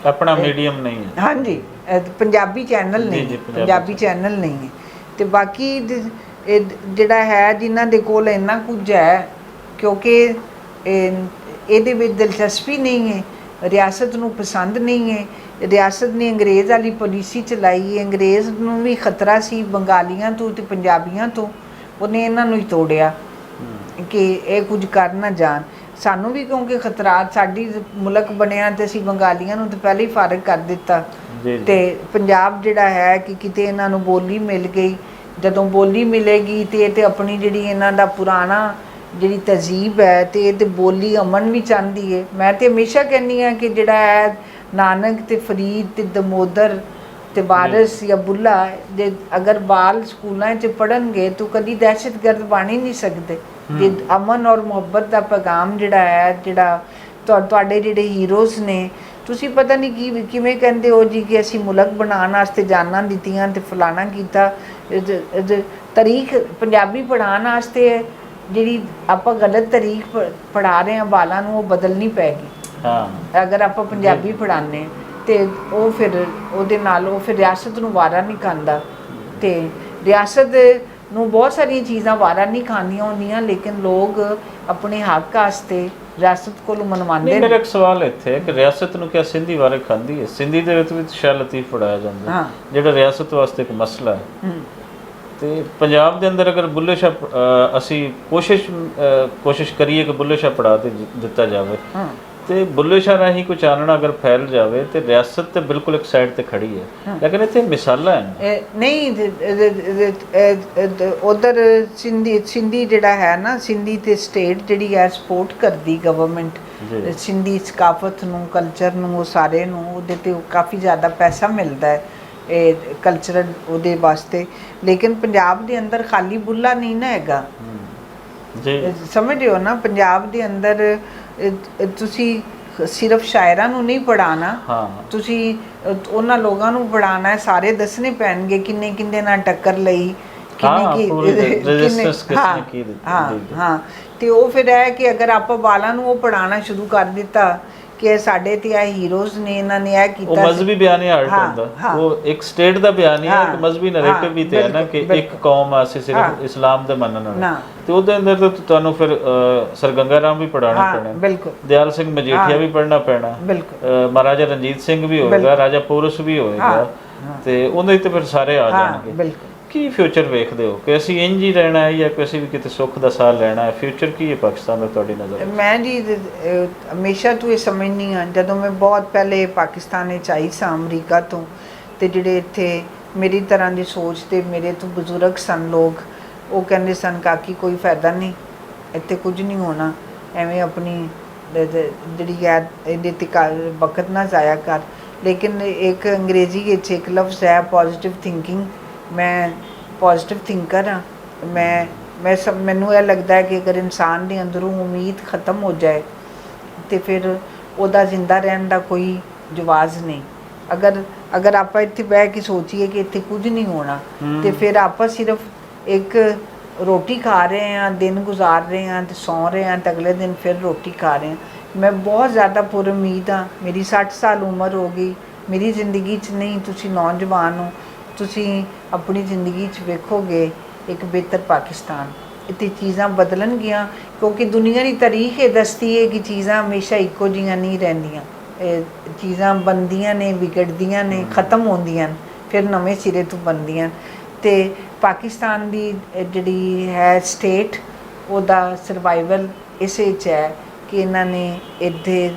ਆਪਣਾ ਮੀਡੀਅਮ ਨਹੀਂ ਹੈ। ਹਾਂਜੀ, ਪੰਜਾਬੀ ਚੈਨਲ ਨਹੀਂ, ਪੰਜਾਬੀ ਚੈਨਲ ਨਹੀਂ ਹੈ। ਤੇ ਬਾਕੀ ਜਿਹੜਾ ਹੈ ਜਿਨ੍ਹਾਂ ਦੇ ਕੋਲ ਇੰਨਾ ਕੁਝ ਹੈ, ਕਿਉਂਕਿ ਇਹਦੇ ਵਿੱਚ ਦਿਲਚਸਪੀ ਨਹੀਂ ਹੈ, ਰਿਆਸਤ ਨੂੰ ਪਸੰਦ ਨਹੀਂ ਹੈ। ਰਿਆਸਤ ਨੇ ਅੰਗਰੇਜ਼ ਵਾਲੀ ਪਾਲਿਸੀ ਚਲਾਈ ਹੈ, ਅੰਗਰੇਜ਼ ਨੂੰ ਵੀ ਖਤਰਾ ਸੀ ਬੰਗਾਲੀਆਂ ਤੋਂ ਤੇ ਪੰਜਾਬੀਆਂ ਤੋਂ, ਉਹਨੇ ਇਹਨਾਂ ਨੂੰ ਹੀ ਤੋੜਿਆ ਕਿ ਇਹ ਕੁਝ ਕਰ ਨਾ ਜਾਣ। ਸਾਨੂੰ ਵੀ ਕਿਉਂਕਿ ਖਤਰਾਤ, ਸਾਡੀ ਮੁਲਕ ਬਣਿਆ ਤੇ ਅਸੀਂ ਬੰਗਾਲੀਆਂ ਨੂੰ ਤਾਂ ਪਹਿਲਾਂ ਹੀ ਫਾਰਗ ਕਰ ਦਿੱਤਾ। ਤੇ ਪੰਜਾਬ ਜਿਹੜਾ ਹੈ ਕਿ ਕਿਤੇ ਇਹਨਾਂ ਨੂੰ ਬੋਲੀ ਮਿਲ ਗਈ, ਜਦੋਂ ਬੋਲੀ ਮਿਲੇਗੀ ਤੇ ਇਹ ਤੇ ਆਪਣੀ ਜਿਹੜੀ ਇਹਨਾਂ ਦਾ ਪੁਰਾਣਾ ਜਿਹੜੀ ਤਹਿਜ਼ੀਬ ਹੈ ਤੇ ਇਹ ਤੇ ਬੋਲੀ ਅਮਨ ਵੀ ਚਾਹੁੰਦੀ ਹੈ। ਮੈਂ ਤੇ ਹਮੇਸ਼ਾ ਕਹਿੰਦੀ ਹਾਂ ਕਿ ਜਿਹੜਾ ਹੈ ਨਾਨਕ ਤੇ ਫਰੀਦ ਤੇ ਦਮੋਦਰ ਤੇ ਵਾਰਿਸ ਜਾਂ ਬੁੱਲਾ ਜੇ ਅਗਰ ਬਾਲ ਸਕੂਲਾਂ 'ਚ ਪੜ੍ਹਨਗੇ ਤਾਂ ਕਦੀ ਦਹਿਸ਼ਤਗਰਦ ਬਣ ਹੀ ਨਹੀਂ ਸਕਦੇ। ਜੇ ਅਮਨ ਔਰ ਮੁਹੱਬਤ ਦਾ ਪੈਗਾਮ ਜਿਹੜਾ ਹੈ, ਜਿਹੜਾ ਤੁਹਾਡੇ ਜਿਹੜੇ ਹੀਰੋਜ਼ ਨੇ, ਤੁਸੀਂ ਪਤਾ ਨਹੀਂ ਕਿਵੇਂ ਕਹਿੰਦੇ ਹੋ ਜੀ ਕਿ ਅਸੀਂ ਮੁਲਕ ਬਣਾਉਣ ਵਾਸਤੇ ਜਾਨਾਂ ਦਿੱਤੀਆਂ ਤੇ ਫਲਾਣਾ ਕੀਤਾ। ਤਾਰੀਖ ਪੰਜਾਬੀ ਪੜ੍ਹਾਉਣ ਵਾਸਤੇ ਜਿਹੜੀ ਆਪਾਂ ਗਲਤ ਤਾਰੀਖ ਪੜ੍ਹਾ ਰਹੇ ਹਾਂ ਬਾਲਾਂ ਨੂੰ, ਉਹ ਬਦਲਣੀ ਪੈਗੀ ਅਗਰ ਆਪਾਂ ਪੰਜਾਬੀ ਪੜ੍ਹਾਉਂਦੇ ਤੇ ਉਹ ਫਿਰ ਉਹਦੇ ਨਾਲ ਉਹ ਫਿਰ ਰਿਆਸਤ ਨੂੰ ਵਾਰਾ ਨਹੀਂ ਖਾਂਦਾ। ਤੇ ਰਿਆਸਤ ਨੂੰ ਬਹੁਤ ਸਾਰੀਆਂ ਚੀਜ਼ਾਂ ਵਾਰਾ ਨਹੀਂ ਖਾਂਦੀਆਂ ਹੁੰਦੀਆਂ, ਲੇਕਿਨ ਲੋਕ ਆਪਣੇ ਹੱਕ ਵਾਸਤੇ ਰਿਆਸਤ ਕੋਲੋਂ ਮਨਵਾਉਂਦੇ ਮੇਰਾ ਇੱਕ ਸਵਾਲ ਇੱਥੇ ਹੈ ਕਿ ਰਿਆਸਤ ਨੂੰ ਕਿਆ ਸਿੰਧੀ ਵਾਰੇ ਖਾਂਦੀ ਹੈ? ਸਿੰਧੀ ਦੇ ਵਿੱਚ ਸ਼ਾਹ ਲਤੀਫ ਪੜਾਇਆ ਜਾਂਦਾ ਹਾਂ। ਜਿਹੜਾ ਰਿਆਸਤ ਵਾਸਤੇ ਇੱਕ ਮਸਲਾ ਹੈ। ਤੇ ਪੰਜਾਬ ਦੇ ਅੰਦਰ ਅਗਰ ਬੁੱਲੇ ਸ਼ਾਹ ਅਸੀਂ ਕੋਸ਼ਿਸ਼ ਕਰੀਏ ਕਿ ਬੁੱਲੇ ਸ਼ਾਹ ਪੜਾ ਦਿੱਤਾ ਜਾਵੇ ਤੇ ਬੁੱਲੇ ਸ਼ਾਹ ਰਾਹੀਂ ਕੋਈ ਚਾਨਣਾ ਅਗਰ ਫੈਲ ਜਾਵੇ ਤੇ ਰਿਆਸਤ ਤੇ ਬਿਲਕੁਲ ਇੱਕ ਸਾਈਡ ਤੇ ਖੜੀ ਹੈ। ਲੇਕਿਨ ਇੱਥੇ ਮਿਸਾਲਾਂ ਹਨ ਨਹੀਂ, ਉਧਰ ਸਿੰਧੀ ਜਿਹੜਾ ਹੈ ਨਾ, ਸਿੰਧੀ ਤੇ ਸਟੇਟ ਜਿਹੜੀ ਹੈ ਸਪੋਰਟ ਕਰਦੀ ਗਵਰਨਮੈਂਟ ਸਿੰਧੀ ਸਕਾਫਤ ਨੂੰ, ਕਲਚਰ ਨੂੰ, ਉਹ ਸਾਰੇ ਨੂੰ, ਉਹਦੇ ਤੇ ਕਾਫੀ ਜ਼ਿਆਦਾ ਪੈਸਾ ਮਿਲਦਾ ਹੈ ਇਹ ਕਲਚਰਲ ਉਹਦੇ ਵਾਸਤੇ। ਲੇਕਿਨ ਪੰਜਾਬ ਦੇ ਅੰਦਰ ਖਾਲੀ ਬੁੱਲਾ ਨਹੀਂ ਨਾ ਹੈਗਾ ਜੀ, ਸਮਝ ਰਹੇ ਹੋ ਨਾ। ਪੰਜਾਬ ਦੇ ਅੰਦਰ ਤੁਸੀਂ ਸਿਰਫ ਸ਼ਾਇਰਾਂ ਨੂੰ ਨਹੀਂ ਪੜ੍ਹਾਉਣਾ, ਤੁਸੀਂ ਉਹਨਾਂ ਲੋਕਾਂ ਨੂੰ ਪੜ੍ਹਾਉਣਾ ਹੈ, ਸਾਰੇ ਦੱਸਣੇ ਪੈਣਗੇ ਕਿੰਨੇ ਕਿੰਨੇ ਨਾਲ ਟੱਕਰ ਲਈ, ਹਾਂ। ਤੇ ਉਹ ਫਿਰ ਹੈ ਕਿ ਅਗਰ ਆਪਾਂ ਬਾਲਾਂ ਨੂੰ ਉਹ ਪੜ੍ਹਾਉਣਾ ਸ਼ੁਰੂ ਕਰ ਦਿੱਤਾ ਕਿ ਸਾਡੇ ਤੇ ਇਹ ਹੀਰੋਜ਼ ਨੇ, ਇਹਨਾਂ ਨੇ ਇਹ ਕੀਤਾ, ਉਹ ਮਜ਼ਹਬੀ ਬਿਆਨੀ ਆਰਟ ਹੁੰਦਾ, ਉਹ ਇੱਕ ਸਟੇਟ ਦਾ ਬਿਆਨੀ ਹੈ, ਇੱਕ ਮਜ਼ਹਬੀ ਨੈਰੇਟਿਵ ਵੀ ਤੇ ਹੈ ਨਾ ਕਿ ਇੱਕ ਕੌਮ ਆ, ਅਸੀਂ ਸਿਰਫ ਇਸਲਾਮ ਦੇ ਮੰਨਣ ਵਾਲੇ, ਤੇ ਉਹਦੇ ਅੰਦਰ ਤਾਂ ਤੁਹਾਨੂੰ ਫਿਰ ਸਰ ਗੰਗਾ ਰਾਮ ਵੀ ਪੜ੍ਹਾਉਣਾ ਪੈਣਾ, ਬਿਲਕੁਲ ਦਿਆਲ ਸਿੰਘ ਮਜੀਠੀਆ ਵੀ ਪੜ੍ਹਨਾ ਪੈਣਾ, ਬਿਲਕੁਲ ਮਹਾਰਾਜਾ ਰਣਜੀਤ ਸਿੰਘ ਵੀ ਹੋਏਗਾ, ਰਾਜਾ ਪੋਰਸ ਵੀ ਹੋਏਗਾ, ਤੇ ਉਹਦੇ ਤੇ ਫਿਰ ਸਾਰੇ ਆ ਜਾਣਗੇ। ਬਿਲਕੁਲ। ਕੀ ਫਿਊਚਰ ਵੇਖਦੇ ਹੋ ਕਿ ਅਸੀਂ ਇੰਜ ਹੀ ਰਹਿਣਾ ਹੈ ਜਾਂ ਕਿ ਅਸੀਂ ਵੀ ਕਿਤੇ ਸੁੱਖ ਦਾ ਸਾਹ ਲੈਣਾ ਹੈ? ਫਿਊਚਰ ਕੀ ਹੈ ਪਾਕਿਸਤਾਨ ਦਾ ਤੁਹਾਡੀ ਨਜ਼ਰ? ਮੈਂ ਜੀ ਹਮੇਸ਼ਾ ਤੋਂ ਇਹ ਸਮਝਦੀ ਹਾਂ, ਜਦੋਂ ਮੈਂ ਬਹੁਤ ਪਹਿਲੇ ਪਾਕਿਸਤਾਨ ਵਿੱਚ ਆਈ ਸਾਂ ਅਮਰੀਕਾ ਤੋਂ, ਤੇ ਜਿਹੜੇ ਇੱਥੇ ਮੇਰੀ ਤਰ੍ਹਾਂ ਦੀ ਸੋਚ ਤੇ ਮੇਰੇ ਤੋਂ ਬਜ਼ੁਰਗ ਸਨ ਲੋਕ, ਉਹ ਕਹਿੰਦੇ ਸਨ ਕਾਕੀ ਕੋਈ ਫਾਇਦਾ ਨਹੀਂ, ਇੱਥੇ ਕੁਝ ਨਹੀਂ ਹੋਣਾ, ਐਵੇਂ ਆਪਣੀ ਜਿਹੜੀ ਹੈ ਇਹਦੇ ਤੇ ਵਕਤ ਨਾ ਜ਼ਾਇਆ ਕਰ। ਲੇਕਿਨ ਇੱਕ ਅੰਗਰੇਜ਼ੀ ਵਿੱਚ ਇੱਕ ਲਫ਼ਜ਼ ਹੈ ਪੋਜ਼ੀਟਿਵ ਥਿੰਕਿੰਗ। ਮੈਂ ਪੋਜ਼ੀਟਿਵ ਥਿੰਕਰ ਹਾਂ। ਮੈਨੂੰ ਇਹ ਲੱਗਦਾ ਹੈ ਕਿ ਅਗਰ ਇਨਸਾਨ ਦੇ ਅੰਦਰੋਂ ਉਮੀਦ ਖਤਮ ਹੋ ਜਾਏ ਤੇ ਫਿਰ ਉਹਦਾ ਜ਼ਿੰਦਾ ਰਹਿਣ ਦਾ ਕੋਈ ਜਵਾਜ਼ ਨਹੀਂ। ਅਗਰ ਆਪਾਂ ਇੱਥੇ ਬਹਿ ਕੇ ਸੋਚੀਏ ਕਿ ਇੱਥੇ ਕੁਝ ਨਹੀਂ ਹੋਣਾ, ਤੇ ਫਿਰ ਆਪਾਂ ਸਿਰਫ ਇੱਕ ਰੋਟੀ ਖਾ ਰਹੇ ਹਾਂ, ਦਿਨ ਗੁਜ਼ਾਰ ਰਹੇ ਹਾਂ ਤੇ ਸੌਂ ਰਹੇ ਹਾਂ, ਤੇ ਅਗਲੇ ਦਿਨ ਫਿਰ ਰੋਟੀ ਖਾ ਰਹੇ ਹਾਂ। ਮੈਂ ਬਹੁਤ ਜ਼ਿਆਦਾ ਪੁਰਉਮੀਦ ਹਾਂ। ਮੇਰੀ 60 ਸਾਲ ਉਮਰ ਹੋ ਗਈ, ਮੇਰੀ ਜ਼ਿੰਦਗੀ 'ਚ ਨਹੀਂ, ਤੁਸੀਂ ਨੌਜਵਾਨ ਹੋ, ਤੁਸੀਂ ਆਪਣੀ ਜ਼ਿੰਦਗੀ 'ਚ ਵੇਖੋਗੇ ਇੱਕ ਬਿਹਤਰ ਪਾਕਿਸਤਾਨ। ਇੱਥੇ ਚੀਜ਼ਾਂ ਬਦਲਣਗੀਆਂ, ਕਿਉਂਕਿ ਦੁਨੀਆ ਦੀ ਤਾਰੀਖ ਇਹ ਦੱਸਦੀ ਹੈ ਕਿ ਚੀਜ਼ਾਂ ਹਮੇਸ਼ਾ ਇੱਕੋ ਜਿਹੀਆਂ ਨਹੀਂ ਰਹਿੰਦੀਆਂ। ਚੀਜ਼ਾਂ ਬਣਦੀਆਂ ਨੇ, ਵਿਗੜਦੀਆਂ ਨੇ, ਖ਼ਤਮ ਹੁੰਦੀਆਂ, ਫਿਰ ਨਵੇਂ ਸਿਰੇ ਤੋਂ ਬਣਦੀਆਂ। ਅਤੇ ਪਾਕਿਸਤਾਨ ਦੀ ਜਿਹੜੀ ਹੈ ਸਟੇਟ, ਉਹਦਾ ਸਰਵਾਈਵਲ ਇਸੇ 'ਚ ਹੈ ਕਿ ਇਹਨਾਂ ਨੇ ਇੱਥੇ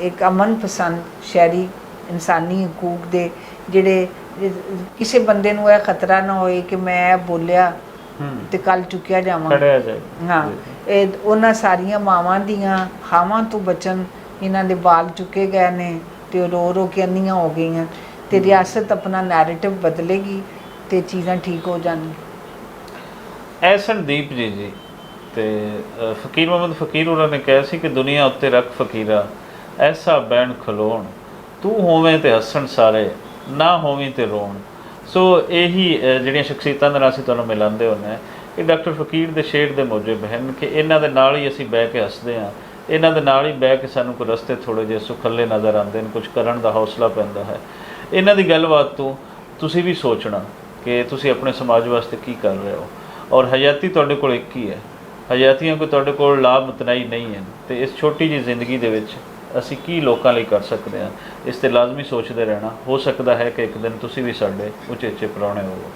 ਇੱਕ ਅਮਨ ਪਸੰਦ ਸ਼ਹਿਰੀ ਇਨਸਾਨੀ ਹਕੂਕ ਦੇ ਜਿਹੜੇ ਕਿਸੇ ਬੰਦੇ ਨੂੰ ਇਹ ਖਤਰਾ ਨਾ ਹੋਏ ਕਿ ਮੈਂ ਬੋਲਿਆ ਤੇ ਕੱਲ ਚੁੱਕਿਆ ਜਾਵਾਂ। ਹਾਂ, ਇਹ ਉਹਨਾਂ ਸਾਰੀਆਂ ਮਾਵਾਂ ਦੀਆਂ ਖਾਵਾਂ ਤੋਂ ਬਚਣ ਇਹਨਾਂ ਦੇ ਬਾਲ ਚੁੱਕੇ ਗਏ ਨੇ ਤੇ ਰੋ ਰੋ ਕੇ ਅੰਨੀਆਂ ਹੋ ਗਈਆਂ, ਤੇ ਰਿਆਸਤ ਆਪਣਾ ਨੈਰੇਟਿਵ ਬਦਲੇਗੀ ਤੇ ਚੀਜ਼ਾਂ ਠੀਕ ਹੋ ਜਾਣਗੀਆਂ। ਐ ਸੰਦੀਪ ਜੀ ਤੇ ਫਕੀਰ ਮੁਹੰਮਦ ਫਕੀਰ ਉਹਨਾਂ ਨੇ ਕਿਹਾ ਸੀ ਕਿ ਦੁਨੀਆ ਉੱਤੇ ਰੱਖ ਫਕੀਰਾ ਐਸਾ ਬੈਣ ਖਲੋਣ, ਤੂੰ ਹੋਵੇਂ ਤੇ ਹੱਸਣ ਸਾਰੇ, ਨਾ ਹੋਵੀਂ ਤੇ ਰੋਣ। ਸੋ ਇਹੀ ਜਿਹੜੀਆਂ ਸ਼ਖਸੀਅਤਾਂ ਦੇ ਨਾਲ ਅਸੀਂ ਤੁਹਾਨੂੰ ਮਿਲਾਉਂਦੇ ਹੁੰਦੇ ਹਾਂ, ਇਹ ਡਾਕਟਰ ਫਕੀਰ ਦੇ ਸ਼ੇਰ ਦੇ ਮੌਜੂਬ ਹਨ ਕਿ ਇਹਨਾਂ ਦੇ ਨਾਲ ਹੀ ਅਸੀਂ ਬਹਿ ਕੇ ਹੱਸਦੇ ਹਾਂ, ਇਹਨਾਂ ਦੇ ਨਾਲ ਹੀ ਬਹਿ ਕੇ ਸਾਨੂੰ ਕੋਈ ਰਸਤੇ ਥੋੜ੍ਹੇ ਜਿਹੇ ਸੁਖੱਲੇ ਨਜ਼ਰ ਆਉਂਦੇ ਨੇ, ਕੁਝ ਕਰਨ ਦਾ ਹੌਸਲਾ ਪੈਂਦਾ ਹੈ। ਇਹਨਾਂ ਦੀ ਗੱਲਬਾਤ ਤੋਂ ਤੁਸੀਂ ਵੀ ਸੋਚਣਾ ਕਿ ਤੁਸੀਂ ਆਪਣੇ ਸਮਾਜ ਵਾਸਤੇ ਕੀ ਕਰ ਰਹੇ ਹੋ, ਔਰ ਹਯਾਤੀ ਤੁਹਾਡੇ ਕੋਲ ਇੱਕ ਹੀ ਹੈ, ਹਯਾਤੀਆਂ ਕੋਈ ਤੁਹਾਡੇ ਕੋਲ ਲਾਭ ਮਤਨਾਈ ਨਹੀਂ ਹਨ, ਅਤੇ ਇਸ ਛੋਟੀ ਜਿਹੀ ਜ਼ਿੰਦਗੀ ਦੇ ਵਿੱਚ ਅਸੀਂ ਕੀ ਲੋਕਾਂ ਲਈ ਕਰ ਸਕਦੇ ਹਾਂ, ਇਸ 'ਤੇ ਲਾਜ਼ਮੀ ਸੋਚਦੇ ਰਹਿਣਾ। ਹੋ ਸਕਦਾ ਹੈ ਕਿ ਇੱਕ ਦਿਨ ਤੁਸੀਂ ਵੀ ਸਾਡੇ ਉਚੇਚੇ ਪ੍ਰਾਹੁਣੇ ਹੋਵੋ।